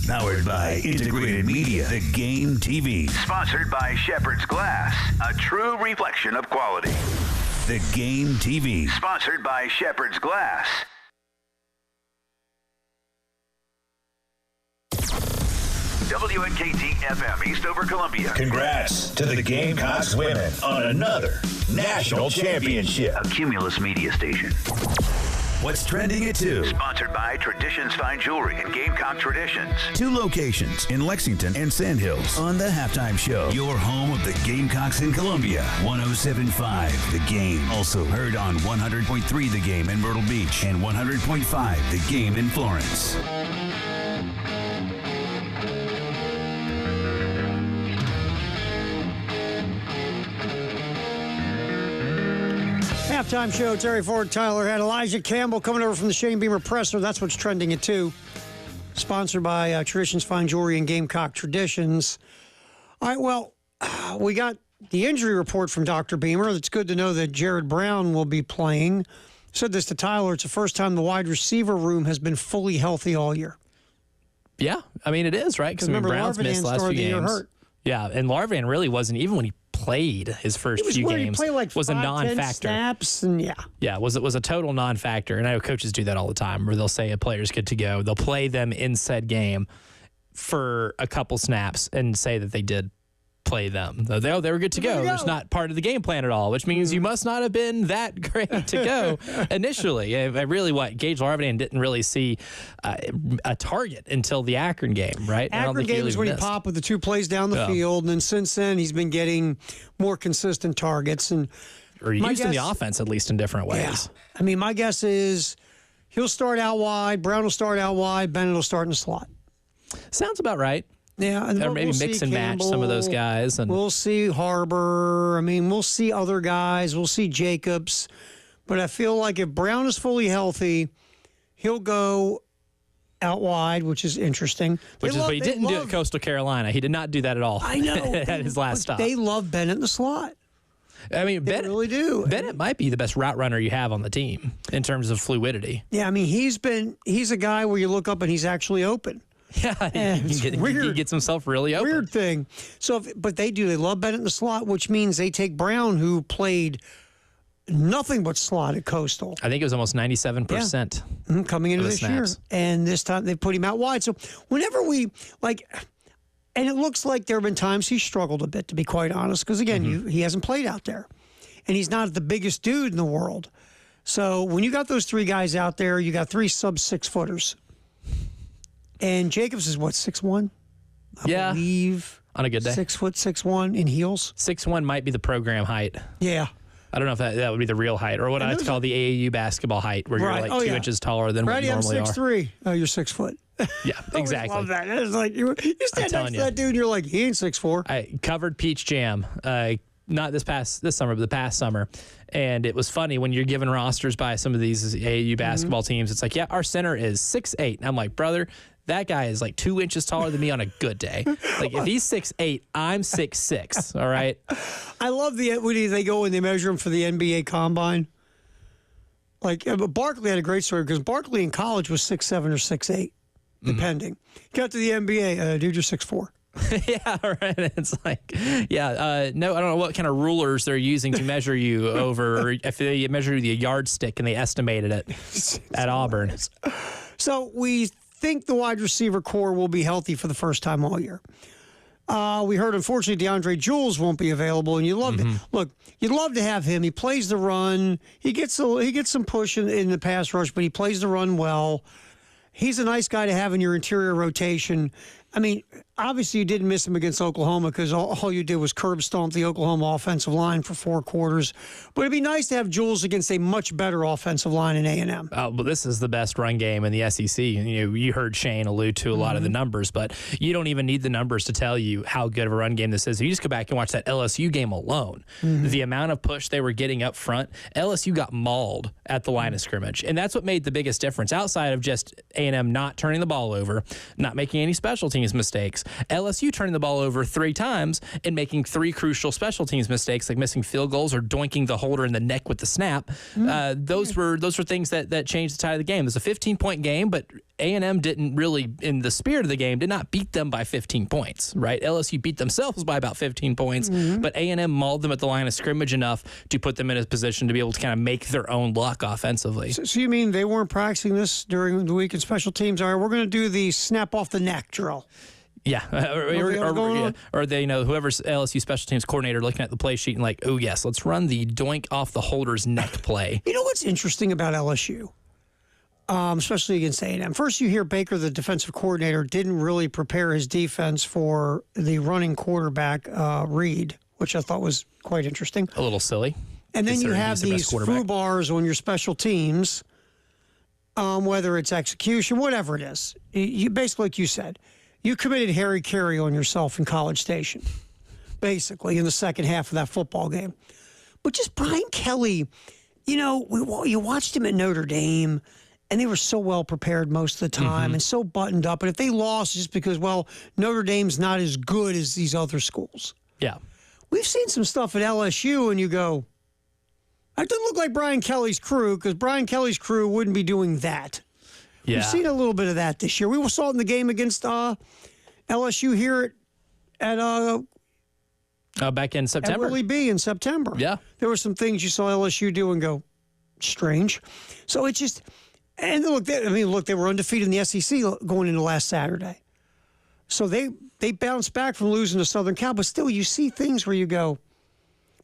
Powered by Integrated Media, The Game TV. Sponsored by Shepherd's Glass, a true reflection of quality. The Game TV. Sponsored by Shepherd's Glass. WNKT FM, Eastover, Columbia. Congrats to the Gamecocks women on another national championship. A Cumulus media station. What's trending at 2? Sponsored by Traditions Fine Jewelry and Gamecock Traditions. 2 locations in Lexington and Sandhills on the Halftime Show. Your home of the Gamecocks in Columbia. 107.5 The Game. Also heard on 100.3 The Game in Myrtle Beach and 100.5 The Game in Florence. Halftime show, Terry Ford, Tyler had Elijah Campbell coming over from the Shane Beamer Presser. That's what's trending at 2. Sponsored by Traditions Fine Jewelry and Gamecock Traditions. All right, well, we got the injury report from Dr. Beamer. It's good to know that Jared Brown will be playing. Said this to Tyler. It's the first time the wide receiver room has been fully healthy all year. Yeah, I mean, it is, right? Because Brown's missed the last few games. Hurt. Yeah, and Larvan really wasn't, even when he played his first few games, he like was 5, a non-factor. 10 snaps and yeah, was a total non-factor. And I know coaches do that all the time, where they'll say a player's good to go. They'll play them in said game for a couple snaps and say that they did play them. They were good to go. It's not part of the game plan at all, which means you must not have been that great to go initially. Gage Larvan didn't really see a target until the Akron game, right? Akron game is when he popped with the 2 plays down the field, and then since then he's been getting more consistent targets and used in the offense, at least in different ways. Yeah. I mean, my guess is he'll start out wide, Brown will start out wide, Bennett will start in the slot. Sounds about right. Yeah, or maybe mix and match some of those guys. And we'll see Harbor. I mean, we'll see other guys. We'll see Jacobs. But I feel like if Brown is fully healthy, he'll go out wide, which is interesting. But he didn't do it at Coastal Carolina. He did not do that at all. I know. At his last stop. They love Bennett in the slot. I mean, Bennett really do. Bennett might be the best route runner you have on the team in terms of fluidity. Yeah, I mean, he's a guy where you look up and he's actually open. Yeah, he gets himself really open. Weird thing. So, but they love Bennett in the slot, which means they take Brown, who played nothing but slot at Coastal. I think it was almost 97% coming into this year, and this time they put him out wide. So whenever we and it looks like there have been times he struggled a bit, to be quite honest, because again, he hasn't played out there, and he's not the biggest dude in the world. So when you got those 3 guys out there, you got 3 sub-6 footers. And Jacobs is what, 6'1"? I believe. On a good day. 6'6" in heels. 6'1" might be the program height. Yeah. I don't know if that would be the real height or what I like to call the AAU basketball height, where you're like 2 inches taller than what you normally are. Brady, I'm 6'3". You're 6 foot. Yeah, exactly. I love that. It's like you stand next to that dude, and you're like, he ain't 6'4". I covered Peach Jam, not this summer, but the past summer. And it was funny when you're given rosters by some of these AAU basketball teams. It's like, yeah, our center is 6'8". And I'm like, brother, that guy is like 2 inches taller than me on a good day. Like, if he's 6'8", I'm 6'6". All right. I love when they go and they measure him for the NBA Combine. Like, Barkley had a great story because Barkley in college was 6'7" or 6'8", depending. Got to the NBA, dude, you're 6'4". Yeah, right. It's like, no, I don't know what kind of rulers they're using to measure you over, or if they measure you with a yardstick and they estimated it at Auburn. So we think the wide receiver core will be healthy for the first time all year. We heard, unfortunately, DeAndre Jules won't be available, and you'd love to have him. He plays the run. He gets some push in the pass rush, but he plays the run well. He's a nice guy to have in your interior rotation. I mean, obviously you didn't miss him against Oklahoma because all you did was curb stomp the Oklahoma offensive line for 4 quarters. But it'd be nice to have Jules against a much better offensive line in A&M. Oh, but this is the best run game in the SEC. You heard Shane allude to a lot of the numbers, but you don't even need the numbers to tell you how good of a run game this is. You just go back and watch that LSU game alone. The amount of push they were getting up front, LSU got mauled at the line of scrimmage. And that's what made the biggest difference outside of just A&M not turning the ball over, not making any special teams mistakes. LSU turning the ball over 3 times and making 3 crucial special teams mistakes, like missing field goals or doinking the holder in the neck with the snap. Those were things that changed the tide of the game. It was a 15-point game, but A&M didn't really, in the spirit of the game, did not beat them by 15 points, right? LSU beat themselves by about 15 points, but A&M mauled them at the line of scrimmage enough to put them in a position to be able to kind of make their own luck offensively. So you mean they weren't practicing this during the week in special teams? All right, we're going to do the snap off the neck drill. Yeah, or they whoever's LSU special teams coordinator looking at the play sheet and like, oh yes, let's run the doink off the holder's neck play. You know what's interesting about LSU, especially against A&M? First, you hear Baker, the defensive coordinator, didn't really prepare his defense for the running quarterback Reed, which I thought was quite interesting. A little silly. And then you have these foo-bars on your special teams, whether it's execution, whatever it is. You basically, like you said, you committed Harry Carey on yourself in College Station, basically, in the second half of that football game. But just Brian Kelly, you watched him at Notre Dame, and they were so well prepared most of the time and so buttoned up. And if they lost, just because, Notre Dame's not as good as these other schools. Yeah. We've seen some stuff at LSU, and you go, that doesn't look like Brian Kelly's crew, because Brian Kelly's crew wouldn't be doing that. Yeah. We've seen a little bit of that this year. We saw it in the game against LSU here at back in September. At Willie B in September. Yeah. There were some things you saw LSU do and go, strange. So it's just, and look, they were undefeated in the SEC going into last Saturday. So they bounced back from losing to Southern Cal, but still you see things where you go,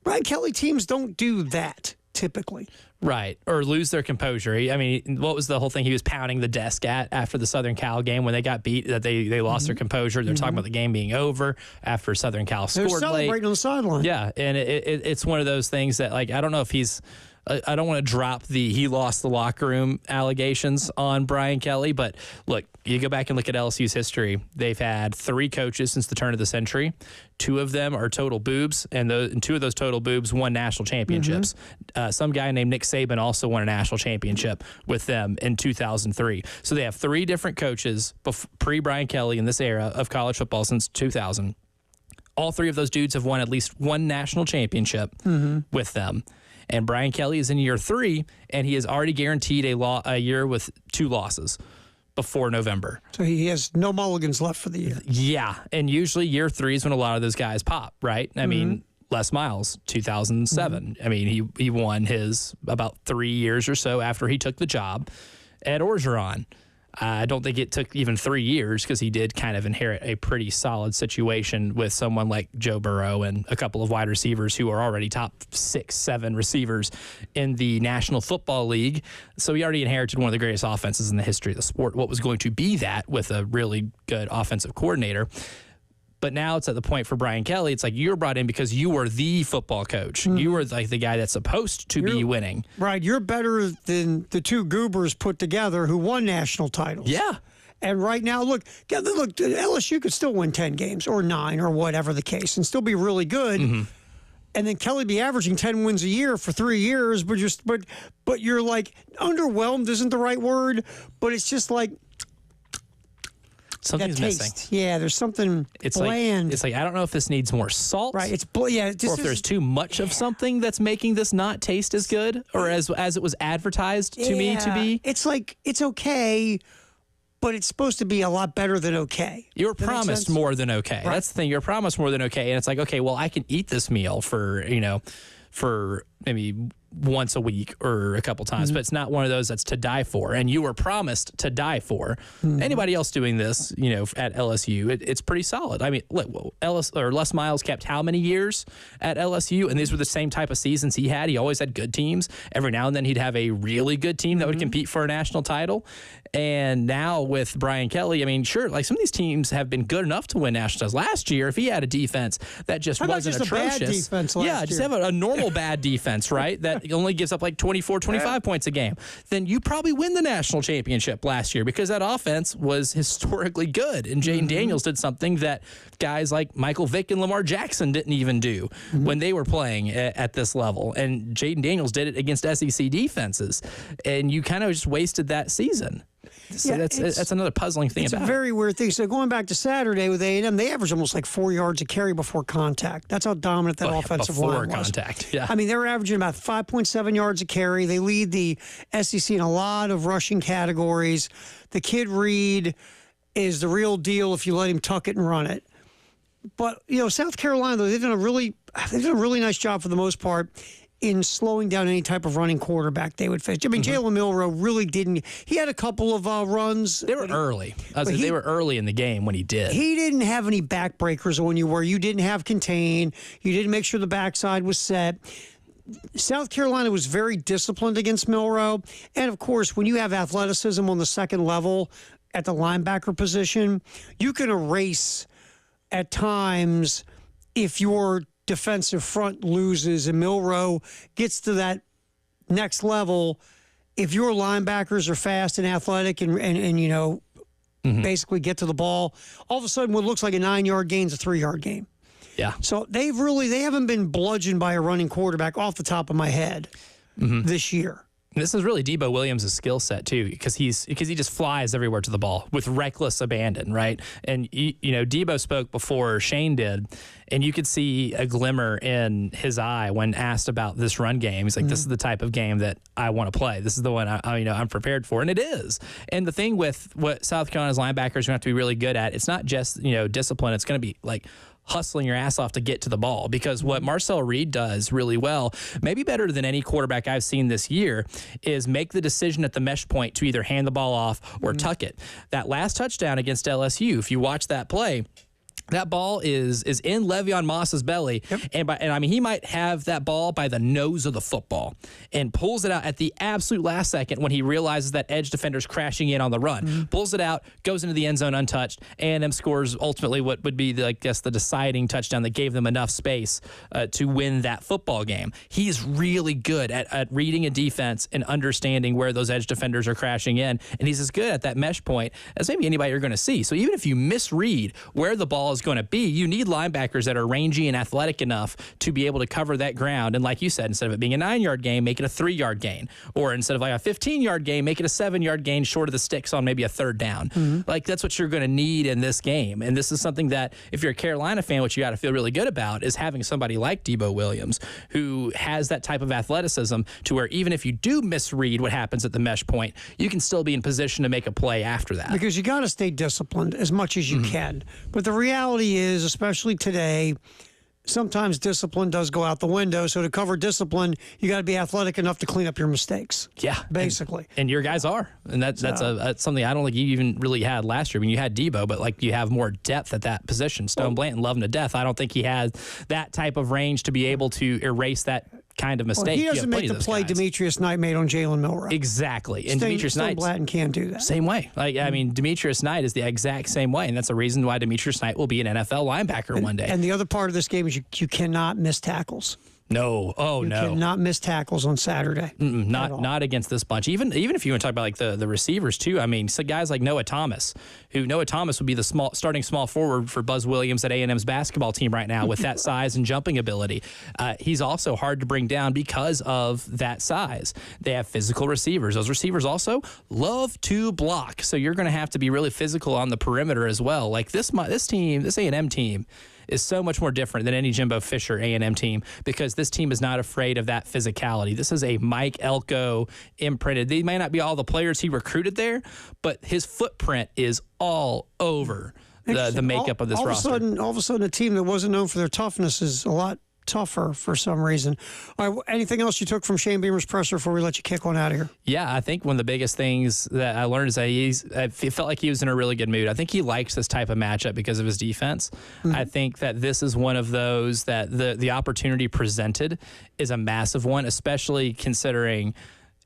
Brian Kelly teams don't do that typically. Right, or lose their composure. I mean, what was the whole thing he was pounding the desk at after the Southern Cal game when they got beat, that they lost their composure? They're talking about the game being over after Southern Cal scored late. They're celebrating on the sideline. Yeah, and it's one of those things that, like, I don't know if he's – I don't want to drop he lost the locker room allegations on Brian Kelly, but look, you go back and look at LSU's history. They've had 3 coaches since the turn of the century. 2 of them are total boobs, and 2 of those total boobs won national championships. Some guy named Nick Saban also won a national championship with them in 2003. So they have 3 different coaches pre-Brian Kelly in this era of college football since 2000. All 3 of those dudes have won at least 1 national championship with them. And Brian Kelly is in year 3, and he is already guaranteed a year with 2 losses before November. So he has no mulligans left for the year. Yeah, and usually year 3 is when a lot of those guys pop, right? I mean, Les Miles, 2007. I mean, he won his about 3 years or so after he took the job at Orgeron. I don't think it took even 3 years because he did kind of inherit a pretty solid situation with someone like Joe Burrow and a couple of wide receivers who are already top 6, 7 receivers in the National Football League. So he already inherited one of the greatest offenses in the history of the sport. What was going to be that with a really good offensive coordinator? But now it's at the point for Brian Kelly. It's like you're brought in because you were the football coach. You were like the guy that's supposed to be winning. Right. You're better than the two goobers put together who won national titles. Yeah. And right now, look, LSU could still win 10 games or 9 or whatever the case and still be really good. And then Kelly be averaging 10 wins a year for 3 years, but you're like underwhelmed isn't the right word, but it's just like something's missing. Yeah, there's something bland. It's like I don't know if this needs more salt, right? or if there's too much of something that's making this not taste as good, or as it was advertised to me to be. It's like it's okay, but it's supposed to be a lot better than okay. You were promised more than okay. Right. That's the thing. You're promised more than okay, and it's like okay, well, I can eat this meal for maybe once a week or a couple times, but it's not one of those that's to die for. And you were promised to die for. Anybody else doing this, at LSU, it's pretty solid. I mean, look, Les Miles kept how many years at LSU? And these were the same type of seasons he had. He always had good teams. Every now and then he'd have a really good team that would compete for a national title. And now with Brian Kelly, I mean, sure, like some of these teams have been good enough to win national titles. Last year, if he had a defense that just wasn't just atrocious. A bad defense last year. Just have a normal bad defense, right? That only gives up like 24, 25 points a game. Then you probably win the national championship last year because that offense was historically good. And Jaden Daniels did something that guys like Michael Vick and Lamar Jackson didn't even do when they were playing at this level. And Jaden Daniels did it against SEC defenses. And you kind of just wasted that season. So that's another puzzling thing about it. It's a very weird thing. So going back to Saturday with A&M, they averaged almost like 4 yards a carry before contact. That's how dominant that offensive line was. Before contact, yeah. I mean, they were averaging about 5.7 yards a carry. They lead the SEC in a lot of rushing categories. The kid Reed is the real deal if you let him tuck it and run it. But, South Carolina, though, they've done a really nice job for the most part in slowing down any type of running quarterback they would face. I mean, Jalen Milroe really didn't. He had a couple of runs. They were early. They were early in the game when he did. He didn't have any backbreakers on you where you didn't have contain. You didn't make sure the backside was set. South Carolina was very disciplined against Milroe. And, of course, when you have athleticism on the second level at the linebacker position, you can erase at times if you're defensive front loses and Milroe gets to that next level, if your linebackers are fast and athletic and basically get to the ball, all of a sudden what looks like a 9-yard gain is a 3-yard gain. Yeah. So they haven't been bludgeoned by a running quarterback off the top of my head this year. This is really Debo Williams' skill set too, because he just flies everywhere to the ball with reckless abandon, right? And Debo spoke before Shane did, and you could see a glimmer in his eye when asked about this run game. He's like, "This is the type of game that I want to play. This is the one I'm prepared for," and it is. And the thing with what South Carolina's linebackers are going to have to be really good at, it's not just discipline. It's going to be like hustling your ass off to get to the ball, because what Marcel Reed does really well, maybe better than any quarterback I've seen this year, is make the decision at the mesh point to either hand the ball off or tuck it. That last touchdown against LSU, if you watch that play, that ball is in Le'Veon Moss's belly, and I mean he might have that ball by the nose of the football and pulls it out at the absolute last second when he realizes that edge defender's crashing in on the run. Pulls it out, goes into the end zone untouched, and scores ultimately what would be the deciding touchdown that gave them enough space to win that football game. He's really good at reading a defense and understanding where those edge defenders are crashing in, and he's as good at that mesh point as maybe anybody you're going to see. So even if you misread where the ball is going to be, you need linebackers that are rangy and athletic enough to be able to cover that ground. And like you said, instead of it being a 9-yard gain, make it a 3-yard gain. Or instead of like a 15-yard gain, make it a 7-yard gain short of the sticks on maybe a third down. Like that's what you're going to need in this game. And this is something that if you're a Carolina fan, what you got to feel really good about is having somebody like Debo Williams who has that type of athleticism to where even if you do misread what happens at the mesh point, you can still be in position to make a play after that. Because you got to stay disciplined as much as you can. But the reality is, especially today, sometimes discipline does go out the window. So to cover discipline, you got to be athletic enough to clean up your mistakes. Yeah, basically. And your guys are, and that's something I don't think you even really had last year. I mean, you had Debo, but like you have more depth at that position. Stone Blanton, love him to death. I don't think he has that type of range to be able to erase that kind of mistake. Well, he you have doesn't plenty make of the those play guys. Demetrius Knight made on Jalen Milroe. Exactly. And Demetrius Knight. Blatton can't do that. Same way. Demetrius Knight is the exact same way. And that's the reason why Demetrius Knight will be an NFL linebacker one day. And the other part of this game is you cannot miss tackles. No. Oh, no. You cannot miss tackles on Saturday. Not against this bunch. Even if you want to talk about like the receivers too. I mean, so guys like Noah Thomas would be the starting small forward for Buzz Williams at A&M's basketball team right now with that size and jumping ability. He's also hard to bring down because of that size. They have physical receivers. Those receivers also love to block. So you're going to have to be really physical on the perimeter as well. Like this A&M team is so much more different than any Jimbo Fisher A&M team because this team is not afraid of that physicality. This is a Mike Elko imprinted. They may not be all the players he recruited there, but his footprint is all over the makeup of this roster. All of a sudden, a team that wasn't known for their toughness is a lot tougher for some reason. All right, anything else you took from Shane Beamer's presser before we let you kick one out of here? Yeah, I think one of the biggest things that I learned is that it felt like he was in a really good mood. I think he likes this type of matchup because of his defense. Mm-hmm. I think that this is one of those that the opportunity presented is a massive one, especially considering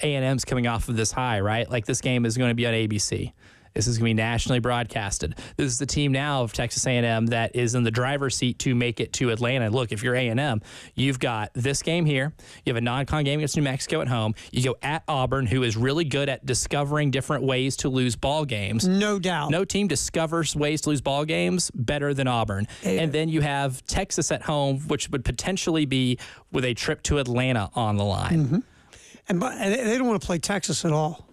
A&M's coming off of this high, right? Like this game is going to be on ABC. This is going to be nationally broadcasted. This is the team now of Texas A&M that is in the driver's seat to make it to Atlanta. Look, if you're A&M, you've got this game here. You have a non-con game against New Mexico at home. You go at Auburn, who is really good at discovering different ways to lose ball games. No doubt. No team discovers ways to lose ball games better than Auburn. And then you have Texas at home, which would potentially be with a trip to Atlanta on the line. Mm-hmm. And they don't want to play Texas at all.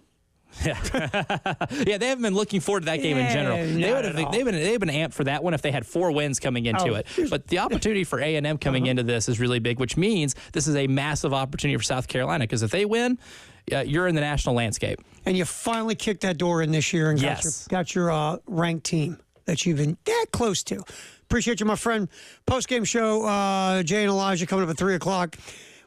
Yeah, they haven't been looking forward to that game in general. They've been amped for that one if they had 4 wins coming into it. But the opportunity for A&M coming into this is really big, which means this is a massive opportunity for South Carolina because if they win, you're in the national landscape. And you finally kicked that door in this year and got your ranked team that you've been that close to. Appreciate you, my friend. Post-game show, Jay and Elijah coming up at 3 o'clock.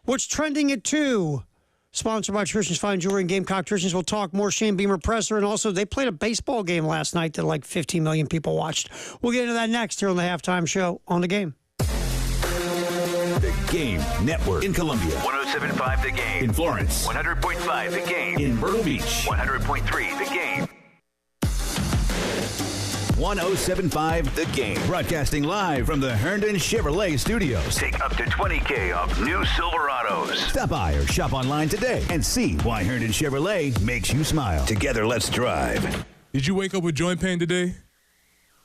What's trending at 2? Sponsored by Traditions Fine Jewelry and Gamecock Traditions. We'll talk more Shane Beamer presser. And also, they played a baseball game last night that like 15 million people watched. We'll get into that next here on the Halftime Show on The Game. The Game Network in Columbia. 107.5 The Game. In Florence. 100.5 The Game. In Myrtle Beach. 100.3 The Game. 107.5 The Game. Broadcasting live from the Herndon Chevrolet Studios. Take up to $20,000 off new Silverados. Stop by or shop online today and see why Herndon Chevrolet makes you smile. Together, let's drive. Did you wake up with joint pain today?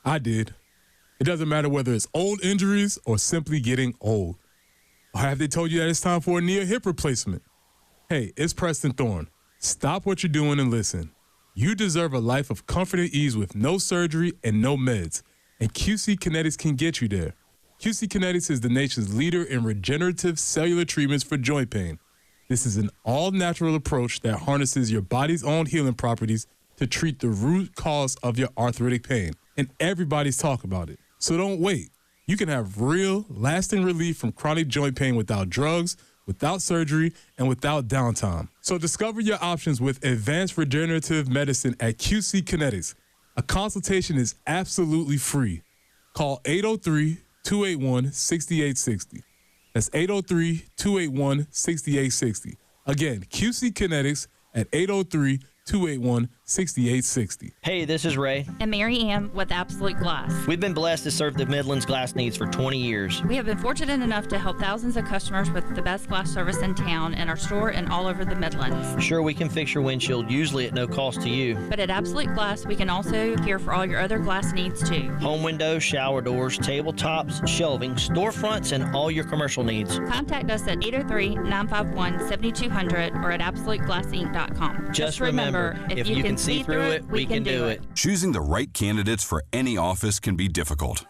I did. It doesn't matter whether it's old injuries or simply getting old. Or have they told you that it's time for a knee or hip replacement? Hey, it's Preston Thorne. Stop what you're doing and listen. You deserve a life of comfort and ease with no surgery and no meds. And QC Kinetics can get you there. QC Kinetics is the nation's leader in regenerative cellular treatments for joint pain. This is an all-natural approach that harnesses your body's own healing properties to treat the root cause of your arthritic pain. And everybody's talking about it. So don't wait. You can have real, lasting relief from chronic joint pain without drugs, without surgery, and without downtime. So discover your options with advanced regenerative medicine at QC Kinetics. A consultation is absolutely free. Call 803-281-6860. That's 803-281-6860. Again, QC Kinetics at 803-281-6860. Hey, this is Ray. And Mary Ann with Absolute Glass. We've been blessed to serve the Midlands glass needs for 20 years. We have been fortunate enough to help thousands of customers with the best glass service in town, in our store, and all over the Midlands. Sure, we can fix your windshield, usually at no cost to you. But at Absolute Glass, we can also care for all your other glass needs, too. Home windows, shower doors, tabletops, shelving, storefronts, and all your commercial needs. Contact us at 803-951-7200 or at AbsoluteGlassInc.com. Just remember, if you can see through it, we can do it. Choosing the right candidates for any office can be difficult.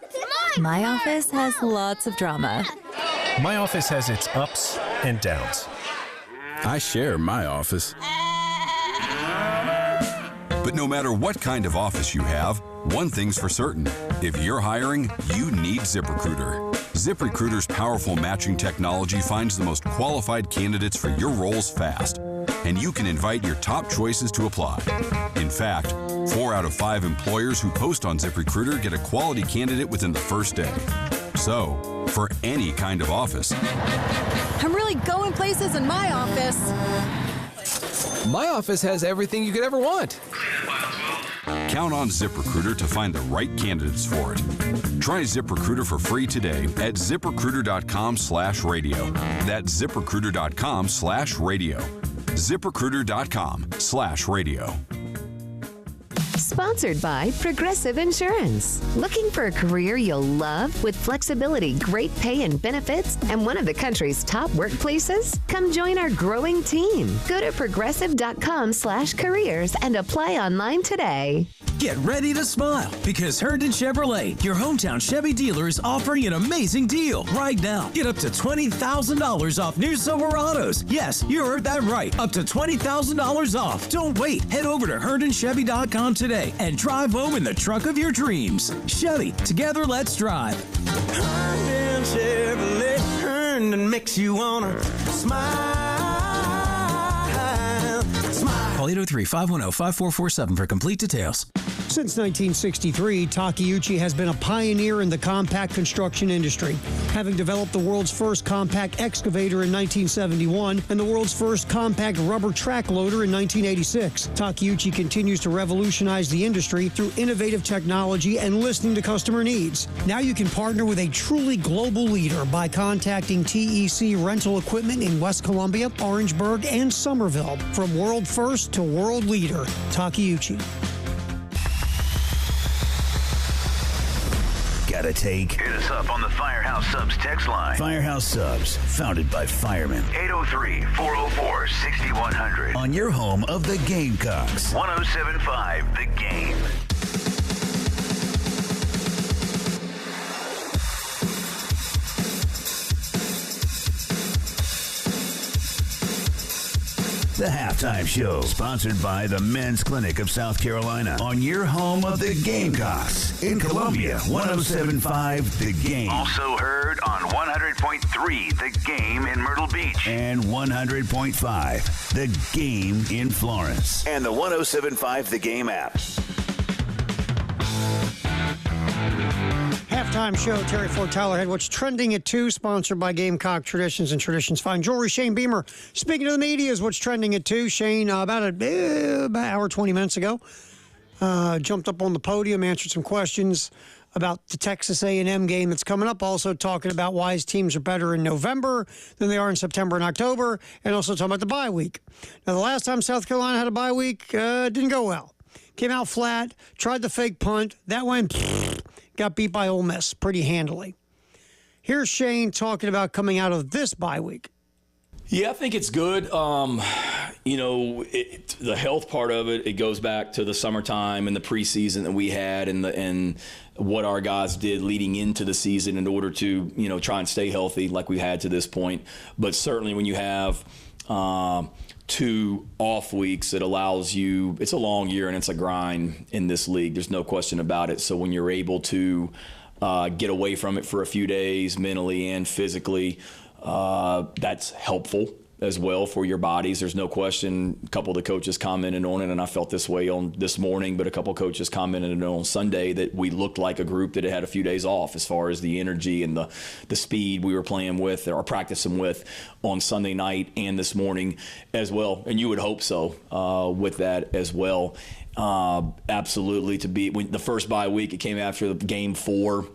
My office has lots of drama. My office has its ups and downs. I share my office. But no matter what kind of office you have, one thing's for certain. If you're hiring, you need ZipRecruiter. ZipRecruiter's powerful matching technology finds the most qualified candidates for your roles fast, and you can invite your top choices to apply. In fact, 4 out of 5 employers who post on ZipRecruiter get a quality candidate within the first day. So, for any kind of office, I'm really going places in my office. My office has everything you could ever want. count on ZipRecruiter to find the right candidates for it. Try ZipRecruiter for free today at ZipRecruiter.com/radio. That's ZipRecruiter.com/radio. ZipRecruiter.com/radio. Sponsored by Progressive Insurance. Looking for a career you'll love with flexibility, great pay and benefits, and one of the country's top workplaces? Come join our growing team. Go to progressive.com/careers and apply online today. Get ready to smile because Herndon Chevrolet, your hometown Chevy dealer, is offering an amazing deal right now. Get up to $20,000 off new Silverados. Yes, you heard that right. Up to $20,000 off. Don't wait. Head over to HerndonChevy.com today and drive home in the truck of your dreams. Chevy, together let's drive. Herndon Chevrolet, Herndon makes you wanna smile. Call 803-510-5447 for complete details. Since 1963, Takeuchi has been a pioneer in the compact construction industry, having developed the world's first compact excavator in 1971 and the world's first compact rubber track loader in 1986. Takeuchi continues to revolutionize the industry through innovative technology and listening to customer needs. Now you can partner with a truly global leader by contacting TEC Rental Equipment in West Columbia, Orangeburg, and Somerville. From world first to world leader, Takeuchi. Got a take? Hit us up on the Firehouse Subs text line. Firehouse Subs, founded by firemen. 803-404-6100. On your home of the Gamecocks. 107.5 The Game. The Halftime Show, sponsored by the Men's Clinic of South Carolina. On your home of the Gamecocks. In Columbia, 107.5 The Game. Also heard on 100.3 The Game in Myrtle Beach. And 100.5 The Game in Florence. And the 107.5 The Game app. Halftime show, Terry Ford, Tyler Head. What's trending at 2, sponsored by Gamecock Traditions and Traditions Fine Jewelry. Shane Beamer, speaking to the media, is what's trending at 2. Shane, about an hour, 20 minutes ago, jumped up on the podium, answered some questions about the Texas A&M game that's coming up, also talking about why his teams are better in November than they are in September and October, and also talking about the bye week. Now, the last time South Carolina had a bye week, didn't go well. Came out flat, tried the fake punt. That went... got beat by Ole Miss pretty handily. Here's Shane talking about coming out of this bye week. Yeah, I think it's good. The health part of it, it goes back to the summertime and the preseason that we had and what our guys did leading into the season in order to, try and stay healthy like we had to this point. But certainly when you have 2 off weeks, it allows you, it's a long year and it's a grind in this league. There's no question about it. So when you're able to get away from it for a few days mentally and physically, that's helpful as well for your bodies. There's no question. A couple of the coaches commented on it, and I felt this way on this morning, but a couple of coaches commented on Sunday that we looked like a group that had a few days off as far as the energy and the speed we were playing with or practicing with on Sunday night and this morning as well. And you would hope so with that as well. Absolutely. The first bye week, it came after the game 4.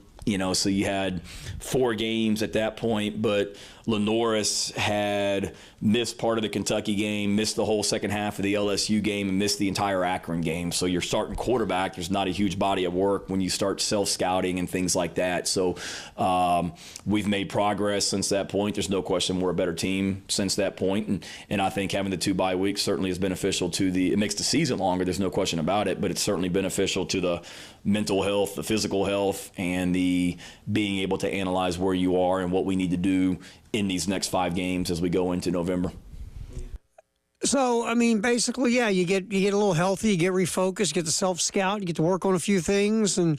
So you had 4 games at that point, but Lenoris had missed part of the Kentucky game, missed the whole second half of the LSU game, and missed the entire Akron game. So your starting quarterback, there's not a huge body of work when you start self-scouting and things like that. So we've made progress since that point. There's no question we're a better team since that point. And I think having the 2 bye weeks certainly is beneficial to it makes the season longer, there's no question about it, but it's certainly beneficial to the mental health, the physical health, and the being able to analyze where you are and what we need to do in these next 5 games as we go into November. So, basically, yeah, you get a little healthy, you get refocused, get the self-scout, you get to work on a few things, and,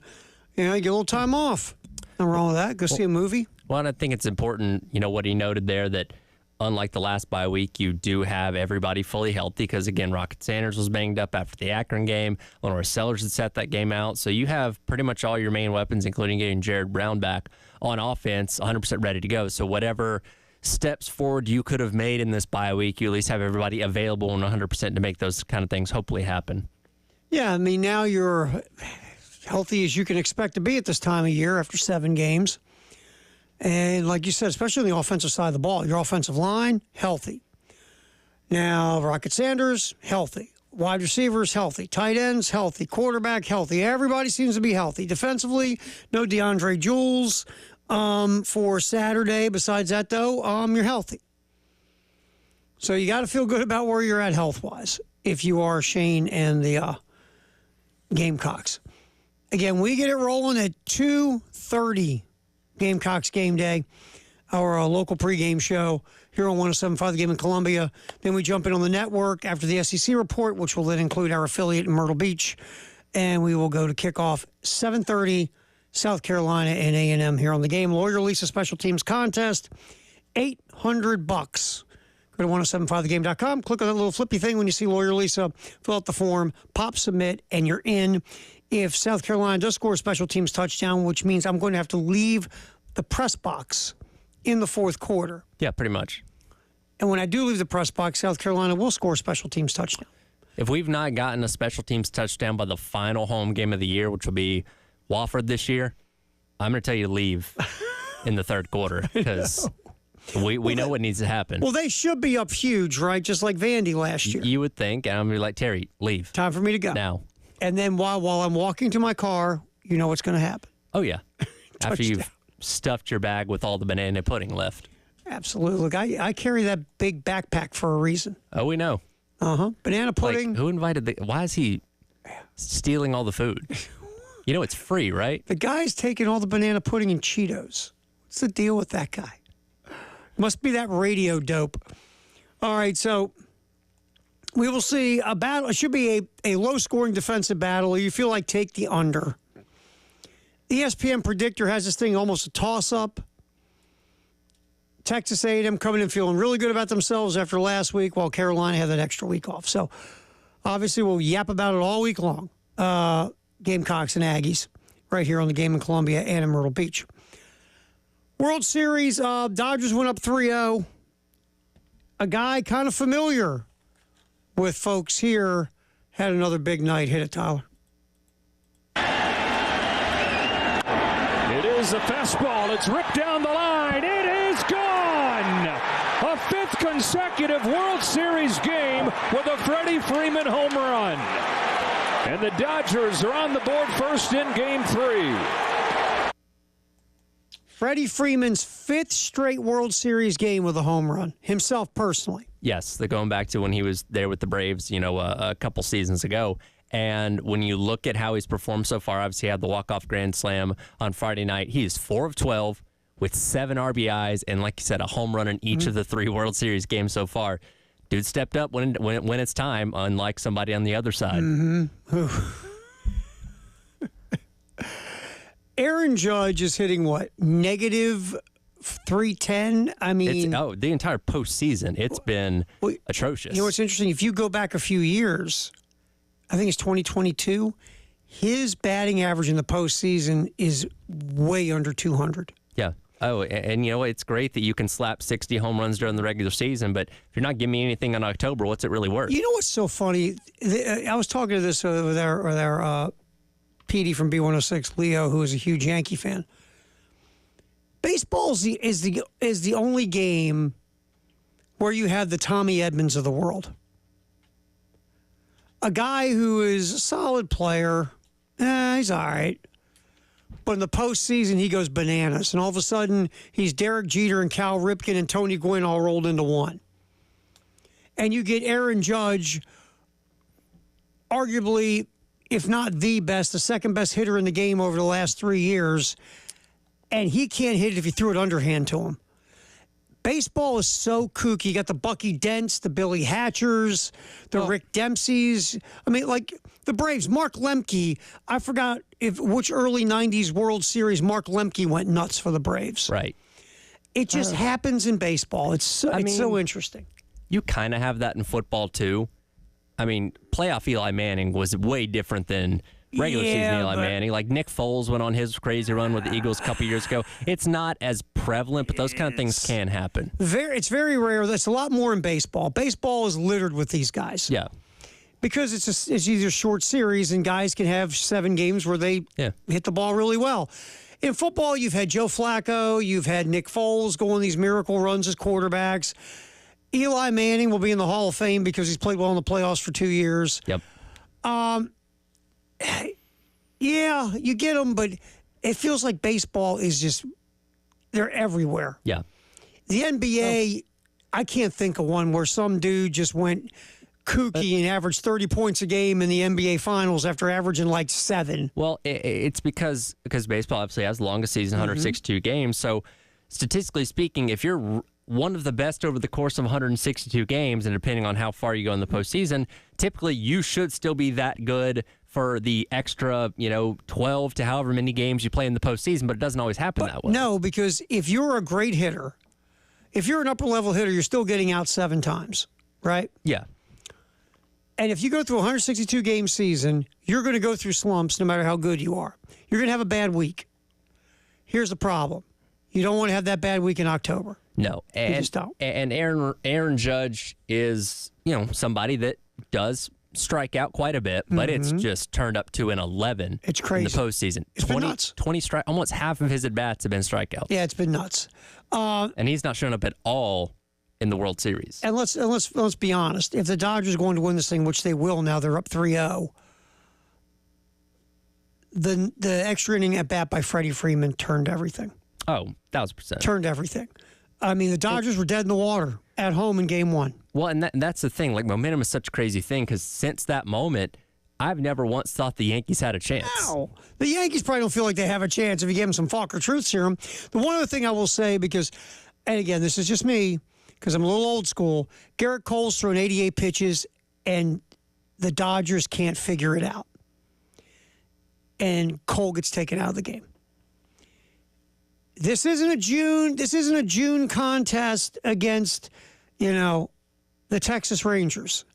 you get a little time off. Nothing wrong with that. Go see a movie. Well, and I think it's important, what he noted there, that unlike the last bye week, you do have everybody fully healthy because, again, Rocket Sanders was banged up after the Akron game. Lenore Sellers had set that game out. So you have pretty much all your main weapons, including getting Jared Brown back on offense, 100% ready to go. So whatever steps forward you could have made in this bye week, you at least have everybody available and 100% to make those kind of things hopefully happen. Yeah, I mean, now you're healthy as you can expect to be at this time of year after 7 games. And like you said, especially on the offensive side of the ball, your offensive line, healthy. Now, Rocket Sanders, healthy. Wide receivers, healthy. Tight ends, healthy. Quarterback, healthy. Everybody seems to be healthy. Defensively, no DeAndre Jules for Saturday. Besides that, though, you're healthy. So you got to feel good about where you're at health-wise if you are Shane and the Gamecocks. Again, we get it rolling at 2:30 Gamecocks game day, our local pregame show here on 107.5 The Game in Columbia. Then we jump in on the network after the SEC report, which will then include our affiliate in Myrtle Beach. And we will go to kickoff 7:30, South Carolina and A&M here on the game. Lawyer Lisa Special Teams Contest, $800. Go to 1075thegame.com. Click on that little flippy thing when you see Lawyer Lisa. Fill out the form, pop submit, and you're in. If South Carolina does score a special teams touchdown, which means I'm going to have to leave the press box in the fourth quarter. Yeah, pretty much. And when I do leave the press box, South Carolina will score a special teams touchdown. If we've not gotten a special teams touchdown by the final home game of the year, which will be Wofford this year, I'm going to tell you to leave in the third quarter because we know what needs to happen. Well, they should be up huge, right? Just like Vandy last year. You would think. And I'm going to be like, Terry, leave. Time for me to go. Now. And then while I'm walking to my car, you know what's going to happen. Oh, yeah. After you've stuffed your bag with all the banana pudding left. Absolutely. Look, I carry that big backpack for a reason. Oh, we know. Banana pudding. Like, who invited why is he stealing all the food? You know it's free, right? The guy's taking all the banana pudding and Cheetos. What's the deal with that guy? Must be that radio dope. All right, so we will see a battle. It should be a low-scoring defensive battle. You feel like take the under. ESPN Predictor has this thing almost a toss-up. Texas A&M coming in feeling really good about themselves after last week, while Carolina had that extra week off. So, obviously, we'll yap about it all week long. Gamecocks and Aggies right here on the Game in Columbia and in Myrtle Beach. World Series, Dodgers went up 3-0. A guy kind of familiar with folks here had another big night. Hit it, Tyler. It is a fastball. It's ripped down the line. It is gone. A fifth consecutive World Series game with a Freddie Freeman home run. And the Dodgers are on the board first in Game 3. Freddie Freeman's fifth straight World Series game with a home run, himself personally. Yes, they're going back to when he was there with the Braves, a couple seasons ago. And when you look at how he's performed so far, obviously he had the walk-off grand slam on Friday night. He is 4 of 12 with 7 RBIs and, like you said, a home run in each of the 3 World Series games so far. Dude stepped up when it's time, unlike somebody on the other side. Aaron Judge is hitting what? Negative .310? I mean... the entire postseason. It's been atrocious. You know what's interesting? If you go back a few years, I think it's 2022, his batting average in the postseason is way under 200. Yeah. Oh, and you know, it's great that you can slap 60 home runs during the regular season, but if you're not giving me anything in October, what's it really worth? You know what's so funny? I was talking to this with our PD from B106, Leo, who is a huge Yankee fan. Baseball is the only game where you have the Tommy Edmonds of the world. A guy who is a solid player, he's all right. But in the postseason, he goes bananas. And all of a sudden, he's Derek Jeter and Cal Ripken and Tony Gwynn all rolled into one. And you get Aaron Judge, arguably, if not the best, the second best hitter in the game over the last 3 years. And he can't hit it if you threw it underhand to him. Baseball is so kooky. You got the Bucky Dents, the Billy Hatchers, the Rick Dempseys. I mean, like the Braves, Mark Lemke. I forgot which early 90s World Series Mark Lemke went nuts for the Braves. Right. It just happens in baseball. It's so interesting. You kind of have that in football, too. I mean, playoff Eli Manning was way different than regular season Eli Manning. Like Nick Foles went on his crazy run with the Eagles a couple years ago. It's not as prevalent, but those kind of things can happen. It's very rare. That's a lot more in baseball. Baseball is littered with these guys. Yeah. Because it's either short series and guys can have 7 games where they hit the ball really well. In football, you've had Joe Flacco, you've had Nick Foles go on these miracle runs as quarterbacks. Eli Manning will be in the Hall of Fame because he's played well in the playoffs for 2 years. Yep. Yeah, you get them, but it feels like baseball is just, they're everywhere. Yeah. The NBA, I can't think of one where some dude just went kooky and averaged 30 points a game in the NBA Finals after averaging like 7. Well, it's because baseball obviously has the longest season, 162 games. So statistically speaking, if you're one of the best over the course of 162 games, and depending on how far you go in the postseason, typically you should still be that good for the extra, 12 to however many games you play in the postseason, but it doesn't always happen that way. No, because if you're a great hitter, if you're an upper-level hitter, you're still getting out 7 times, right? Yeah. And if you go through a 162-game season, you're going to go through slumps no matter how good you are. You're going to have a bad week. Here's the problem. You don't want to have that bad week in October. No. And, you just don't. And Aaron Judge is, somebody that does strike out quite a bit, but it's just turned up to an 11 it's crazy. In the postseason. It's been nuts. 20 almost half of his at-bats have been strikeouts. Yeah, it's been nuts. And he's not shown up at all in the World Series. And let's be honest. If the Dodgers are going to win this thing, which they will now, they're up 3-0. The extra inning at bat by Freddie Freeman turned everything. Oh, 1,000%. Turned everything. I mean, the Dodgers were dead in the water at home in Game 1. Well, and that's the thing. Like, momentum is such a crazy thing because since that moment, I've never once thought the Yankees had a chance. No. The Yankees probably don't feel like they have a chance if you give them some Falker Truth Serum. The one other thing I will say, because, and again, this is just me, because I'm a little old school, Garrett Cole's thrown 88 pitches, and the Dodgers can't figure it out. And Cole gets taken out of the game. This isn't a June contest against, the Texas Rangers.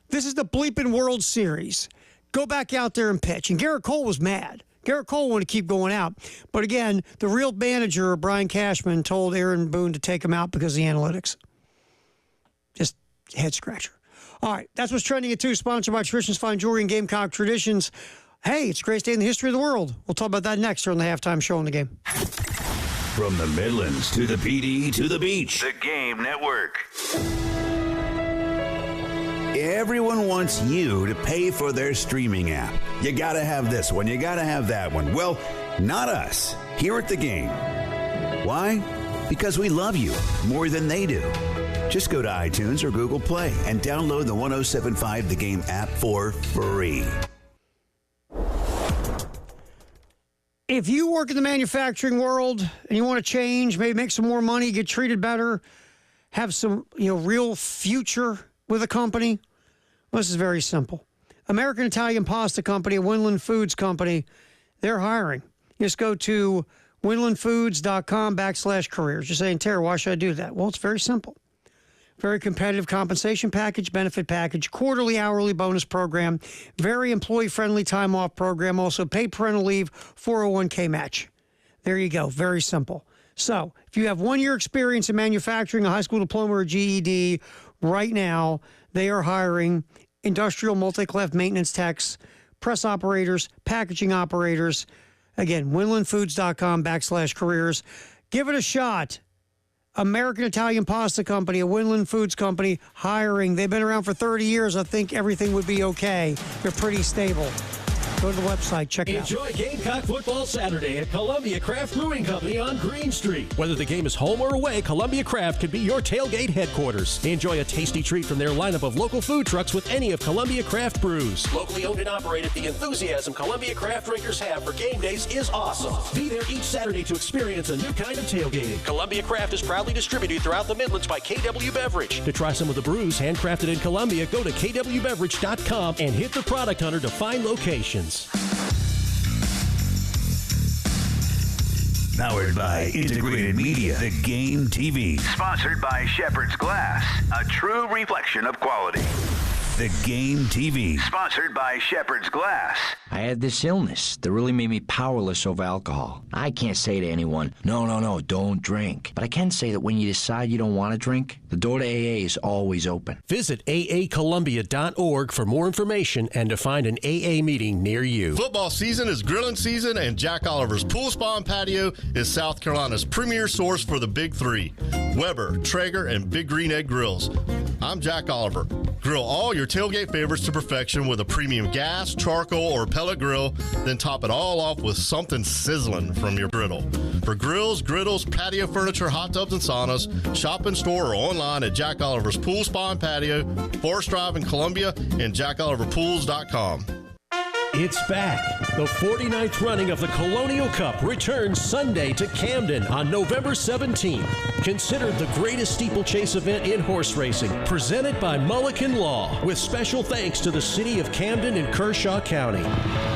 This is the bleeping World Series. Go back out there and pitch. And Garrett Cole was mad. Garrett Cole wanted to keep going out. But again, the real manager, Brian Cashman, told Aaron Boone to take him out because of the analytics. Just head scratcher. All right, that's what's trending at 2, sponsored by Traditions Fine Jewelry and Gamecock Traditions. Hey, it's a great day in the history of the world. We'll talk about that next during the halftime show in the game. From the Midlands to the PD to the beach. The Game Network. Everyone wants you to pay for their streaming app. You gotta have this one, you gotta have that one. Well, not us, here at The Game. Why? Because we love you more than they do. Just go to iTunes or Google Play and download the 107.5 The Game app for free. If you work in the manufacturing world and you want to change, maybe make some more money, get treated better, have some real future with a company, well, this is very simple. American Italian Pasta Company, a Winland Foods company, they're hiring. Just go to winlandfoods.com/careers. You're saying, Tara, why should I do that? Well, it's very simple. Very competitive compensation package, benefit package, quarterly hourly bonus program, very employee-friendly time off program, also paid parental leave, 401k match. There you go. Very simple. So if you have 1 year experience in manufacturing, a high school diploma or GED, right now they are hiring industrial multi-clef maintenance techs, press operators, packaging operators. Again, winlandfoods.com/careers. Give it a shot. American Italian Pasta Company, a Winland Foods company, hiring. They've been around for 30 years. I think everything would be okay. They're pretty stable. Go to the website, check it out. Enjoy Gamecock football Saturday at Columbia Craft Brewing Company on Green Street. Whether the game is home or away, Columbia Craft can be your tailgate headquarters. Enjoy a tasty treat from their lineup of local food trucks with any of Columbia Craft brews. Locally owned and operated, the enthusiasm Columbia Craft drinkers have for game days is awesome. Be there each Saturday to experience a new kind of tailgating. Columbia Craft is proudly distributed throughout the Midlands by KW Beverage. To try some of the brews handcrafted in Columbia, go to kwbeverage.com and hit the product hunter to find locations. Powered by Integrated Media, The Game TV. Sponsored by Shepherd's Glass, a true reflection of quality. The Game TV. Sponsored by Shepherd's Glass. I had this illness that really made me powerless over alcohol. I can't say to anyone, no, don't drink. But I can say that when you decide you don't want to drink, the door to AA is always open. Visit aacolumbia.org for more information and to find an AA meeting near you. Football season is grilling season, and Jack Oliver's Pool Spa and Patio is South Carolina's premier source for the Big Three: Weber, Traeger, and Big Green Egg Grills. I'm Jack Oliver. Grill all your tailgate favorites to perfection with a premium gas, charcoal, or pellet grill, then top it all off with something sizzling from your griddle. For grills, griddles, patio furniture, hot tubs, and saunas, shop in store or online at Jack Oliver's Pool Spa and Patio, Forest Drive in Columbia, and jackoliverpools.com. It's back. The 49th running of the Colonial Cup returns Sunday to Camden on November 17th. Considered the greatest steeplechase event in horse racing, presented by Mulliken Law, with special thanks to the city of Camden and Kershaw County.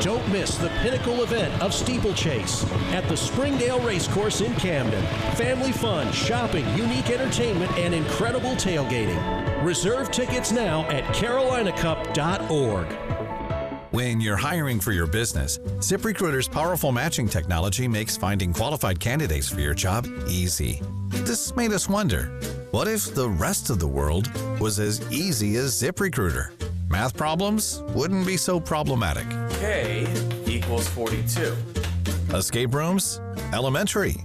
Don't miss the pinnacle event of steeplechase at the Springdale Racecourse in Camden. Family fun, shopping, unique entertainment, and incredible tailgating. Reserve tickets now at carolinacup.org. When you're hiring for your business, ZipRecruiter's powerful matching technology makes finding qualified candidates for your job easy. This made us wonder, what if the rest of the world was as easy as ZipRecruiter? Math problems wouldn't be so problematic. K equals 42. Escape rooms? Elementary.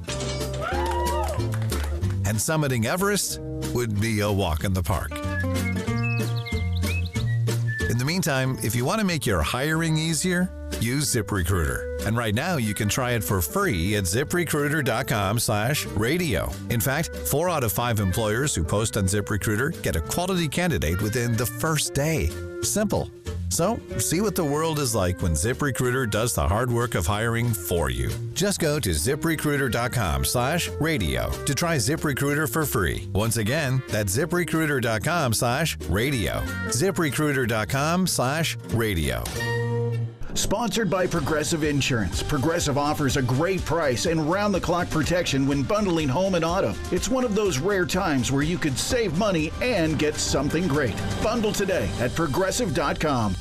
And summiting Everest would be a walk in the park. In the meantime, if you want to make your hiring easier, use ZipRecruiter. And right now, you can try it for free at ZipRecruiter.com/radio. In fact, 4 out of 5 employers who post on ZipRecruiter get a quality candidate within the first day. Simple. So, see what the world is like when ZipRecruiter does the hard work of hiring for you. Just go to ZipRecruiter.com/radio to try ZipRecruiter for free. Once again, that's ZipRecruiter.com/radio. ZipRecruiter.com/radio. Sponsored by Progressive Insurance. Progressive offers a great price and round-the-clock protection when bundling home and auto. It's one of those rare times where you could save money and get something great. Bundle today at Progressive.com.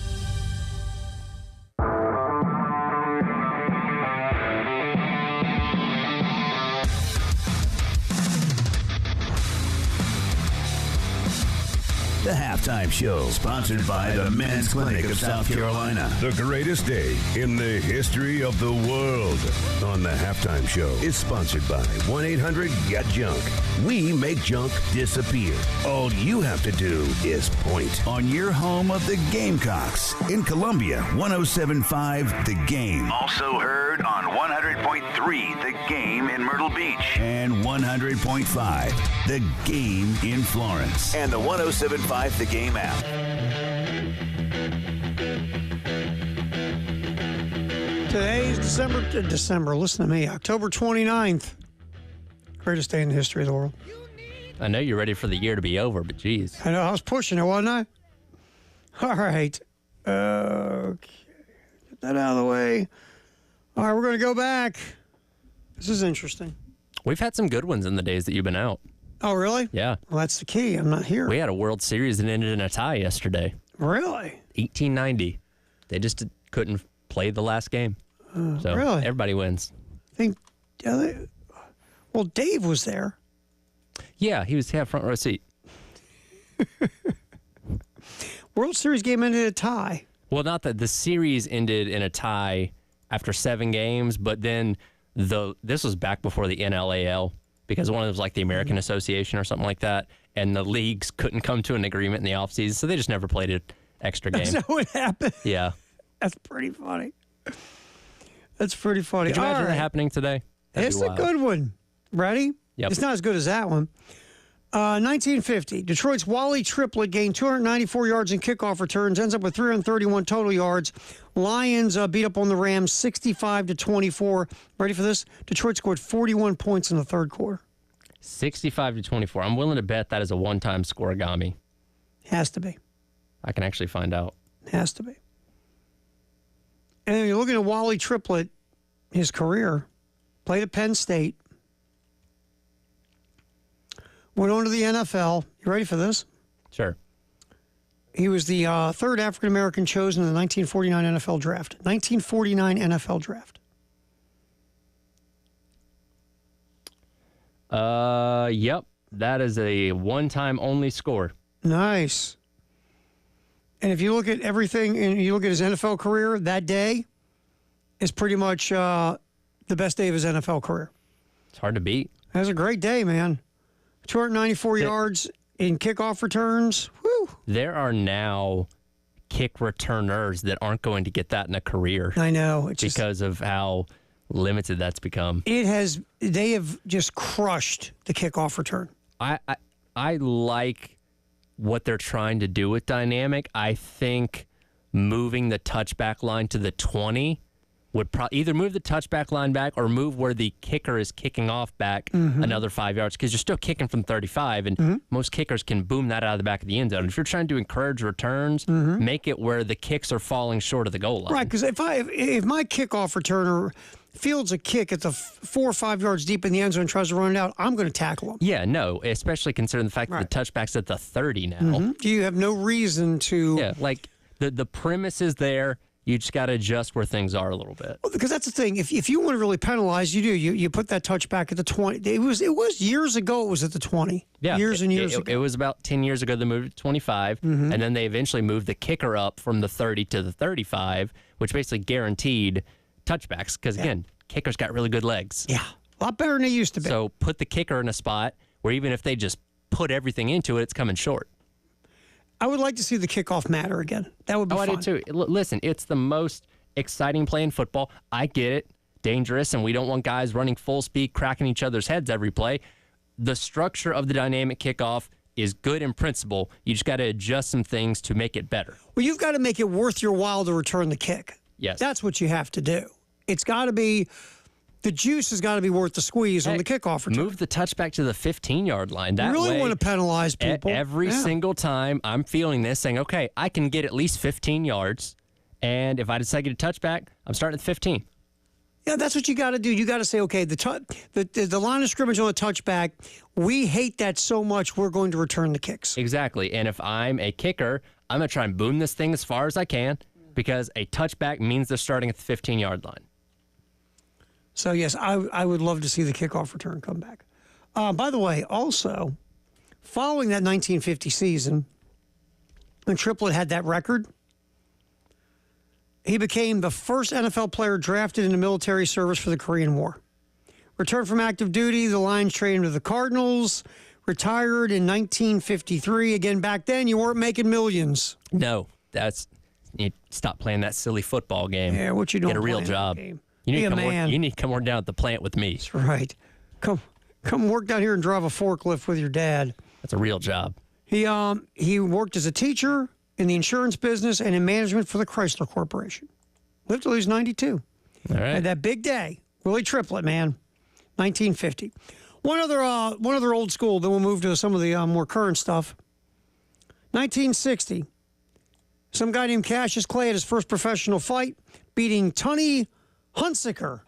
The Halftime Show, sponsored by the Men's Clinic of South Carolina. The greatest day in the history of the world. On the Halftime Show is sponsored by 1-800-GET-JUNK. We make junk disappear. All you have to do is point. On your home of the Gamecocks in Columbia, 107.5 The Game. Also heard on 100.3 The Game in Myrtle Beach. And 100.5 The Game in Florence. And the 107.5 The Game app. Today's December, listen to me, October 29th. Greatest day in the history of the world. I know you're ready for the year to be over, but geez. I know, I was pushing it, wasn't I? All right. Okay. Get that out of the way. All right, we're going to go back. This is interesting. We've had some good ones in the days that you've been out. Oh, really? Yeah. Well, that's the key. I'm not here. We had a World Series that ended in a tie yesterday. Really? 1890. They just couldn't play the last game. So really? Everybody wins. Well, Dave was there. Yeah, he was front row seat. World Series game ended in a tie. Well, not that the series ended in a tie after 7 games, but then this was back before the NLAL. Because one of them was like the American Association or something like that, and the leagues couldn't come to an agreement in the offseason, so they just never played an extra game. That's what happened? Yeah. That's pretty funny. That's pretty funny. Could you imagine that happening today? It's a good one. Ready? Yep. It's not as good as that one. 1950, Detroit's Wally Triplett gained 294 yards in kickoff returns, ends up with 331 total yards. Lions beat up on the Rams 65-24. Ready for this? Detroit scored 41 points in the third quarter. 65-24. I'm willing to bet that is a one-time scoregami. Has to be. I can actually find out. Has to be. And then you're looking at Wally Triplett, his career, Played at Penn State. Went on to the NFL. You ready for this? Sure. He was the third African-American chosen in the 1949 NFL Draft. 1949 NFL Draft. Yep. That is a one-time only score. Nice. And if you look at everything, and you look at his NFL career, that day is pretty much the best day of his NFL career. It's hard to beat. That was a great day, man. 294 yards in kickoff returns. Woo. There are now kick returners that aren't going to get that in a career. I know. It's because of how limited that's become. They have just crushed the kickoff return. I like what they're trying to do with dynamic. I think moving the touchback line to the 20 would either move the touchback line back or move where the kicker is kicking off back another 5 yards, because you're still kicking from 35, and most kickers can boom that out of the back of the end zone. If you're trying to encourage returns, make it where the kicks are falling short of the goal line. Right, because if my kickoff returner fields a kick at the 4 or 5 yards deep in the end zone and tries to run it out, I'm going to tackle him. Yeah, no, especially considering the fact that the touchback's at the 30 now. You have no reason to... Yeah, like the premise is there. You just got to adjust where things are a little bit. Well, because that's the thing. If you want to really penalize, you do. You put that touchback at the 20. It was years ago. It was at the 20. Yeah, years and years ago. It was about 10 years ago they moved it to 25, and then they eventually moved the kicker up from the 30 to the 35, which basically guaranteed touchbacks. Because again, kickers got really good legs. Yeah, a lot better than they used to be. So put the kicker in a spot where even if they just put everything into it, it's coming short. I would like to see the kickoff matter again. That would be fun. I do too. Listen, it's the most exciting play in football. I get it. Dangerous, and we don't want guys running full speed, cracking each other's heads every play. The structure of the dynamic kickoff is good in principle. You just got to adjust some things to make it better. Well, you've got to make it worth your while to return the kick. Yes. That's what you have to do. It's got to be... The juice has got to be worth the squeeze on the kickoff return. Move the touchback to the 15-yard line. That you really way, want to penalize people. Every single time I'm feeling this, saying, okay, I can get at least 15 yards, and if I decide to get a touchback, I'm starting at 15. Yeah, that's what you got to do. You got to say, okay, the line of scrimmage on the touchback, we hate that so much, we're going to return the kicks. Exactly. And if I'm a kicker, I'm going to try and boom this thing as far as I can, because a touchback means they're starting at the 15-yard line. So, yes, I would love to see the kickoff return come back. By the way, also, following that 1950 season, when Triplett had that record, he became the first NFL player drafted into military service for the Korean War. Returned from active duty, the Lions traded him to the Cardinals, retired in 1953. Again, back then, you weren't making millions. No, you stop playing that silly football game. Yeah, what you doing? Get a real job. You need to come work down at the plant with me. That's right. Come work down here and drive a forklift with your dad. That's a real job. He worked as a teacher in the insurance business and in management for the Chrysler Corporation. Lived till he was 92. All right. Had that big day. Willie Triplett, man. 1950. One other old school, then we'll move to some of the more current stuff. 1960. Some guy named Cassius Clay had his first professional fight, beating Tunney Hunsaker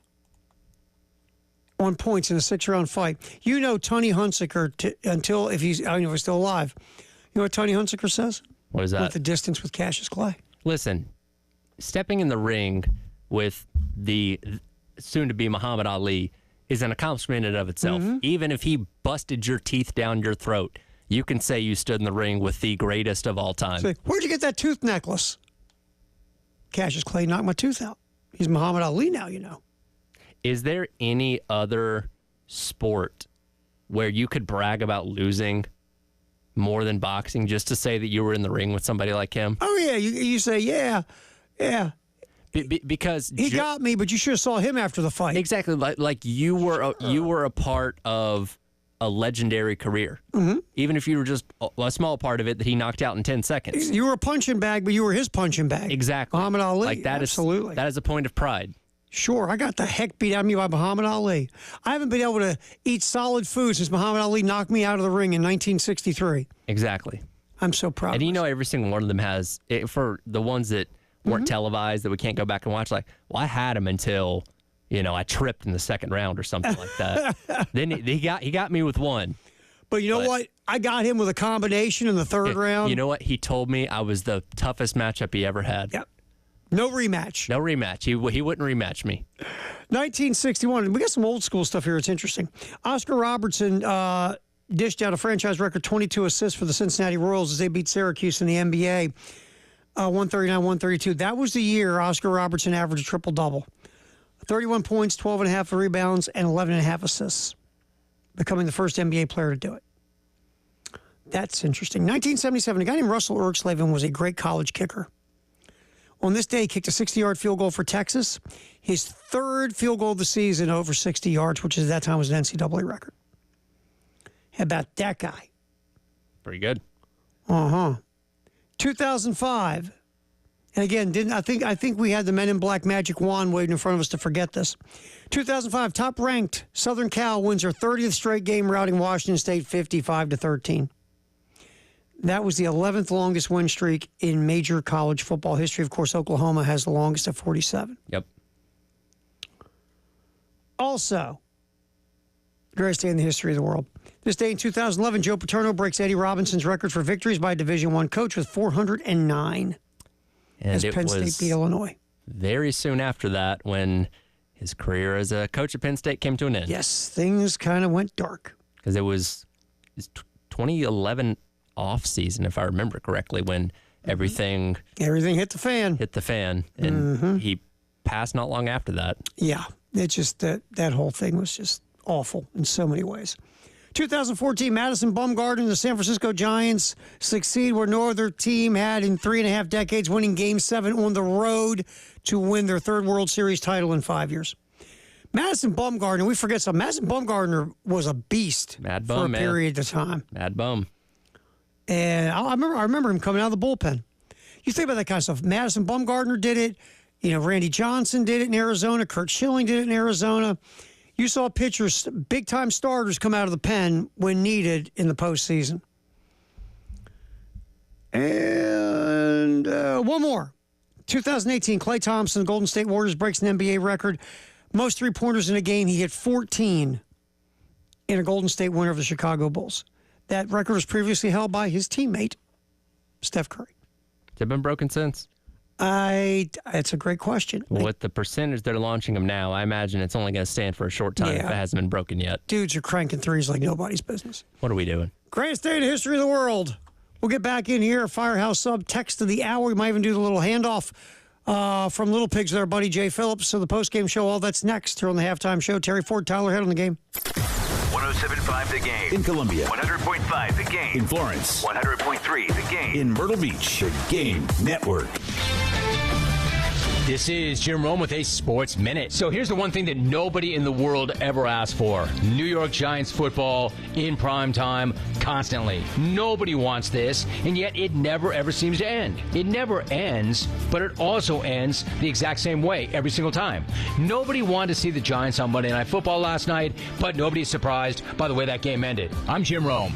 on points in a 6-round fight. You know Tunney Hunsaker I don't know if he's still alive. You know what Tunney Hunsaker says? What is that? With the distance with Cassius Clay. Listen, stepping in the ring with the soon-to-be Muhammad Ali is an accomplishment in and of itself. Even if he busted your teeth down your throat, you can say you stood in the ring with the greatest of all time. Say, where'd you get that tooth necklace? Cassius Clay knocked my tooth out. He's Muhammad Ali now, you know. Is there any other sport where you could brag about losing more than boxing just to say that you were in the ring with somebody like him? Oh, yeah. You say, yeah. Because he got me, but you should have saw him after the fight. Exactly. Like you were a part of a legendary career. Even if you were just a small part of it that he knocked out in 10 seconds. You were a punching bag, but you were his punching bag. Exactly. Muhammad Ali. Like that absolutely. That is a point of pride. Sure, I got the heck beat out of me by Muhammad Ali. I haven't been able to eat solid food since Muhammad Ali knocked me out of the ring in 1963. Exactly. I'm so proud. And you know every single one of them has, for the ones that weren't televised, that we can't go back and watch, like, well, I had him until I tripped in the second round or something like that. Then he got me with one. But you know what? I got him with a combination in the third round. You know what? He told me I was the toughest matchup he ever had. Yep. No rematch. No rematch. He wouldn't rematch me. 1961. We got some old school stuff here. It's interesting. Oscar Robertson dished out a franchise record 22 assists for the Cincinnati Royals as they beat Syracuse in the NBA, 139-132. That was the year Oscar Robertson averaged a triple-double. 31 points, 12.5 rebounds, and 11.5 assists, becoming the first NBA player to do it. That's interesting. 1977, a guy named Russell Erxleben was a great college kicker. On this day, he kicked a 60-yard field goal for Texas, his third field goal of the season over 60 yards, which at that time was an NCAA record. How about that guy? Pretty good. 2005. And again, I think we had the Men in Black magic wand waiting in front of us to forget this. 2005, top-ranked Southern Cal wins their 30th straight game, routing Washington State 55-13. That was the 11th longest win streak in major college football history. Of course, Oklahoma has the longest at 47. Yep. Also, greatest day in the history of the world. This day in 2011, Joe Paterno breaks Eddie Robinson's record for victories by a Division I coach with 409. And as it Penn State was beat Illinois. Very soon after that when his career as a coach at Penn State came to an end. Yes, things kind of went dark. Because it was 2011 off season, if I remember correctly, when everything hit the fan. And he passed not long after that. Yeah, it just that whole thing was just awful in so many ways. 2014, Madison Bumgarner and the San Francisco Giants succeed where no other team had in 3.5 decades, winning Game 7 on the road to win their third World Series title in 5 years. Madison Bumgarner, we forget something. Madison Bumgarner was a beast for a period of time. Mad bum. And I remember him coming out of the bullpen. You think about that kind of stuff. Madison Bumgarner did it. Randy Johnson did it in Arizona. Curt Schilling did it in Arizona. You saw pitchers, big-time starters, come out of the pen when needed in the postseason. And one more. 2018, Klay Thompson, Golden State Warriors, breaks an NBA record. Most three-pointers in a game. He hit 14 in a Golden State winner of the Chicago Bulls. That record was previously held by his teammate, Steph Curry. Has it been broken since? It's a great question. With the percentage they're launching them now, I imagine it's only going to stand for a short time if it hasn't been broken yet. Dudes are cranking threes like nobody's business. What are we doing? Greatest day in the history of the world. We'll get back in here. Firehouse Sub text of the hour. We might even do the little handoff from Little Pigs with our buddy Jay Phillips. So the postgame show, all that's next here on the halftime show. Terry Ford, Tyler Head on the game. 107.5 The Game. In Columbia. 100.5 The Game. In Florence. 100.3 The Game. In Myrtle Beach. The Game Network. This is Jim Rome with a Sports Minute. So here's the one thing that nobody in the world ever asked for. New York Giants football in prime time constantly. Nobody wants this, and yet it never ever seems to end. It never ends, but it also ends the exact same way every single time. Nobody wanted to see the Giants on Monday Night Football last night, but nobody's surprised by the way that game ended. I'm Jim Rome.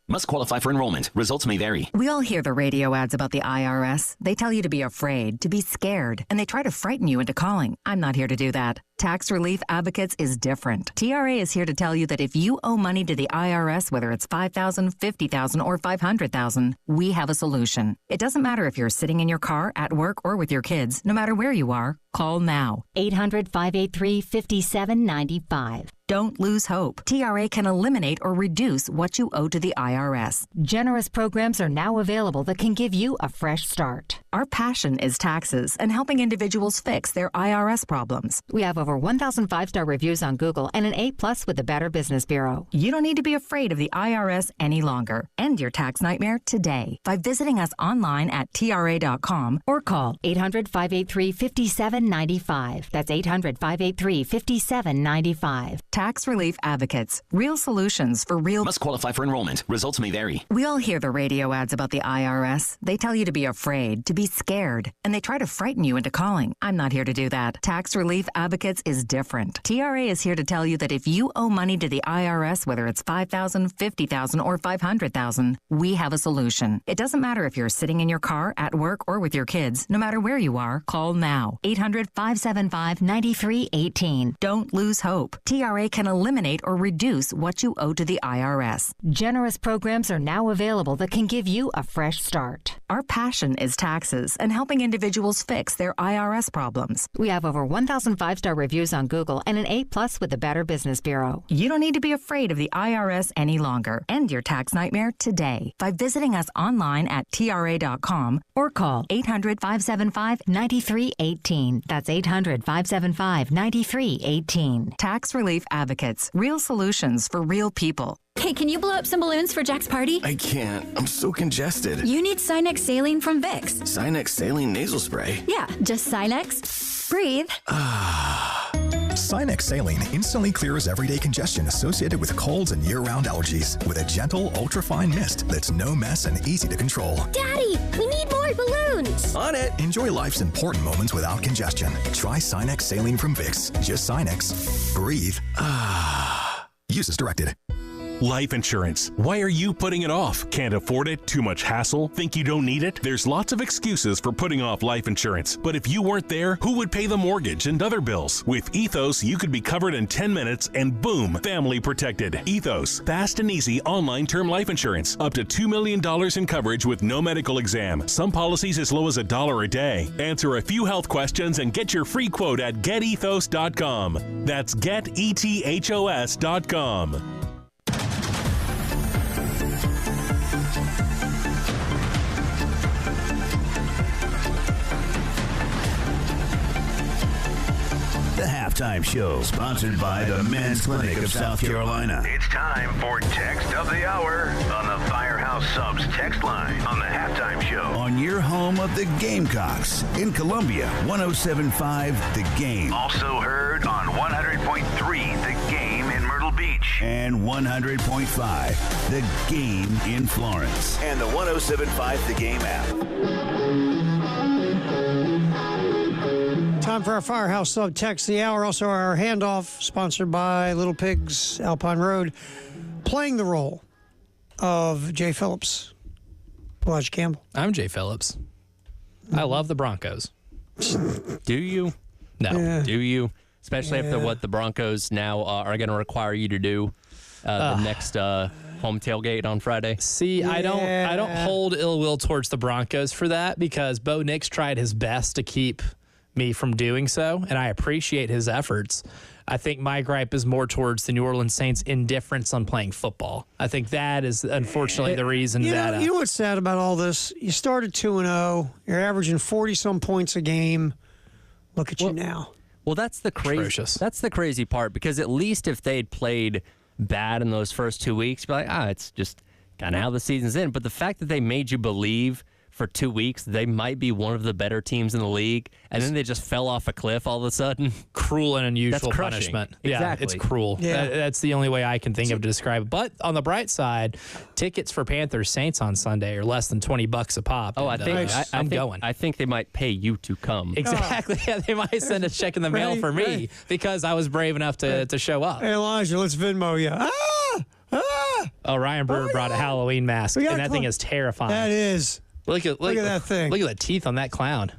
Must qualify for enrollment. Results may vary. We all hear the radio ads about the IRS. They tell you to be afraid, to be scared, and they try to frighten you into calling. I'm not here to do that. Tax Relief Advocates is different. TRA is here to tell you that if you owe money to the IRS, whether it's $5,000, $50,000, or $500,000, we have a solution. It doesn't matter if you're sitting in your car, at work, or with your kids. No matter where you are, call now. 800-583-5795. Don't lose hope. TRA can eliminate or reduce what you owe to the IRS. Generous programs are now available that can give you a fresh start. Our passion is taxes and helping individuals fix their IRS problems. We have over 1,000 5-star reviews on Google and an A+ with the Better Business Bureau. You don't need to be afraid of the IRS any longer. End your tax nightmare today by visiting us online at TRA.com or call 800-583-5795. That's 800-583-5795. Tax Relief Advocates. Real solutions for real. Must qualify for enrollment. Results may vary. We all hear the radio ads about the IRS. They tell you to be afraid, to be scared, and they try to frighten you into calling. I'm not here to do that. Tax Relief Advocates is different. TRA is here to tell you that if you owe money to the IRS, whether it's $5,000, $50,000, or $500,000, we have a solution. It doesn't matter if you're sitting in your car, at work, or with your kids. No matter where you are, call now. 800-575-9318. Don't lose hope. TRA can eliminate or reduce what you owe to the IRS. Generous programs are now available that can give you a fresh start. Our passion is taxes and helping individuals fix their IRS problems. We have over 1,000 5-star reviews on Google and an A+ with the Better Business Bureau. You don't need to be afraid of the IRS any longer. End your tax nightmare today by visiting us online at TRA.com or call 800-575-9318. That's 800-575-9318. Tax Relief Advocates. Real solutions for real people. Hey, can you blow up some balloons for Jack's party? I can't. I'm so congested. You need Sinex Saline from Vicks. Sinex Saline nasal spray? Yeah, just Sinex. Breathe. Sinex Saline instantly clears everyday congestion associated with colds and year-round allergies with a gentle, ultra-fine mist that's no mess and easy to control. Daddy, we need more balloons. On it. Enjoy life's important moments without congestion. Try Sinex Saline from Vicks. Just Sinex. Breathe. Use as directed. Life insurance. Why are you putting it off? Can't afford it? Too much hassle? Think you don't need it? There's lots of excuses for putting off life insurance. But if you weren't there, who would pay the mortgage and other bills? With Ethos, you could be covered in 10 minutes and boom, family protected. Ethos, fast and easy online term life insurance. Up to $2 million in coverage with no medical exam. Some policies as low as $1 a day. Answer a few health questions and get your free quote at getethos.com. That's getethos.com. The Halftime Show, sponsored by the Men's Clinic of South Carolina. It's time for Text of the Hour on the Firehouse Subs text line on the Halftime Show. On your home of the Gamecocks in Columbia, 107.5 The Game. Also heard on 100.3 The Game in Myrtle Beach. And 100.5 The Game in Florence. And the 107.5 The Game app. Time for our Firehouse Sub Text the Hour. Also, our handoff, sponsored by Little Pigs, Alpine Road, playing the role of Jay Phillips. Elijah Campbell. I'm Jay Phillips. I love the Broncos. Do you? No. Yeah. Do you? Especially after what the Broncos now are going to require you to do the next home tailgate on Friday. See, I don't hold ill will towards the Broncos for that because Bo Nix tried his best to keep me from doing so, and I appreciate his efforts. I think my gripe is more towards the New Orleans Saints' indifference on playing football. I think that is unfortunately the reason you that. You know what's sad about all this? You started 2-0. You're averaging 40-some points a game. Look at you now. Well, that's the crazy part, because at least if they'd played bad in those first 2 weeks, you'd be like, it's just kind of how the season's in. But the fact that they made you believe for 2 weeks they might be one of the better teams in the league, and then they just fell off a cliff all of a sudden. Cruel and unusual punishment. Exactly. Yeah, it's cruel. Yeah. That's the only way I can think of to describe it. But on the bright side, tickets for Panthers Saints on Sunday are less than $20 a pop. Oh, I'm going. I think they might pay you to come. Exactly. Yeah, they might send a check in the mail for me because I was brave enough to show up. Hey, Elijah, let's Venmo you. Oh, Ryan Brewer brought a Halloween mask, and that thing is terrifying. That is. Look at that thing. Look at the teeth on that clown.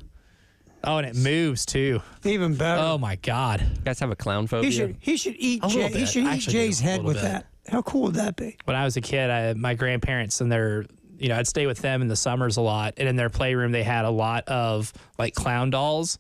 Oh, and it moves too. Even better. Oh my God. You guys have a clown phobia? He should eat Jay's head with that. How cool would that be? When I was a kid, my grandparents and I'd stay with them in the summers a lot, and in their playroom they had a lot of like clown dolls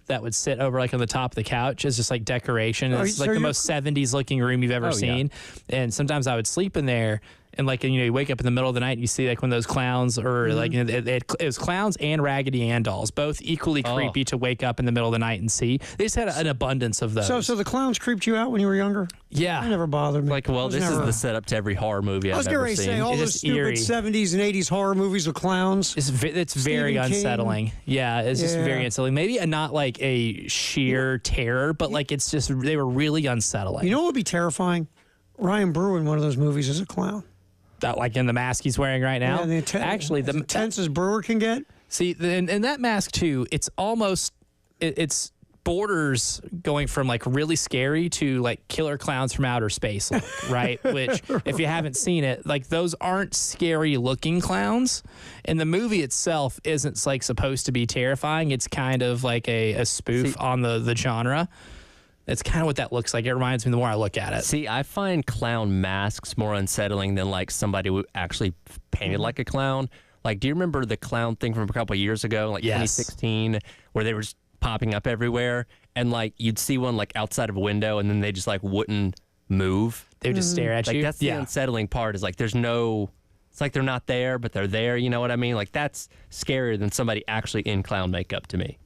that would sit over like on the top of the couch as just like decoration. It's like the most 70s looking room you've ever seen. Yeah. And sometimes I would sleep in there, And like, you wake up in the middle of the night and you see like one of those clowns, or like it was clowns and Raggedy Ann dolls, both equally creepy to wake up in the middle of the night and see. They just had an abundance of those. So the clowns creeped you out when you were younger? Yeah, they never bothered me. Like, well, this is the setup to every horror movie I've ever seen. I was going to say all those stupid 70s and 80s horror movies with clowns. It's very unsettling. Yeah, it's just very unsettling. Maybe not like a sheer terror, but like it's just they were really unsettling. You know what would be terrifying? Ryan Brewer in one of those movies as a clown. That, like in the mask he's wearing right now? Yeah, actually, the intense as Brewer can get. See, and that mask too, it's almost, it's borders going from like really scary to like Killer Clowns from Outer Space, right? Which, if you haven't seen it, like those aren't scary looking clowns. And the movie itself isn't like supposed to be terrifying. It's kind of like a spoof on the genre. It's kind of what that looks like. It reminds me the more I look at it. See, I find clown masks more unsettling than like somebody who actually painted like a clown. Like, do you remember the clown thing from a couple of years ago, like 2016, where they were just popping up everywhere? And like you'd see one like outside of a window and then they just like wouldn't move. They would just stare at you. That's the unsettling part, is like there's no, it's like they're not there, but they're there. You know what I mean? Like that's scarier than somebody actually in clown makeup to me.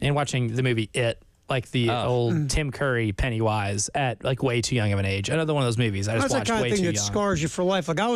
And watching the movie It, like the old Tim Curry Pennywise at like way too young of an age. Another one of those movies I just watched way too young. That's that kind of thing that scars you for life. Like I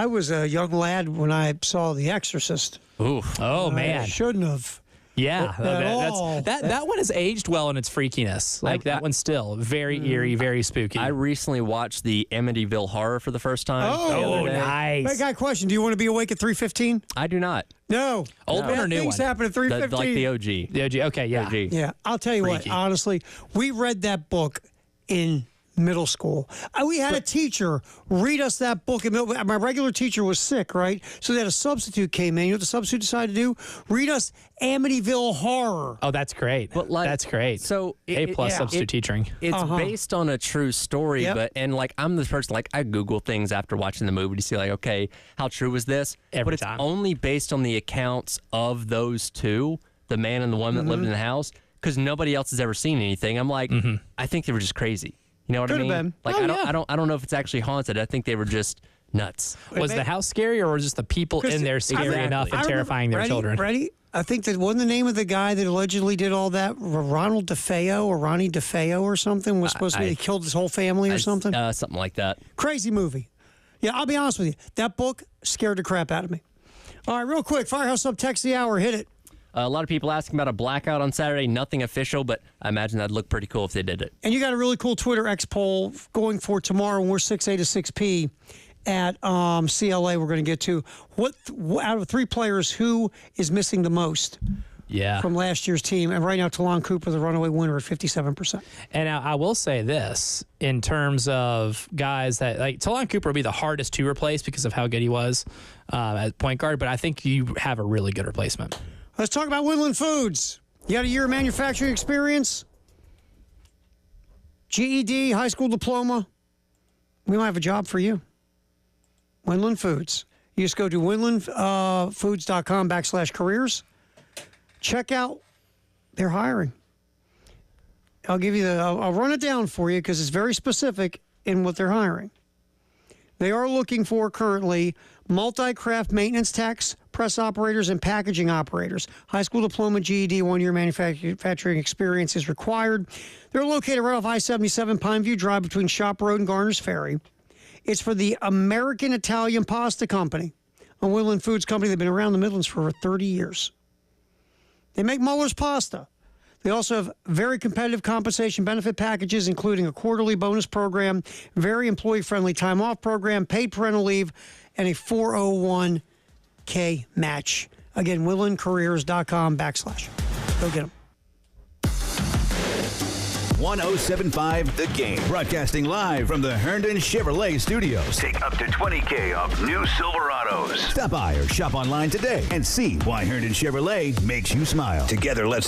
was a young lad when I saw The Exorcist. Ooh. Oh, man. I shouldn't have. Yeah, that one has aged well in its freakiness. Like that one's still very eerie, very spooky. I recently watched the Amityville Horror for the first time. Oh, nice. I got a question. Do you want to be awake at 3:15? I do not. No. Old one or new things one? happen at 3:15. Like the OG. The OG. Okay, yeah. OG. Yeah, I'll tell you what. Honestly, we read that book in middle school. We had a teacher read us that book. My regular teacher was sick, right? So they had a substitute came in. You know what the substitute decided to do? Read us Amityville Horror. Oh, that's great. But like, that's great. So A+ substitute teaching. It's based on a true story, and like I'm the person, like I Google things after watching the movie to see like, okay, how true was this? Every but time. It's only based on the accounts of those two, the man and the woman that lived in the house, because nobody else has ever seen anything. I'm like, I think they were just crazy. You know what I mean? Been. Like I don't know if it's actually haunted. I think they were just nuts. Was the house scary, or was just the people in there scary enough and terrifying their children? Ready? I think that wasn't the name of the guy that allegedly did all that. Ronald DeFeo or Ronnie DeFeo or something was supposed to be. He killed his whole family or something. Something like that. Crazy movie. Yeah, I'll be honest with you. That book scared the crap out of me. All right, real quick. Firehouse Sub Text the Hour. Hit it. A lot of people asking about a blackout on Saturday. Nothing official, but I imagine that'd look pretty cool if they did it. And you got a really cool Twitter X poll going for tomorrow, and we're 6A to 6P at CLA. We're going to get to what out of 3 players, who is missing the most? Yeah. From last year's team. And right now, Talon Cooper, the runaway winner at 57%. And I will say this, in terms of guys that, like, Talon Cooper would be the hardest to replace because of how good he was at point guard, but I think you have a really good replacement. Let's talk about Winland Foods. You got a year of manufacturing experience? GED, high school diploma? We might have a job for you. Winland Foods. You just go to winlandfoods.com/careers. Check out their hiring. I'll give you I'll run it down for you because it's very specific in what they're hiring. They are looking for currently multi-craft maintenance techs, press operators, and packaging operators. High school diploma, GED, 1-year manufacturing experience is required. They're located right off I-77 Pineview Drive between Shop Road and Garner's Ferry. It's for the American Italian Pasta Company, a Winland Foods company that's been around the Midlands for over 30 years. They make Muller's pasta. They also have very competitive compensation benefit packages, including a quarterly bonus program, very employee-friendly time off program, paid parental leave, and a 401k match. Again, WinlandCareers.com/. Go get them. 1075 The Game. Broadcasting live from the Herndon Chevrolet Studios. Take up to $20,000 off new Silverados. Stop by or shop online today and see why Herndon Chevrolet makes you smile. Together, let's